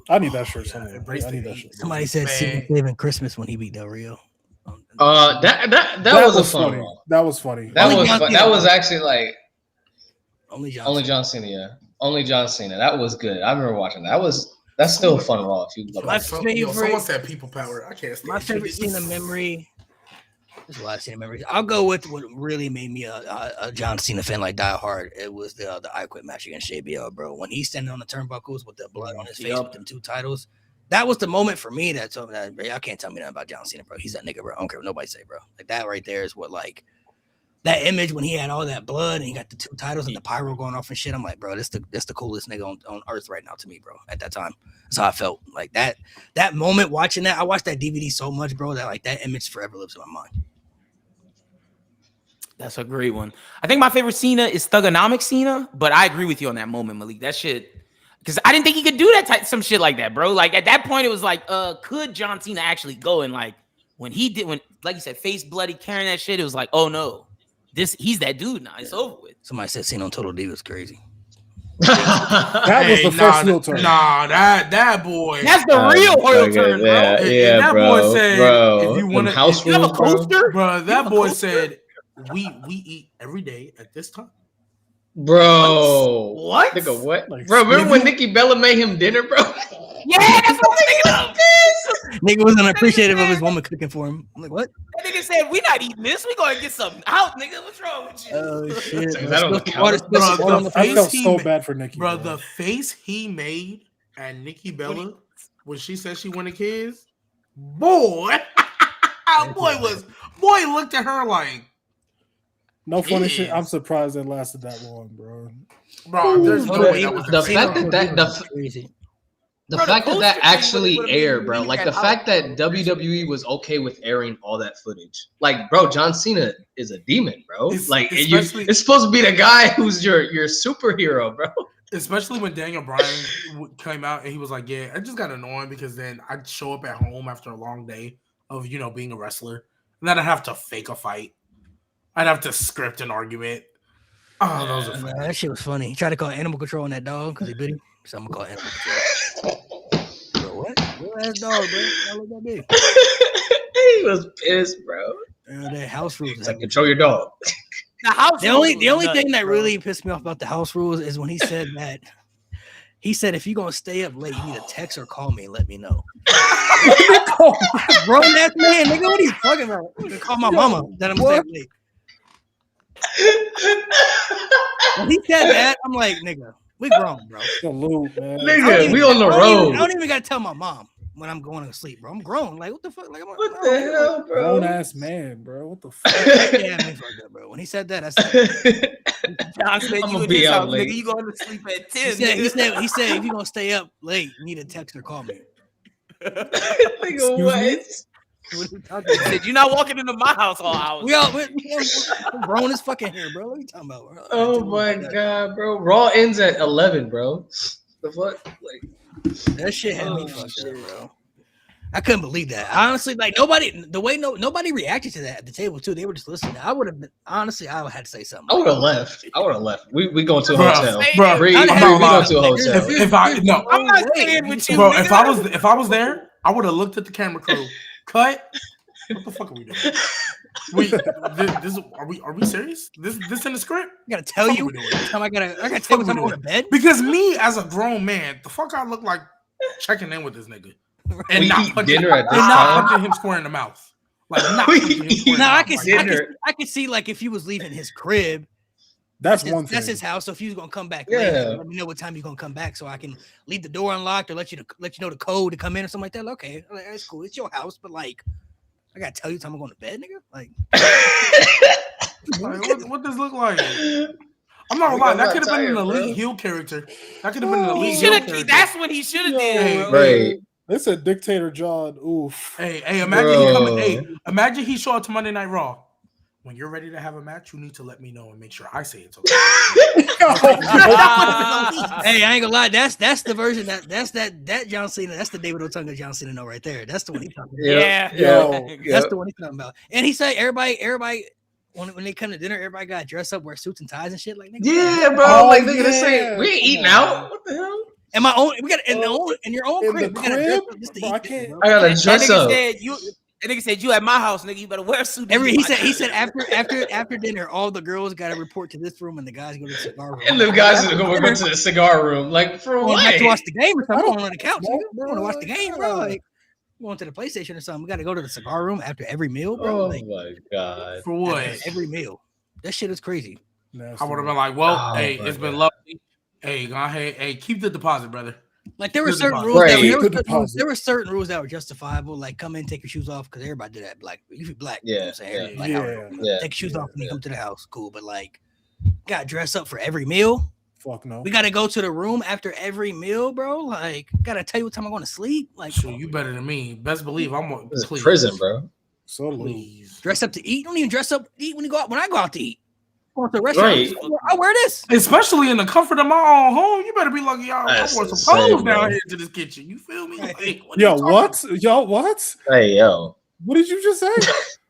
I need that shirt somewhere. Embrace I the need that hate. shirt. Somebody said Cena Man. saving Christmas when he beat Del Rio. That was a fun funny. Raw. That was funny. That Only was John fun. Cena. That was actually like Only John. only John Cena. Yeah, only John Cena. That was good. I remember watching that. That's still a fun Raw. If you go My back. Someone said people power. I can't stand My favorite Cena memory. There's a lot of Cena memories. I'll go with what really made me a John Cena fan, like die hard. It was the I Quit match against JBL, bro. When he's standing on the turnbuckles with the blood on his face with them 2 titles, that was the moment for me that told me that, bro, y'all can't tell me nothing about John Cena, bro. He's that nigga, bro. I don't care what nobody say, bro. Like that right there is what like that image when he had all that blood and he got the 2 titles and the pyro going off and shit. I'm like, bro, that's the coolest nigga on earth right now to me, bro. At that time, that's how I felt. Like that moment watching that. I watched that DVD so much, bro, that like that image forever lives in my mind. That's a great one. I think my favorite Cena is Thugonomics Cena, but I agree with you on that moment, Malik. That shit, because I didn't think he could do that some shit like that, bro. Like at that point, it was like, could John Cena actually go? And like when like you said, face bloody carrying that shit, it was like, oh no, he's that dude now. It's over with. Somebody said Cena on Total Divas crazy. That was the first heel turn. Nah, that boy. That's the real heel turn, bro. Yeah, that bro. boy said, bro. if you want to, house You have a rules, bro. coaster? bro, that a boy coaster? said, we eat every day at this time. Bro. What? Nigga, what? Like, Bro, remember when you- Nikki Bella made him dinner, bro? Yeah, that's what I'm thinking of. Nigga wasn't appreciative of his woman cooking for him. I'm like, what? That nigga said, we not eating this. We going to get something out, nigga. What's wrong with you? Oh shit! Is that on the Water counter? spilled Bro, on the the I face. felt he so ma- bad for Nikki. Bro, the face he made at Nikki Bella when she said she wanted kids, boy, boy looked at her like, no funny shit. I'm Yes. surprised it lasted that long, bro. bro, there's no Total way that Divas. was The Cena fact on that Total that- Divas was crazy. The Bro, the fact that poster actually would've aired, been bro. really Like bad. the fact that WWE was okay with airing all that footage. Like, bro, John Cena is a demon, bro. Like, Especially- it's supposed to be the guy who's your superhero, bro. Especially when Daniel Bryan came out and he was like, yeah, I just got annoying because then I'd show up at home after a long day of, being a wrestler. And then I'd have to fake a fight. I'd have to script an argument. Oh, those are Nah, funny. that shit was funny. He tried to call Animal Control on that dog because he bit him. So I'm gonna call Animal Control. Bro, what? Real ass dog, bro. How look that big? He was pissed, bro. That house rules. It's like, control your dog. The house The only rules was thing nuts, that bro. really pissed me off about the house rules is when he said that He said, if you're gonna stay up late, you need to text or call me and let me know. Oh, Grown ass man, nigga, what are you talking about? I'm gonna call my mama that I'm staying up late. When he said that, I'm like, nigga, we grown, bro. salute, man. Nigga, we on the I road. don't even gotta tell my mom when I'm going to sleep, bro. I'm grown. Like, what the fuck? Like, What the hell, bro? Grown ass man, bro. What the fuck? Yeah, man, fuck that, bro. When he said that, I said, John said I'ma you in be this out house, late. nigga. You going to sleep at 10. he said, if you're gonna stay up late, you need to text or call me. Nigga, what? What are you talking He about? said, you're not walking into my house all hours. We're grown as fucking here, bro. What are you talking about, bro? Oh my god, bro. Raw ends at 11, bro. The fuck? Like, That shit had me Oh, fucked shit. up, bro. I couldn't believe that. Honestly, like nobody reacted to that at the table too. They were just listening. I would have been honestly, I would have had to say something. I would have left. We going to a Bro, hotel. bro, Bree, I'd we have- going to a hotel. If I no, I'm not staying with you, bro, nigga. if I was there, I would have looked at the camera crew. Cut. What the fuck are we doing? This are we serious? This in the script? I gotta tell What you. are we doing? I gotta tell you what time I go to bed. Because me as a grown man, the fuck I look like checking in with this nigga and We not eat punching, dinner at this and not time? punching him square in the mouth. Like not We punching him square in the No, mouth. I could see like if you was leaving his crib. That's one thing. That's his house. So if you're gonna come back Yeah. late, let me know what time you're gonna come back so I can leave the door unlocked or let you know the code to come in or something like that. Okay, like, that's cool. It's your house, but like, I gotta tell you time I'm going to bed, nigga. Like, Like, what does look like? I'm not gonna Nigga, lie, I'm that not could have been an tired, elite bro. heel character. That could have been an elite He heel should character. have. That's what he should have Yo, did, bro. Right. It's a dictator John. Oof. Hey, imagine he coming. Bro. Hey, imagine he show up to Monday Night Raw. When you're ready to have a match, you need to let me know and make sure I say it's okay. hey, I ain't gonna lie. That's the version that John Cena. That's the David Otunga John Cena know right there. That's the one he's talking about. Yeah. Yo. That's the one he's talking about. And he said everybody when they come to dinner, everybody got dressed up, wear suits and ties and shit. Like, nigga, Yeah, bro. Oh, like, nigga, this yeah. ain't, we ain't eating out. What the hell? in my own, we got in your own In crib. the We gotta dress crib? up just to Bro, I eat this, can't- bro. I gotta That dress nigga up. said you. That nigga said you at my house, nigga. You better wear a suit. He said after dinner, all the girls got to report to this room and the guys go to the cigar room. And the guys are going to the cigar room. Like, for going what? back to watch the game or something. I I'm on the couch. smoke, I want to watch the game, bro. yeah. Like going to the PlayStation or something. We got to go to the cigar room after every meal, bro. Oh, Like, my God. For what? after every meal. That shit is crazy. Nasty. I would have been like, well, Oh, hey, my it's been God. lovely. Hey, go ahead. Hey, keep the deposit, brother. Like there were Good certain deposit. rules. Right. There were certain rules that were justifiable. Like come in, take your shoes off, because everybody did that. Like if you black, you know what I'm saying? Like, Yeah. take your shoes off when you come to the house. Cool, but like, gotta dress up for every meal. Fuck no. We gotta go to the room after every meal, bro. Like, gotta tell you what time I'm going to sleep. Like, Sure, you better than me. Best believe I'm on. This is Please, prison, bro. Salute. please. dress up to eat. Don't even dress up to eat when you go out. When I go out to eat, going to a restaurant, Right. I wear this. Especially in the comfort of my own home, you better be lucky. Y'all, I That's wore some insane, clothes bro. down here to this kitchen. You feel me? Right. Like, Yo, are you talking what? Yo, what? Hey, yo. What did you just say?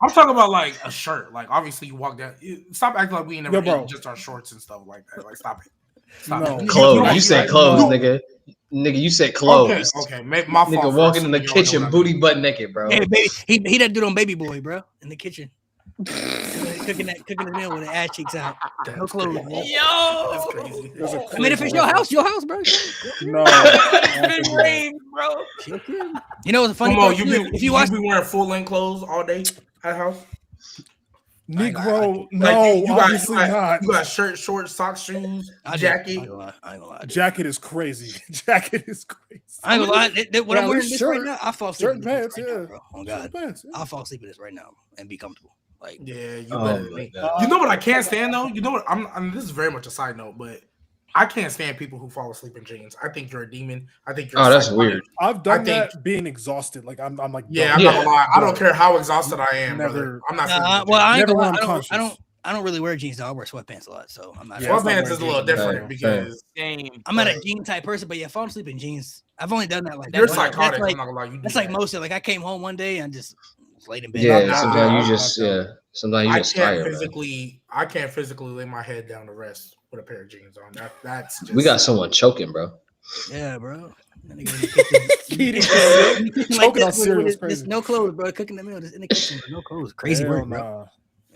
I'm talking about like a shirt. Like obviously you walk down. Stop acting like we ain't never Yo, bro. eaten just our shorts and stuff like that. Like stop it. Stop No. it. Clothes. You said clothes, No. nigga. Nigga, you said clothes. Okay. My fault. Nigga for walking in the assuming you don't know kitchen, what I booty mean. butt naked, bro. Hey, baby, he that dude on Baby Boy, bro, in the kitchen, cooking the meal with the ass cheeks out, no clothes. crazy. Man. Yo, That's crazy. There's a I mean, if it's your house, bro. No. it's been rain, bro. You know what's the funny Come on, part? you too? be If you watch, be wearing full length clothes all day at the house. Negro, Like, no, you got, obviously not. You got shirt, shorts, socks, shoes, I jacket. ain't gonna lie. Jacket is crazy. Jacket is crazy. I ain't gonna lie. What Yeah, I'm wearing at least this shirt- right now, I fall asleep shirt in and this pants, right now, yeah. bro. Oh God, Pants, yeah. I'll fall asleep in this right now and be comfortable. Like, Yeah, you Oh better my than me. God. You know what I can't stand though? You know what? I'm this is very much a side note, but I can't stand people who fall asleep in jeans. I think you're a demon. I think you're Oh, that's psychotic. weird. I've done I think- that being exhausted. Like I'm like, Yeah, done. I'm Yeah. not gonna lie. I don't Done. care how exhausted I am, brother. Never- I'm not. nah, sleeping in well, I ain't Never gonna lie. when I'm I conscious. don't really wear jeans though. I wear sweatpants a lot, so I'm not. Yeah, jeans. that's Sweatpants not is a little wearing different jeans. because Same. I'm not a jean type person, but yeah, falling asleep in jeans. I've only done that like you're that's like- psychotic. That's I'm not gonna lie. You do That's like that. most of like I came home one day and just laid in bed. Yeah, Nah, sometimes nah, you just, sometimes you I just can't tired, bro. physically. I can't physically lay my head down to rest with a pair of jeans on. That's just, We got someone choking, bro. Yeah, bro. That nigga in the Keating kitchen. choking on This with cereal is his- crazy. no clothes, bro. Cooking the meal just in the kitchen, bro. No clothes. Crazy Hell work, bro. nah.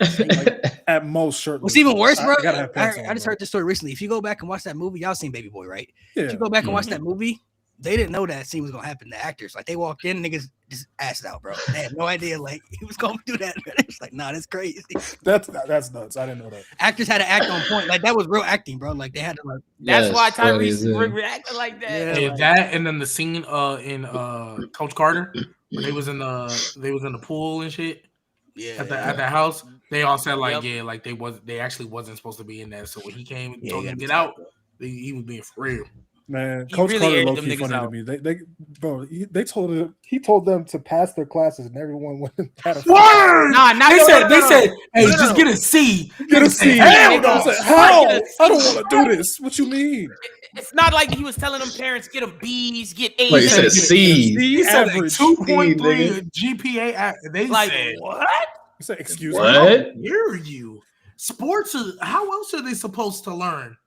At most shirtless. What's even worse, bro? I gotta have pants I on, just bro. heard this story recently. If you go back and watch that movie, y'all seen Baby Boy, right? Yeah. If you go back and watch that movie, they didn't know that scene was gonna happen. The actors, like, they walked in, niggas just assed out, bro. They had no idea, like, he was gonna do that. It's like, nah, that's crazy. That's nuts. I didn't know that. Actors had to act on point, like that was real acting, bro. Like they had to, like, That's Yes, why that Tyrese is is it. reacting like that. Yeah. Hey, like- that and then the scene in Coach Carter when they was in the pool and shit yeah, at that house. They all said like Yep. like they actually wasn't supposed to be in there. So when he came and Yeah, told you him to gotta get out, he was being for real. Man, He Coach really Carter aired low them key niggas funny to out. me. He told them to pass their classes, and everyone went and had a Word! Nah, not They no, said, no, no, they no. said, hey, No, no, just no. get a C. Get a Niggas said, C. hell nigga. no. I said, Right, how? get a I don't C. want to do this. What you mean? It's not like he was telling them parents get them B's, get A's. Wait, you said said C. He said like Average. 2.3 GPA. They Like said, what? I said, excuse me. What? hear you. Sports are, how else are they supposed to learn?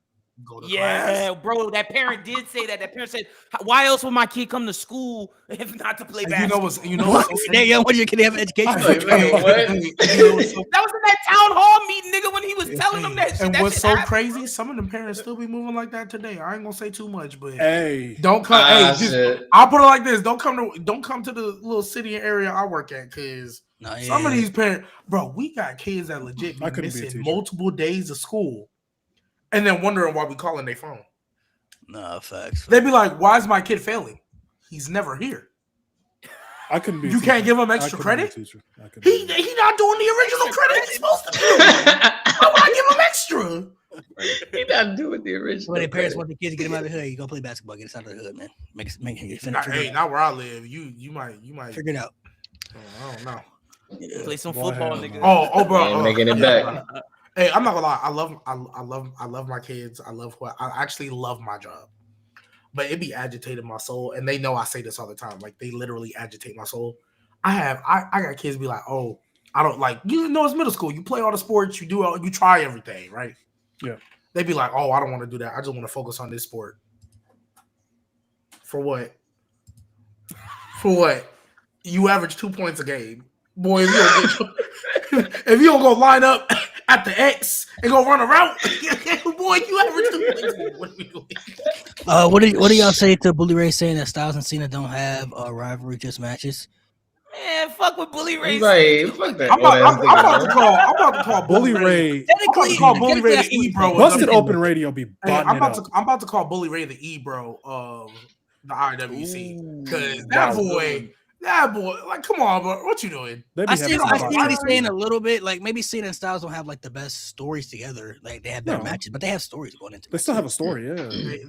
Go to Yeah, class. bro. That parent did say that. That parent said, "Why else would my kid come to school if not to play And basketball?" you know what's so They young when you can have education. I- Hey, What? hey, you know what's so- That was in that town hall meeting, nigga, when he was telling them that shit. and That what's shit so happened, crazy? bro. Some of them parents still be moving like that today. I ain't gonna say too much, but Hey, don't come. Hey, just, Shit. I'll put it like this: don't come to the little city area I work at, because No, some of these parents, bro, we got kids that legit be I couldn't be a missing teacher. multiple days of school, and then wondering why we calling their phone. no facts. They be like, "Why is my kid failing? He's never here. I couldn't be. A You teacher. can't give him I extra couldn't be a credit? teacher. I couldn't He be a- he not doing the original credit he's supposed to do. Why would I give him extra?" He not doing the original. When their parents credit. want the kids to get them out of the hood, you go play basketball, get us out of the hood, man. Make it Not, figure hey, it out. not where I live. You might. Figure it out. I don't know. Play some Boy, football, hell nigga. no. Oh, bro. Ain't making it yeah, back. bro. Hey, I'm not gonna lie. I love my kids. I love what I actually love my job, but it be agitating my soul, and they know I say this all the time. Like, they literally agitate my soul. I got kids be like, oh, I don't like, you know, it's middle school. You play all the sports, you try everything, right? Yeah. They be like, oh, I don't want to do that. I just want to focus on this sport. For what? For what? You average 2 points a game. Boy, if if you don't go line up at the X and go run a route, boy, you average 2 points. What are we doing? What do y'all say to Bully Ray saying that Styles and Cena don't have a rivalry, just matches? Man, fuck with Bully Ray. Right, fuck that. I'm about to call Bully Bully Ray. I'm about to call Bully Ray the technically, E-bro. Busted Open Radio be Hey, botting I'm it about up. to I'm about to call Bully Ray the E-bro of the IWC, because Ooh, that wow. boy, like, come on, bro, what you doing? They be I having see some what botches. he's saying a little bit. Like, maybe Cena and Styles don't have like the best stories together. Like, they have better No. matches, but they have stories going into They it. still have a story, yeah.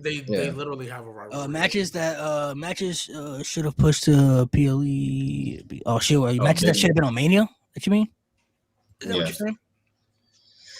They Yeah. literally have a rivalry. Matches should have pushed to PLE. Oh, sure. Matches that didn't should have been on Mania. What you mean? Is that what Yeah. you're saying?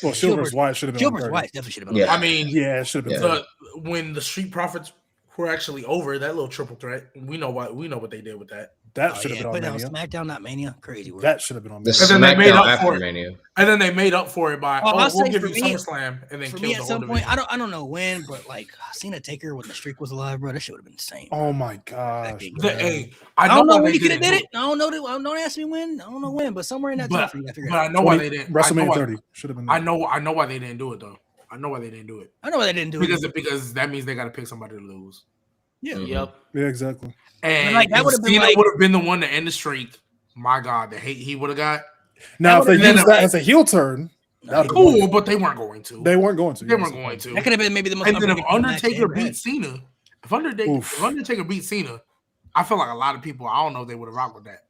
Well, Silver's White should have been on Gilbert's 30. wife definitely should have been. Yeah. On I mean, Yeah, it should have been. Yeah. 30. when the Street Profits were actually over, that little triple threat, we know what they did with that. That Oh, should have yeah, been put on it on Mania. SmackDown, not Mania. Crazy work. That should have been on The Mania. And then they made SmackDown up for after it. Mania. And then they made up for it by, I'll we'll say give for you me- SummerSlam, and then For kill me, the at whole some point, division. I don't know when, but like Cena Taker when the streak was alive, bro, that shit would have been insane. Oh my gosh. The- man. Hey, I know don't know why when they you could have didn't did do it. I don't know. Don't ask me when. I don't know when, but somewhere in that time But, frame, I figured but it I out. know why they didn't. WrestleMania I 30 should have been. I know why they didn't do it though. I know why they didn't do it, I know why they didn't do it. because that means they got to pick somebody to lose. Yeah. Mhm. Yep. Yeah, exactly. And like, that if would've been Cena like- would have been the one to end the streak. My God, the hate he would have got. Now, if they would've been use that as a heel turn, that'd be Cool, wonderful. but they weren't going to. They weren't going to. They yes, weren't of going course. to. That could have been maybe the most. And then if unpredictable match they Undertaker ever had. beat Cena, if Oof. Undertaker beat Cena, I feel like a lot of people, I don't know if they would have rocked with that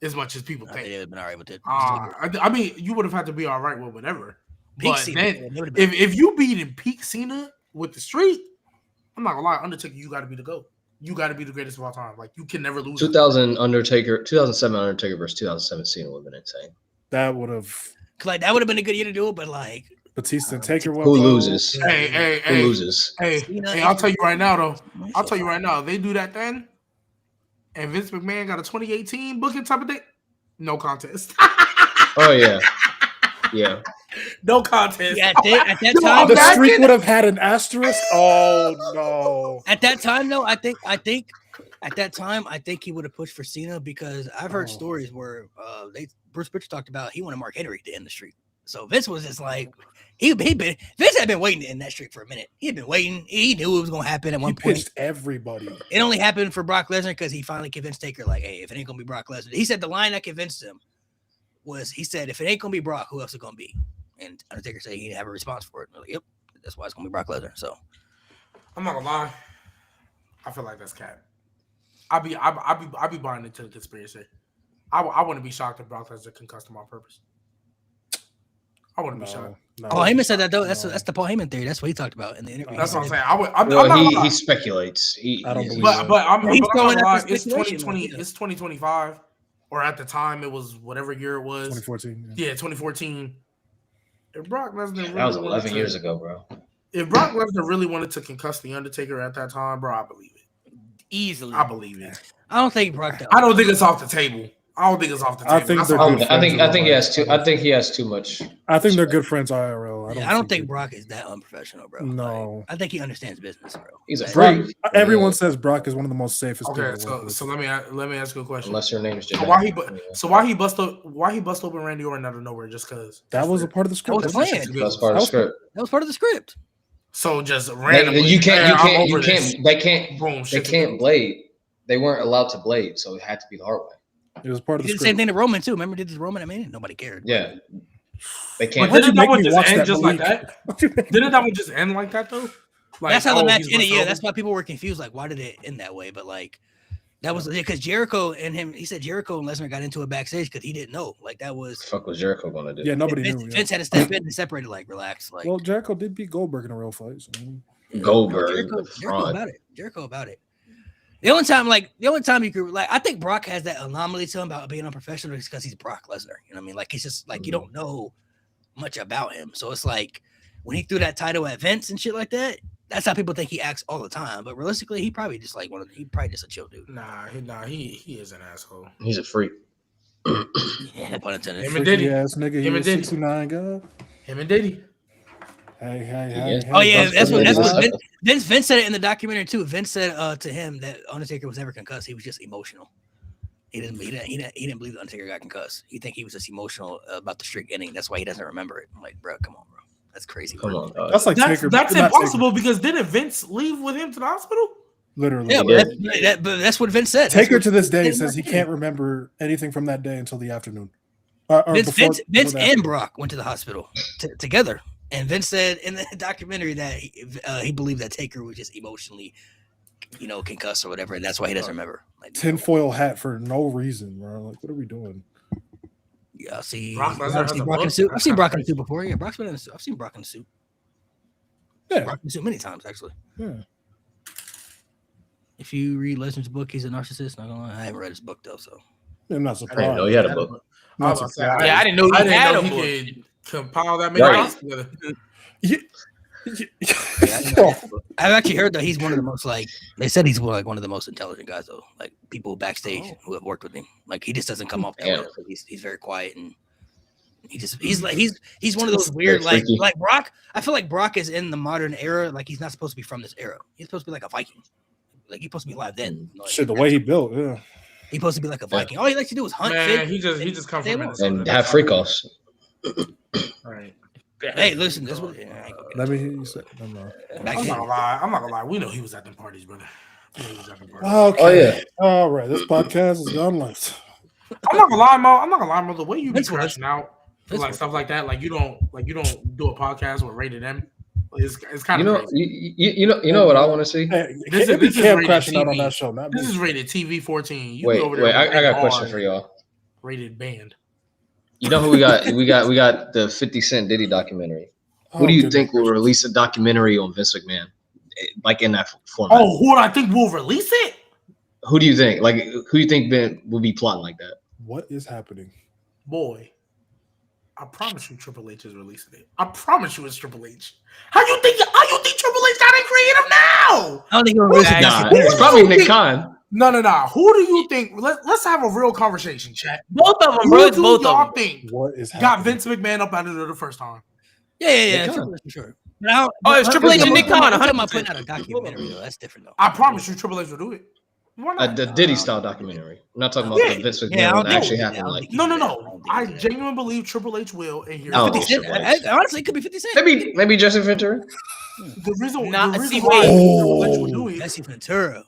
as much as people I think think. they'd have been all right with it. I mean, you would have had to be all right with whatever. Peak But Cena, then, they would've been- if you beat in peak Cena with the streak, I'm not gonna lie, Undertaker, you got to be the GOAT. You got to be the greatest of all time. Like, you can never lose. 2007 Undertaker versus 2007 Cena would have been insane. That would have. like that would have been a good year to do it, but like Batista and Taker. Who loses? Hey, Who loses? Cena Hey, I'll tell you right now, though. it's I'll so tell you far. right now, if they do that then, and Vince McMahon got a 2018 booking type of thing, no contest. Oh yeah, yeah. No contest. Yeah, at that Yo, time, The Back streak in- would have had an asterisk. Oh no! at that time, though, I think at that time, I think he would have pushed for Cena because I've heard Oh. stories where Bruce Pritchard talked about he wanted Mark Henry to end the streak. So Vince was just like, Vince had been waiting in that streak for a minute. He had been waiting. He knew it was going to happen at one point. Pitched everybody. It only happened for Brock Lesnar because he finally convinced Taker, like, hey, if it ain't going to be Brock Lesnar. He said the line that convinced him was, he said, if it ain't going to be Brock, who else is going to be? And Undertaker said he didn't have a response for it. Like, yep, that's why it's going to be Brock Lesnar. So I'm not gonna lie. I feel like that's cap. I'll be buying into the conspiracy. I wouldn't be shocked if Brock Lesnar concussed him on purpose. I wouldn't be shocked. No, Paul Heyman said that though. That's the Paul Heyman theory. That's what he talked about in the interview. That's what I'm saying. He speculates. I don't believe But I'm He's not throwing gonna out lie. the It's speculation, 2020. yeah. It's 2025, or at the time it was whatever year it was. 2014. Yeah, 2014. If Brock Lesnar really That was wanted 11 to- years ago, bro. If Brock Lesnar really wanted to concuss the Undertaker at that time, bro, I believe it. Easily. I believe it. I don't think Brock does. I don't think it's off the table. I don't think it's off the table. I think That's they're all. good I think friends he in has too. I think he has too much. I think they're good friends IRL. I don't think Brock is that unprofessional, bro. No. Like, I think he understands business, bro. He's a Like, freak. Everyone says Brock is one of the most safest. Okay, people to work with. so let me ask you a question. Unless your name is Jim. Why he bust open Randy Orton out of nowhere just because? that was a part of the script. That was planned. That's part of the script. That was part of the script. So just randomly, You can't. They Boom, can't blade. They weren't allowed to blade, so it had to be the hard way. It was part of He the did the same script. thing to Roman too. Remember, did this Roman? I mean, nobody cared. Yeah, they But can't. Why'd you didn't that make one me just watch end that, just like Malik? that? Didn't that one just end like that though? Like, That's how the match he's ended. Yeah, busted that's open? why people were confused. Like, why did it end that way? But like, that was because Jericho and him. He said Jericho and Lesnar got into it backstage because he didn't know. Like that was. The fuck was Jericho gonna do? Yeah, nobody Vince, knew. Vince had to step in and separate it. Like, relax. Like, Well, Jericho did beat Goldberg in a real fight. So. Goldberg, Jericho fraud. about it. Jericho about it. The only time you could like, I think Brock has that anomaly to him about being unprofessional is because he's Brock Lesnar. You know what I mean? Like he's just like you don't know much about him, so it's like when he threw that title at Vince and shit like that. That's how people think he acts all the time. But realistically, he probably just like he probably just a chill dude. He is an asshole. He's a freak. Yeah, pun intended. Him and Diddy. Ass nigga, he Him and was Diddy. 69 guy. Him and Diddy. Hey. Oh yeah, that's what Vince Vince said it in the documentary too. Vince said to him that Undertaker was never concussed. He was just emotional. He didn't believe the Undertaker got concussed. He think he was just emotional about the streak ending. That's why he doesn't remember it. I'm like, bro, come on, bro. That's crazy. Come on, dog. That's like Taker. That's not impossible because didn't Vince leave with him to the hospital? Taker. Literally. Yeah, but that's what Vince said. Taker to this day Vince says he said. can't remember anything from that day until the afternoon. Vince before and Brock went to the hospital together, and Vince said in the documentary that he believed that Taker was just emotionally, concussed or whatever, and that's why he doesn't remember. Like tinfoil hat for no reason, bro. Like, what are we doing? Yeah, I've seen Brock Lesnar has a Brock in a book? suit. I've That's seen kinda Brock in a crazy. suit before. Yeah, Brock's been in a suit. I've seen Brock in a suit. Yeah, Brock in a suit many times actually. yeah. If you read Lesnar's book, he's a narcissist. Not gonna lie, I haven't read his book though, so I'm not I didn't surprised. know he had a book. Not I was about to say, surprised. Yeah, I didn't know he had a book. could compile that many Right. dots together. I've actually heard that he's one of the most they said he's like one of the most intelligent guys though. Like people backstage who have worked with him. Like he just doesn't come off that Damn. way. Like, he's very quiet and he's one of those weird Very freaky. like Brock. I feel like Brock is in the modern era. Like he's not supposed to be from this era. He's supposed to be like a Viking. Like he's supposed to be alive then. Like, Shit, the way he built, yeah. he's supposed to be like a Viking. All he likes to do is hunt. Man, fish. he just comes They from won't. Minnesota. And have freak offs. Right. Hey, listen, this was. Yeah, I ain't gonna get Let into me it. hear you say. No. Back I'm then. not gonna lie. We know he was at them parties, brother. We know he was at them parties. Okay. Oh yeah. All right. This podcast is gone left. I'm not gonna lie, Mo. The way you be Vince was- crashing out for Vince like was- stuff like that, like you don't do a podcast with Rated M. It's kind You of know, crazy. you know what I want to see. Hey, This it be is Cam rated crashing out on TV. that show, not me. This is rated TV 14. You Wait, be over there wait. I got a rated question R, for y'all. Rated band. You know who we got? we got the 50 Cent Diddy documentary. Who do you think will release a documentary on Vince McMahon, like in that format? Oh, who do I think will release it? Who do you think? Like, who do you think will be plotting like that? What is happening? Boy, I promise you Triple H is releasing it. I promise you it's Triple H. How you think Triple H got in creative now? I don't think he'll release it. Nah, it's probably Nick Khan. No. Who do you think? Let's have a real conversation, chat. Both of them, Who bro. It's do both of y'all them. think What is got happening? Vince McMahon up out of there the first time? Yeah. Nick Triple Khan. H for sure. Now, Oh, it's Triple H and Nick Khan, I'm talking about 100%. putting out a documentary though. That's different though. I promise you Triple H will do it. Why not? The Diddy style documentary. I'm not talking about Yeah. the Vince Yeah, I McMahon don't one that think actually he did that. I happened. don't Like think he No, did no, that. I no. don't think I he did that. genuinely believe Triple H will. And here's I don't why. think 50 Cent. Triple H. Honestly, it could be 50 Cent. Maybe Jesse Ventura. The reason See, why I wait. think Triple H will do it. Jesse Ventura.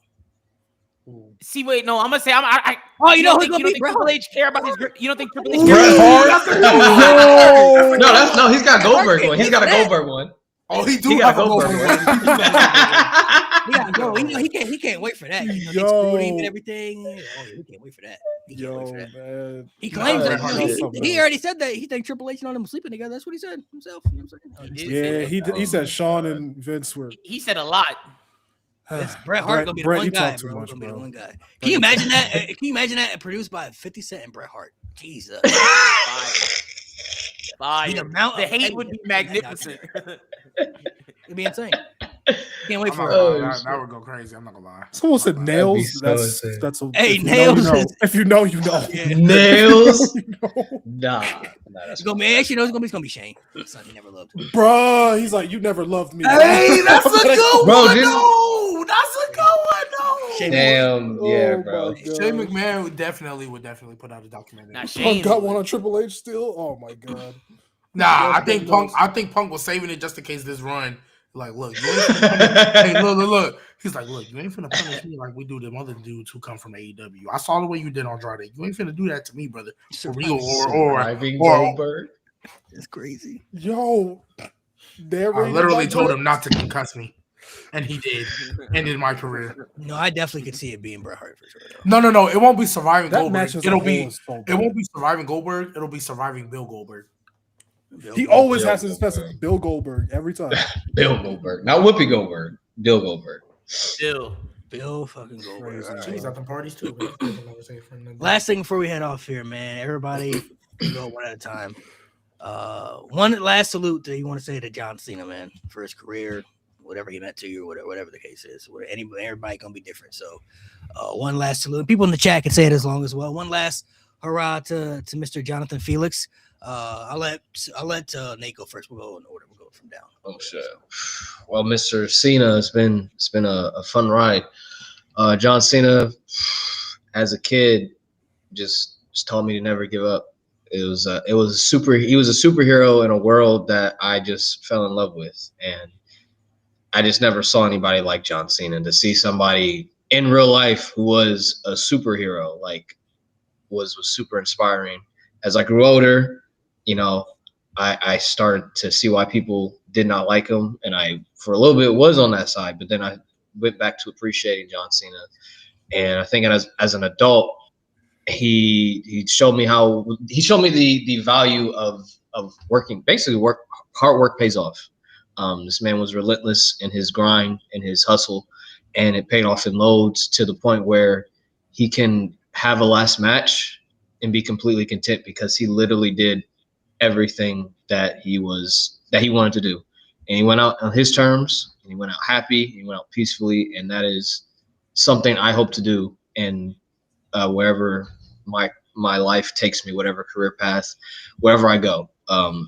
See, wait, no, I'm gonna say I Oh, you know who's think gonna beat Bret Triple Hart? H care about his grip. You don't think Triple H Ooh, care Bret about Hart. That's a good one. Yo. That's a No, good one. he's got Goldberg can't one. He's wait got a for that. Goldberg one. Oh, he do He got have a Goldberg Goldberg one. one. He do have a Goldberg one. He gotta go. He can't wait for that. You know, they Yo. screwed him and everything. Oh, he can't wait for that. He can't wait Yo, for that. man. He Nah, claims Bret that. Hart You know, is something he else. already said that he think Triple H and all them sleeping together. That's what he said himself. You know what I'm saying? He did say Yeah, that. he Oh said my Sean God. and Vince were. He said a lot. Bret Hart gonna be the Brett, one you guy, talk too bro. much, Gonna be the bro. one guy. Can Brett, you imagine that? Can you imagine that produced by 50 Cent and Bret Hart? Jesus. Fire. The amount The of hate would be in that magnificent. It'd be insane. Can't wait I'm for not it. gonna Oh, lie. shit. That would go crazy. I'm not gonna lie. Someone said That'd be nails. so That's insane. a. Hey, if you know, you nails know. is- If you know, you know. Yeah. Nails. You know. Nah, that's It's gonna be actually no, it's gonna be Shane. Son he never loved. Bruh, he's like, you never loved me. Hey, that's a good Bro, one. didn't- No, that's a good one. No. Shane- Damn, yeah, Oh bro. my God. Shane McMahon would definitely put out a documentary. Nah, Punk Shane got would. one on Triple H still. Oh my God. Nah, That's I think Punk was saving it just in case this run. Like, look, you ain't finna punish. Hey, look. He's like, look, you ain't finna punish me like we do them other dudes who come from AEW. I saw the way you did on Andrade. You ain't finna do that to me, brother. For real, Surviving or Goldberg. It's crazy. Yo, they're I literally told him not to concuss me, and he did. Ended my career. No, I definitely could see it being Bret Hart for sure. Though. No. It won't be surviving That Goldberg. match as a It'll whole be. is so It won't bad. be surviving Goldberg. It'll be surviving Bill Goldberg. He always Bill has his best with Bill Goldberg every time. Bill Goldberg. Not Whoopi Goldberg. Bill Goldberg. Still. Bill fucking Goldberg. Crazy. All right. Jeez, at the parties too. Last thing before we head off here, man. Everybody go one at a time. One last salute that you want to say to John Cena, man, for his career, whatever he meant to you, or whatever the case is. Everybody gonna be different. So, one last salute. People in the chat can say it as long as well. One last hurrah to Mr. Jonathan Felix. I'll let Nate go first. We'll go in order. We'll go from down. Oh shit. Well, Mr. Cena, it's been a fun ride. John Cena, as a kid, just taught me to never give up. He was a superhero in a world that I just fell in love with, and I just never saw anybody like John Cena. To see somebody in real life who was a superhero, like, was super inspiring. As I grew older, I started to see why people did not like him, and I, for a little bit, was on that side. But then I went back to appreciating John Cena, and I think as an adult, he showed me the value of working. Basically, hard work pays off. This man was relentless in his grind and his hustle, and it paid off in loads to the point where he can have a last match and be completely content because he literally did everything that he wanted to do. And he went out on his terms, and he went out happy, and he went out peacefully, and that is something I hope to do in wherever my life takes me, whatever career path, wherever I go,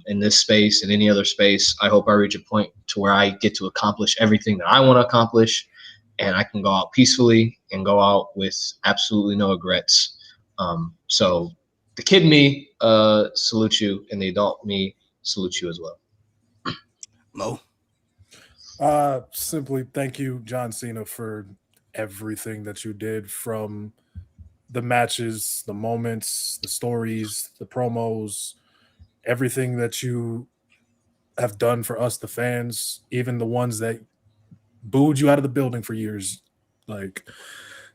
in this space, in any other space. I hope I reach a point to where I get to accomplish everything that I want to accomplish, and I can go out peacefully and go out with absolutely no regrets. So the kid me salute you, and the adult me salute you as well. Mo. Simply thank you, John Cena, for everything that you did, from the matches, the moments, the stories, the promos, everything that you have done for us, the fans, even the ones that booed you out of the building for years. Like,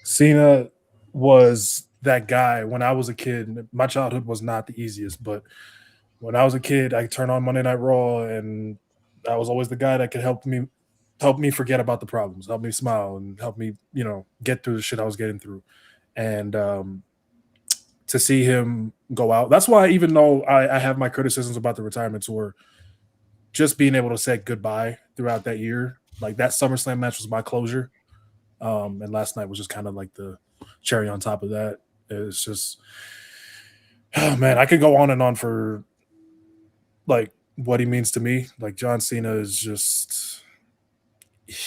Cena was that guy when I was a kid. My childhood was not the easiest, but when I was a kid, I turned on Monday Night Raw, and I was always the guy that could help me forget about the problems, help me smile, and help me, get through the shit I was getting through. And to see him go out, that's why, even though I have my criticisms about the retirement tour, just being able to say goodbye throughout that year, like that SummerSlam match was my closure. And last night was just kind of like the cherry on top of that. It's just, oh man, I could go on and on for like what he means to me. Like, John Cena is just,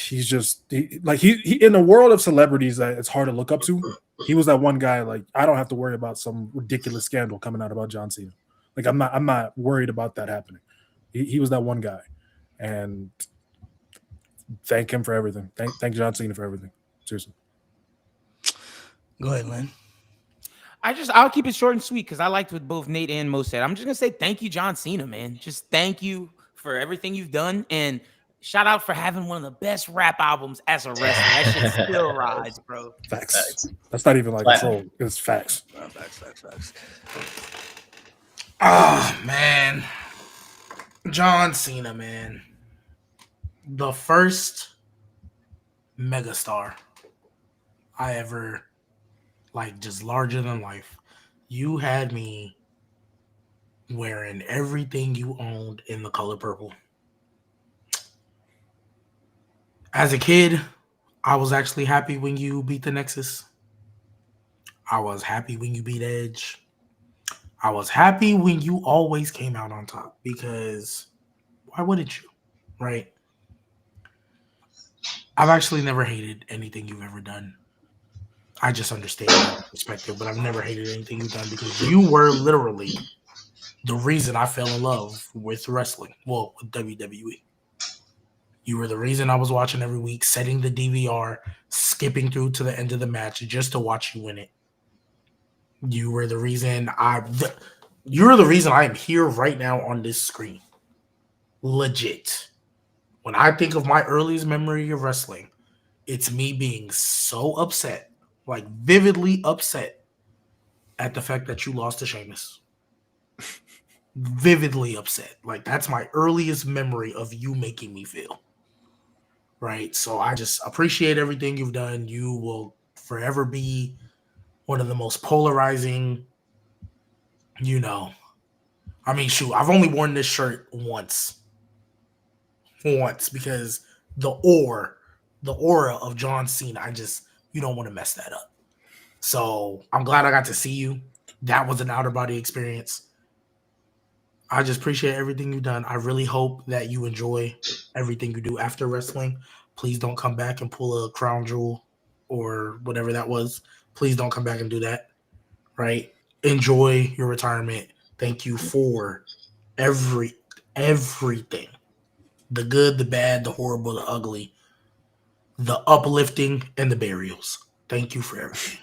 he's just he in a world of celebrities that it's hard to look up to. He was that one guy. Like, I don't have to worry about some ridiculous scandal coming out about John Cena. Like, I'm not worried about that happening. He was that one guy, and thank him for everything. Thank John Cena for everything. Seriously. Go ahead, Lynn. I'll keep it short and sweet because I liked what both Nate and Mo said. I'm just gonna say thank you, John Cena, man. Just thank you for everything you've done, and shout out for having one of the best rap albums as a wrestler. That shit still rides, bro. Facts. That's not even like a troll. It's facts. Facts. Oh man, John Cena, man, the first megastar I ever like, just larger than life. You had me wearing everything you owned in the color purple. As a kid, I was actually happy when you beat the Nexus. I was happy when you beat Edge. I was happy when you always came out on top, because why wouldn't you, right? I've actually never hated anything you've ever done. I just understand that perspective, but I've never hated anything you've done, because you were literally the reason I fell in love with wrestling. Well, with WWE. You were the reason I was watching every week, setting the DVR, skipping through to the end of the match just to watch you win it. You were the reason you're the reason I am here right now on this screen. Legit. When I think of my earliest memory of wrestling, it's me being so upset, like vividly upset, at the fact that you lost to Sheamus. Vividly upset. Like, that's my earliest memory of you making me feel. Right? So I just appreciate everything you've done. You will forever be one of the most polarizing, I mean, shoot, I've only worn this shirt once, because the aura of John Cena, you don't want to mess that up. So I'm glad I got to see you. That was an outer body experience. I just appreciate everything you've done. I really hope that you enjoy everything you do after wrestling. Please don't come back and pull a crown jewel or whatever that was. Please don't come back and do that. Right? Enjoy your retirement. Thank you for everything. The good, the bad, the horrible, the ugly, the uplifting, and the burials. Thank you for everything.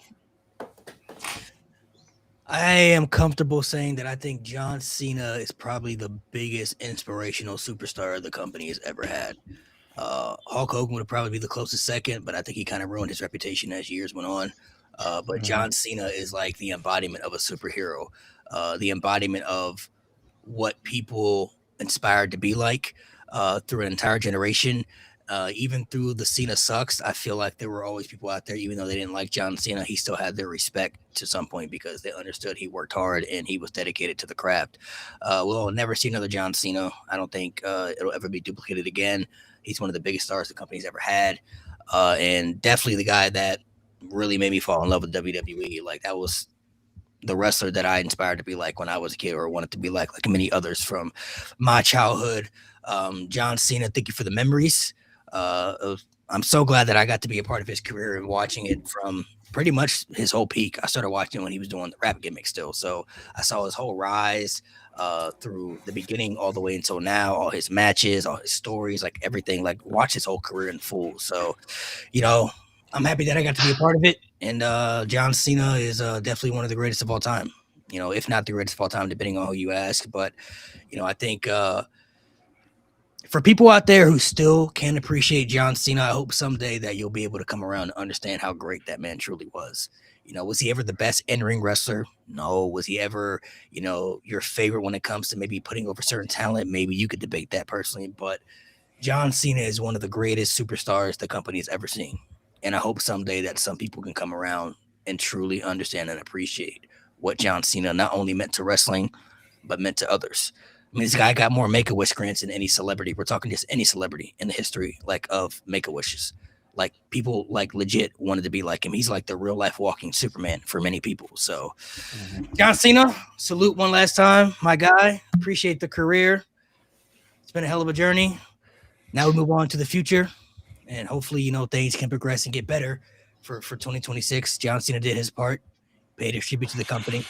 I am comfortable saying that I think John Cena is probably the biggest inspirational superstar the company has ever had. Hulk Hogan would probably be the closest second, but I think he kind of ruined his reputation as years went on. But John Cena is like the embodiment of a superhero, the embodiment of what people inspired to be like through an entire generation. Even through the Cena sucks, I feel like there were always people out there, even though they didn't like John Cena, he still had their respect to some point because they understood he worked hard and he was dedicated to the craft. We'll never see another John Cena. I don't think it'll ever be duplicated again. He's one of the biggest stars the company's ever had, and definitely the guy that really made me fall in love with WWE. Like, that was the wrestler that I inspired to be like when I was a kid, or wanted to be like many others from my childhood. John Cena, thank you for the memories. I'm so glad that I got to be a part of his career and watching it from pretty much his whole peak. I started watching when he was doing the rap gimmick still. So I saw his whole rise through the beginning all the way until now, all his matches, all his stories, like everything, like watch his whole career in full. So, I'm happy that I got to be a part of it. And John Cena is definitely one of the greatest of all time, if not the greatest of all time, depending on who you ask. But, I think for people out there who still can't appreciate John Cena, I hope someday that you'll be able to come around and understand how great that man truly was. Was he ever the best in-ring wrestler? No. Was he ever, your favorite when it comes to maybe putting over certain talent? Maybe you could debate that personally. But John Cena is one of the greatest superstars the company has ever seen. And I hope someday that some people can come around and truly understand and appreciate what John Cena not only meant to wrestling, but meant to others. I mean, this guy got more Make-A-Wish grants than any celebrity. We're talking just any celebrity in the history, of Make-A-Wishes. Like, people legit wanted to be like him. He's like the real life walking Superman for many people. So, John Cena, salute one last time, my guy. Appreciate the career. It's been a hell of a journey. Now we move on to the future. and hopefully, things can progress and get better for 2026. John Cena did his part, paid his tribute to the company.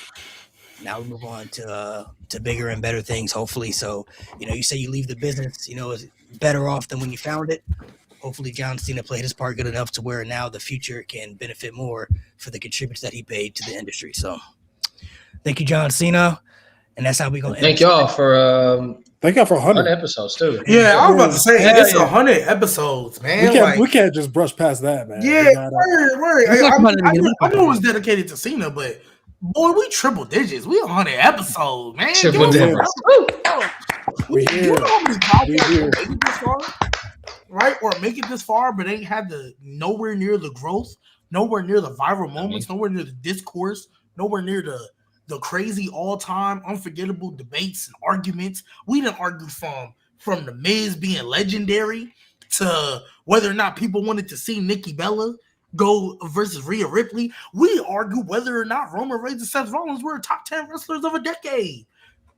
Now we move on to bigger and better things, hopefully. So, you say you leave the business, is better off than when you found it. Hopefully, John Cena played his part good enough to where now the future can benefit more for the contributors that he paid to the industry. So, thank you, John Cena, and that's how we gonna. Thank y'all for Thank y'all for 100 episodes too. Yeah, I was about to say Hell it's yeah. 100 episodes, man. we can't just brush past that, man. Yeah, We gotta- word. We'll talk about it again. I knew it was dedicated to Cena, but boy, we triple digits. We 100 episodes, man. Triple Give us digits. some- We You here. know how many We podcasts here. make it this far, right? Or make it this far, but ain't had the nowhere near the growth, nowhere near the viral moments, nowhere near the discourse, nowhere near the crazy all-time unforgettable debates and arguments. We didn't argue from the Miz being legendary to whether or not people wanted to see Nikki Bella go versus Rhea Ripley. We argued whether or not Roman Reigns and Seth Rollins were top 10 wrestlers of a decade.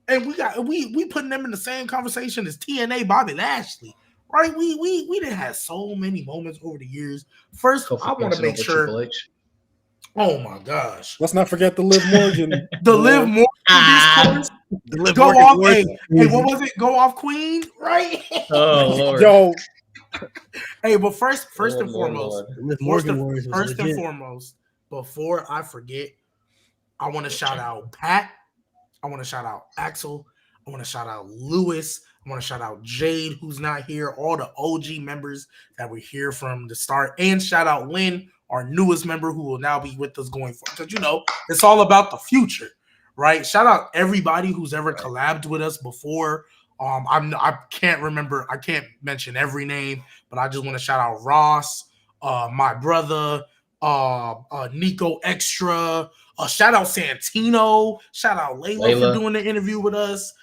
And we putting them in the same conversation as TNA Bobby Lashley. Right? We didn't have so many moments over the years. First, I want to make sure. Triple H. Oh my gosh. Let's not forget the Liv Morgan. The Liv Morgan discourse. Go off. Hey, what was it? Go off Queen, right? Oh Lord. Yo, Hey, but first and Lord, foremost, Lord. first and foremost, before I forget, I want to shout out Pat. I want to shout out Axel. I want to shout out Lewis. I want to shout out Jade, who's not here. All the OG members that were here from the start, and shout out Lynn, our newest member, who will now be with us going forward. Because it's all about the future, right? Shout out everybody who's ever collabed with us before. I can't remember. I can't mention every name, but I just want to shout out Ross, my brother, Nico Extra. Shout out Santino. Shout out Layla for doing the interview with us.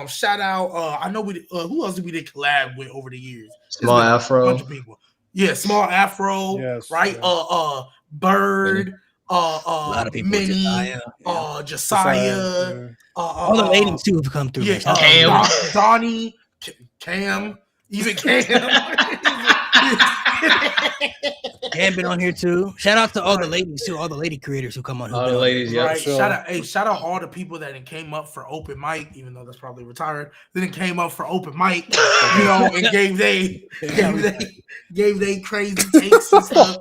Shout out. I know who else did we did collab with over the years? Small Afro. A bunch of people. Yeah, Small Afro. Yes, right. yes. Bird. a lot of people. Minnie. Josiah. All the ladies too have come through. Yeah, Cam. Donnie, Cam, even Cam. Cam been on here too. Shout out to all the ladies too, all the lady creators who come on. All the ladies, yeah. Right. Sure. Shout out all the people that came up for open mic, even though that's probably retired. Then it came up for open mic, and gave they crazy takes and stuff.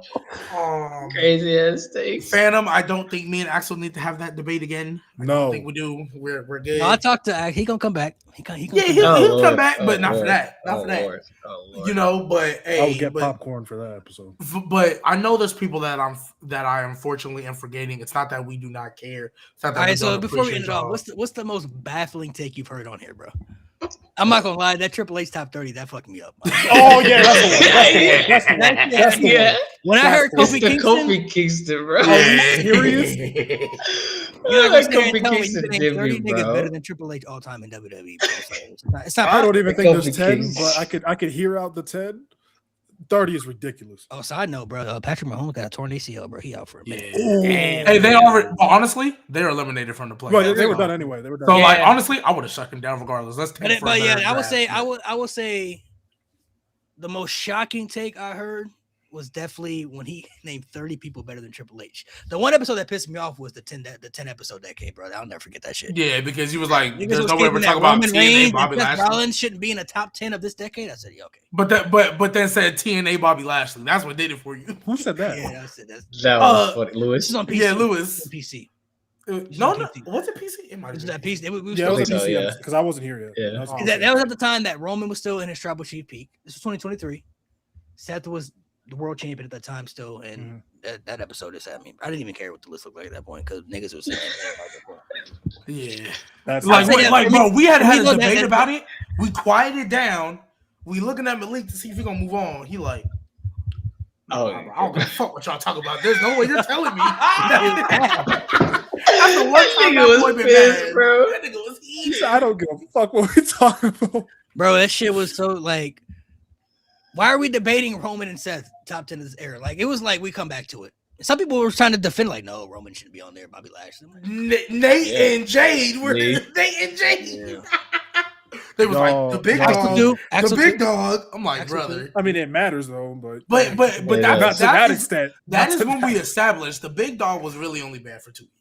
Crazy ass takes. Phantom, I don't think me and Axel need to have that debate again. I don't think we do. We're good. No, I talked to Ax. He gonna come back. He gonna he'll come back, but not for that. Not for that. Lord. Oh, Lord. But hey, I would get popcorn for that episode. But I know there's people that I unfortunately am forgetting. It's not that we do not care. It's not that all right, so before we end it off, what's the most baffling take you've heard on here, bro? I'm not gonna lie, that Triple H top 30 that fucked me up. Oh yeah, that's the one. That's the one. When I heard It's Kofi the Kingston, Kofi Kingston, bro. Are you serious? you're not gonna sit here Kofi and tell me Kingston you think 30 debut, niggas bro. better than Triple H all time in WWE. Bro. So it's not I don't even think Kofi there's 10, Kingston. but I could hear out the 10. 30 is ridiculous. Oh, side note, bro. Patrick Mahomes got a torn ACL, bro. He out for a minute. Yeah. Hey, they already. Honestly, they're eliminated from the playoffs. Well, they were done anyway. They were done. So, Yeah. honestly, I would have shut them down regardless. Let's take. But yeah, I would say the most shocking take I heard was definitely when he named 30 people better than Triple H. The one episode that pissed me off was the 10 episode decade, bro. I'll never forget that shit. Yeah, because he was like, Niggas "There's was no way we're stating talking that about Roman TNA, Reigns Bobby and Seth Lashley." Rollins shouldn't be in the top 10 of this decade. I said, yeah, okay. But then said TNA, Bobby Lashley. That's what did it for you. Who said that? Yeah, that's it. That was funny. This Lewis. is on PC. Yeah, Lewis. It's on PC. No, PC. was it PC? It might This have is that been. PC. We Yeah, it was so, a PC yeah. because I wasn't here yet. Yeah. that was at the time that Roman was still in his tribal chief peak. This was 2023. Seth was the world champion at that time still, and that episode is. I mean, I didn't even care what the list looked like at that point because niggas was saying. Yeah. That's Bro, we had a look, debate that- about it. We quieted down. We looking at Malik to see if he gonna move on. He like, Oh, I don't give a fuck what y'all talk about. There's no way you're telling me. That's the worst time nigga that boy was been pissed, mad. bro. That nigga was He heated. said, I don't give a fuck what we talking about. Bro, that shit was so like. Why are we debating Roman and Seth top 10 of this era? Like it was like we come back to it. Some people were trying to defend like, no, Roman shouldn't be on there. Bobby Lashley. Nate Yeah. and Jade were Nate. Nate and Jade. Yeah. They was like the big Axel dog, too. the Axel big too. dog. I'm like, Axel brother. I mean, it matters though, but But Yeah, not to that extent. That Not is to when that we extent. established the big dog was really only bad for 2 years.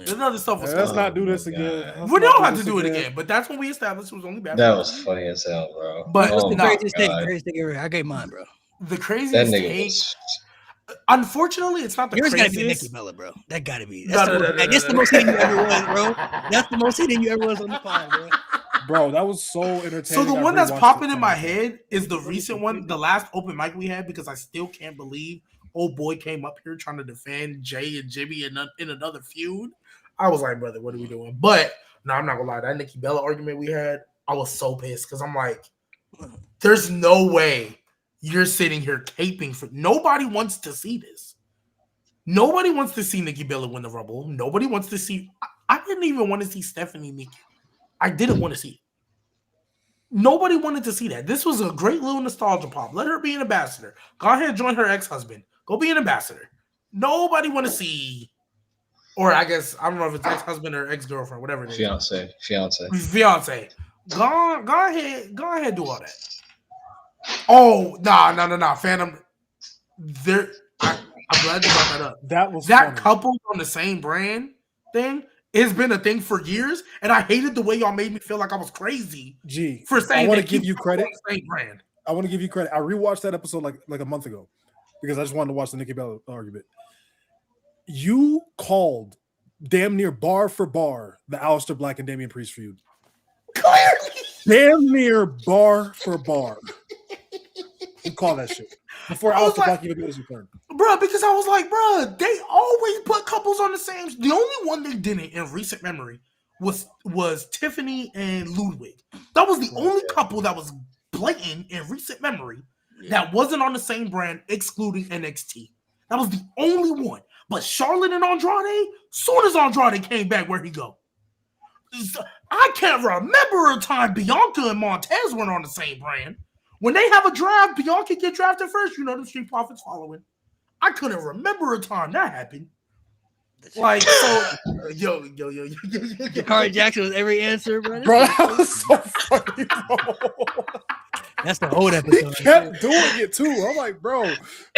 The other stuff was Let's cool. not do this my again. God. Let's We not don't have to this do it again, but that's when we established it was only bad. That for was 2 years. funny as hell, bro. But What's the no, craziest take? God. Craziest take ever. I gave mine, bro. the That craziest nigga take. was. Unfortunately, it's not the Yours gotta be craziest. Nikki Bella, bro. That gotta be. No, That's no, the no, most, no, that's no, the no. most hitting you ever was, bro. That's the most hitting you ever was on the pod, bro. Bro, that was so entertaining. So the I one that's rewatched popping it in my tonight. head is the recent one, the last open mic we had, because I still can't believe old boy came up here trying to defend Jay and Jimmy in another feud. I was like, brother, what are we doing? But no, I'm not gonna lie. That Nikki Bella argument we had, I was so pissed because I'm like, there's no way you're sitting here caping for. Nobody wants to see this. Nobody wants to see Nikki Bella win the Rumble. Nobody wants to see. I didn't even want to see Stephanie Nikki. I didn't want to see it. Nobody wanted to see that. This was a great little nostalgia pop. Let her be an ambassador. Go ahead and join her ex-husband. Go be an ambassador. Nobody want to see, or I guess I don't know if it's ex-husband or ex-girlfriend, whatever it is. Fiance. Go ahead, do all that. Oh, nah. Phantom. I'm glad you brought that up. That was That funny. couple on the same brand thing. It's been a thing for years, and I hated the way y'all made me feel like I was crazy G, for saying. I want they to give keep you credit. on the same brand. I want to give you credit. I rewatched that episode like a month ago because I just wanted to watch the Nikki Bella argument. You called damn near bar for bar the Aleister Black and Damian Priest feud. Clearly. Damn near bar for bar. You call that shit before I was Aleister like- Black even made his return. Bro, because I was like, bro, they always put couples on the same. The only one they didn't in recent memory was Tiffany and Ludwig. That was the only couple that was blatant in recent memory that wasn't on the same brand, excluding NXT. That was the only one. But Charlotte and Andrade, soon as Andrade came back, where'd he go? I can't remember a time Bianca and Montez weren't on the same brand. When they have a draft, Bianca get drafted first. You know the Street Profits following. I couldn't remember a time that happened. Like, so, yo. Jakari Jackson was every answer, bro. Bro, that was so funny, bro. That's the old He episode. kept doing it too. I'm like, bro. And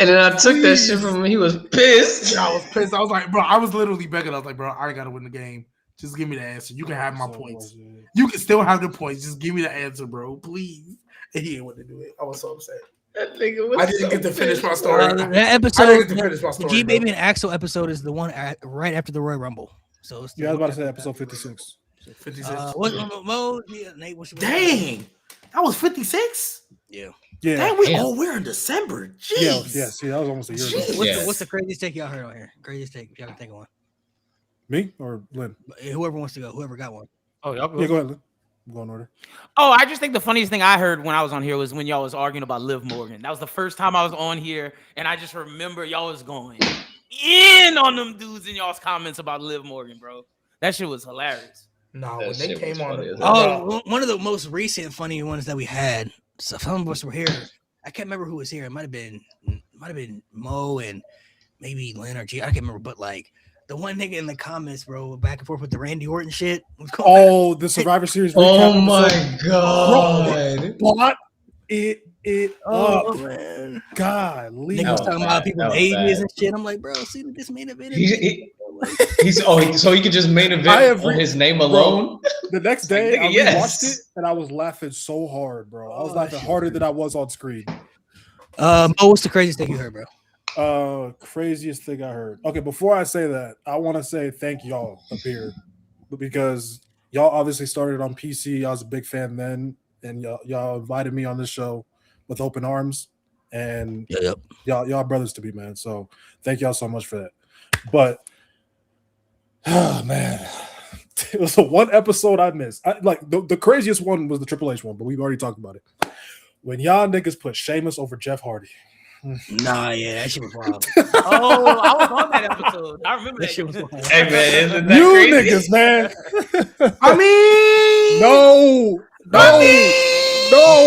then I took that shit from him. He was pissed. Yeah, I was pissed. I was like, bro, I was literally begging. I was like, bro, I gotta win the game. Just give me the answer. You can have my points. You can still have the points. Just give me the answer, bro. Please. And he didn't want to do it. I was so upset. That nigga was I didn't so get to finish my pissed. story. That I didn't episode, get to finish my the story. G bro. Baby and Axel episode is the one right after the Royal Rumble. So it's the Yeah, I was one about to say after- episode 56. 56. Nate, what's your Dang. That was 56? Yeah. Yeah. Dang, we're in December. Yeah, Jeez. yeah. See, that was almost a year ago. Jeez. What's, Yeah. what's the craziest take y'all heard on here? Craziest take, if y'all can think of one. Me or Lynn? Whoever wants to go, whoever got one. Oh, y'all Yeah, go ahead, Lynn. We'll go in order. Oh, I just think the funniest thing I heard when I was on here was when y'all was arguing about Liv Morgan. That was the first time I was on here, and I just remember y'all was going in on them dudes in y'all's comments about Liv Morgan, bro. That shit was hilarious. No, That when they shit came was on. funny as hell. Oh, one of the most recent funny ones that we had. So some of us were here. I can't remember who was here. It might have been Mo and maybe Lynn or G. I can't remember, but like the one nigga in the comments, bro, back and forth with the Randy Orton shit. Oh, the Survivor Series. Oh recap my episode. god. Bought it Oh up. man, God, nigga leave. was was talking bad. about That people's was ages bad. and shit. I'm like, bro, see this main event. So he could just main event I have on his name bro. alone. The next day, Nigga, I yes. rewatched it and I was laughing so hard, bro. I was Oh, laughing shit. harder than I was on screen. Mo, what's the craziest thing you heard, bro? Craziest thing I heard. Okay, before I say that, I want to say thank y'all up here because y'all obviously started on PC. I was a big fan then, and y'all invited me on this show with open arms, and Yep. y'all brothers to be, man. So thank y'all so much for that. But oh man, it was the one episode I missed. The craziest one was the Triple H one, but we've already talked about it. When y'all niggas put Sheamus over Jeff Hardy. Nah, yeah, that shit was wild. Oh, I was on that episode. I remember That that shit was wild. Hey man, isn't that You crazy? niggas, man. I mean, No.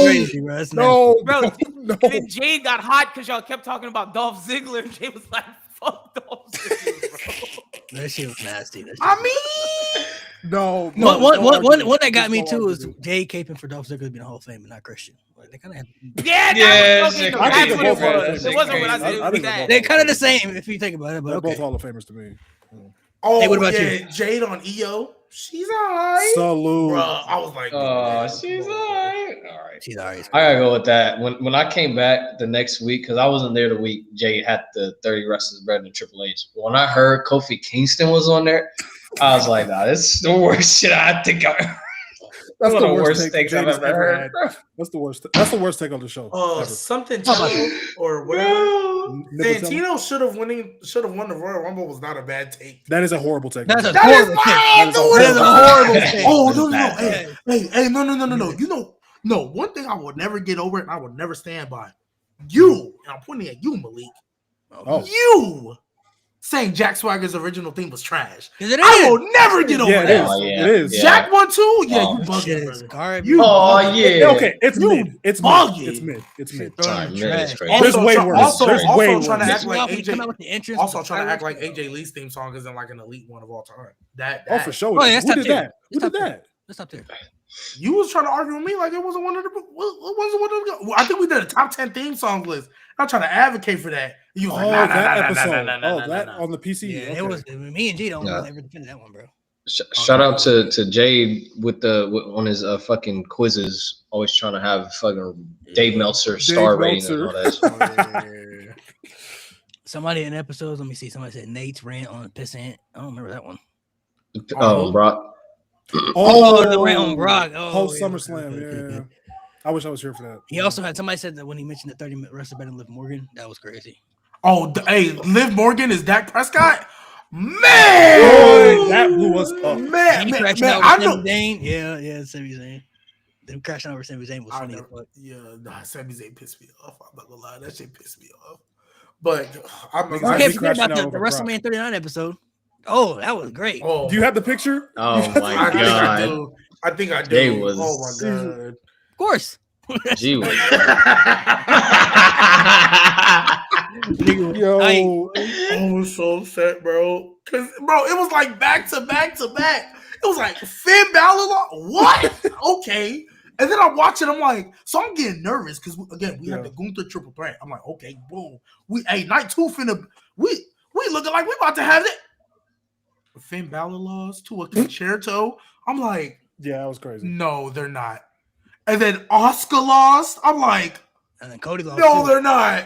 Crazy, bro. That's No. Bro, No. And then Jade got hot because y'all kept talking about Dolph Ziggler, and Jade was like, "Fuck Dolph Ziggler, bro." That shit was nasty. That shit I was- mean, No, No, One that got me too is Jay caping for Dolph Ziggler to be in the Hall of Fame, but not Christian. Like, they kind of have. Yeah, Yeah, that was, okay, no, I that's think what they're it both Hall of was. Famers. It wasn't what I I said. think they're That. both They're kind of the same if you think about it. But They're okay. both Hall of Famers to me. Oh, Hey, what about yeah, you? Jade on EO. She's alright. Salute. Bro, I was like, Oh, man, she's come on. alright. All right. She's alright. I gotta go with that. When I came back the next week, because I wasn't there the week Jay had the 30 wrestlers better than Triple H. When I heard Kofi Kingston was on there, I was like, nah, this is the worst shit I think I've ever. That's One the of the worst worst take things I've Jade has ever ever heard. had. That's the worst. That's the worst take on the show. ever. Something How about Cello or whatever. Nibitella? Santino should have won the Royal Rumble was not a bad take. That is a horrible take. That's a That is horrible my take. That is a horrible take. Oh, That is no. bad. Hey, no. You know, no, one thing I will never get over and I will never stand by. You, and I'm pointing at you, Malik. Oh. You saying Jack Swagger's original theme was trash. Is it? I will never get over Yeah, it that. is. Oh, yeah. It is. Yeah. Jack one too? Yeah, Oh, you That shit bugging. is brother. garbage. You Oh, bugging. yeah. Okay, it's You mid. It's bugging. mid. It's mid. It's mid. Throwing Sorry, trash. man, it's crazy. There's way worse. There's way also trying to worse. act like When you come AJ. out with the entrance, Also with the trying to act like fireworks, AJ Lee's theme song isn't like an elite one of all time. That Oh, for sure. Oh, yeah, that's Who top did tier. that? Who That's did top that? Let's stop there. You was trying to argue with me like it wasn't one of the. It wasn't one of the. Well, I think we did a top 10 theme song list. I'm trying to advocate for that. You was like, nah, that nah, episode. nah, nah, That nah. on the PC. Yeah, Okay. it was me and G don't Yeah. ever defend that one, bro. Shout out to Jade on his fucking quizzes, always trying to have fucking Dave Meltzer star rating and all that. Somebody in episodes, let me see. Somebody said Nate's rant on pissant. I don't remember that one. Brock. Oh, the rant on Brock. Oh, Post yeah, SummerSlam. okay. Yeah. I wish I was here for that. He also had somebody said that when he mentioned the 30-minute wrestler better than Liv Morgan, that was crazy. Oh, hey, Liv Morgan is Dak Prescott? Man! Boy, that blew us up. He Man, crashing man, out I with know. Sami Zayn. Yeah, Sami Zayn. Them crashing over Sami Zayn was funny as fuck. Yeah, nah, Sami Zayn pissed me off. I'm not gonna lie, that shit pissed me off. But I'm You Why can't is he forget crashing about out the over Brock? WrestleMania 39 episode. Oh, that was great. oh, Do you have the picture? Oh I think I my do. I think I do. They was- Oh my god. Of course. god. Gee whiz. Yo, I was so upset, bro. Cause bro, it was like back to back to back. It was like Finn Balor. What? Okay. And then I watch it. I'm like, so I'm getting nervous because again we had the Gunther triple threat. I'm like, okay, boom. Night 2 finna we looking like we about to have it. Finn Balor lost to a concerto. I'm like, yeah, that was crazy. no, they're not. And then Oscar lost. I'm like, And then Cody lost. no, too. they're not.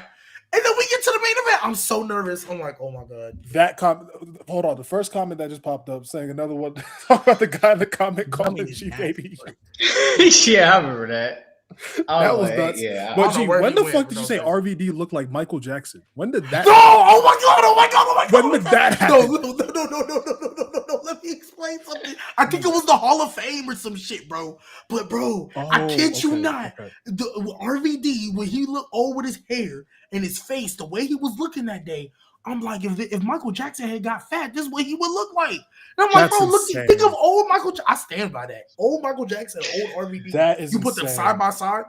And then we get to the main event. I'm so nervous. I'm like, oh my god. That hold on. The first comment that just popped up saying another one. Talk about the guy in the comment calling him is G nasty. baby. Yeah, I remember that. That was nuts. Yeah. I But don't know G, where when he the went fuck with did you those say things. RVD looked like Michael Jackson? When did that? No! Oh my god! Oh my god! Oh my god! When did that happen? No! Let me explain something. I think it was the Hall of Fame or some shit, bro. But bro, I kid you not. The RVD when he looked old with his hair and his face, the way he was looking that day, I'm like, if Michael Jackson had got fat, this is what he would look like. And I'm like, That's bro, look, insane. think of old Michael. I stand by that. Old Michael Jackson, old RVD. That is you put them insane. side by side.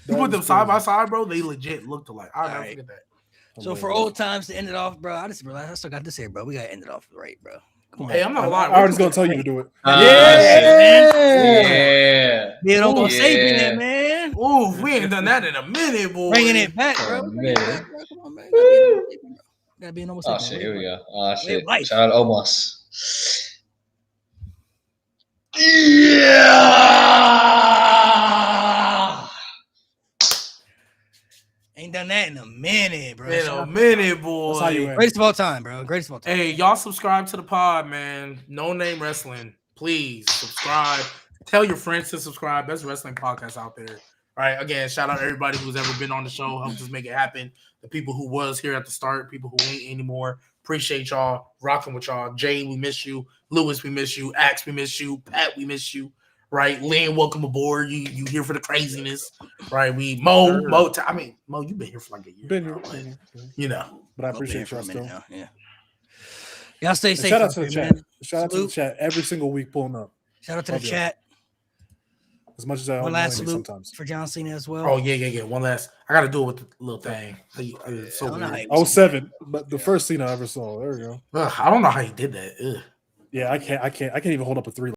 You That put them is side by crazy. side, bro. They legit looked alike. I'll never Alright. forget that. So for old times to end it off, bro, I still got this here, bro. We gotta end it off right, bro. Come on. Hey, I'm not lying. I was gonna tell you to do it. Yeah. Being on Ooh, saving yeah. it, man. Ooh, we ain't done that in a minute, boy. Bringing it back, bro. Oh, Bring it man. back, bro. Come on, man. Gotta be an almost. Oh shit, here we go. Oh shit. Live life. Shout out to Omos. Yeah. Ain't done that in a minute, bro. In Shout a out- minute, boy. That's how you end. Greatest of all time, bro. Greatest of all time. Hey, y'all subscribe to the pod, man. No Name Wrestling. Please subscribe. Tell your friends to subscribe. Best wrestling podcast out there. All right. Again, shout out to everybody who's ever been on the show. Helped us make it happen. The people who was here at the start, people who ain't anymore. Appreciate y'all. Rocking with y'all. Jay, we miss you. Lewis, we miss you. Axe, we miss you. Pat, we miss you. Right. Lynn, welcome aboard. You here for the craziness. Right. Mo, you've been here for like a year. Been now, here, but, been here. you know. But I We'll be here appreciate for a y'all minute still. now, yeah. Y'all stay And safe. shout out out to the there, chat. man. Shout out to the Salute. chat every single week pulling up. Shout out to the Love y'all. chat. As much as I One annoy last me salute sometimes. for John Cena as well. Oh, yeah. One last. I got to do it with the little thing. It's so I don't know how weird. he- 07, but the first scene I ever saw. There we go. Ugh, I don't know how he did that. Ugh. Yeah, I can't even hold up a 3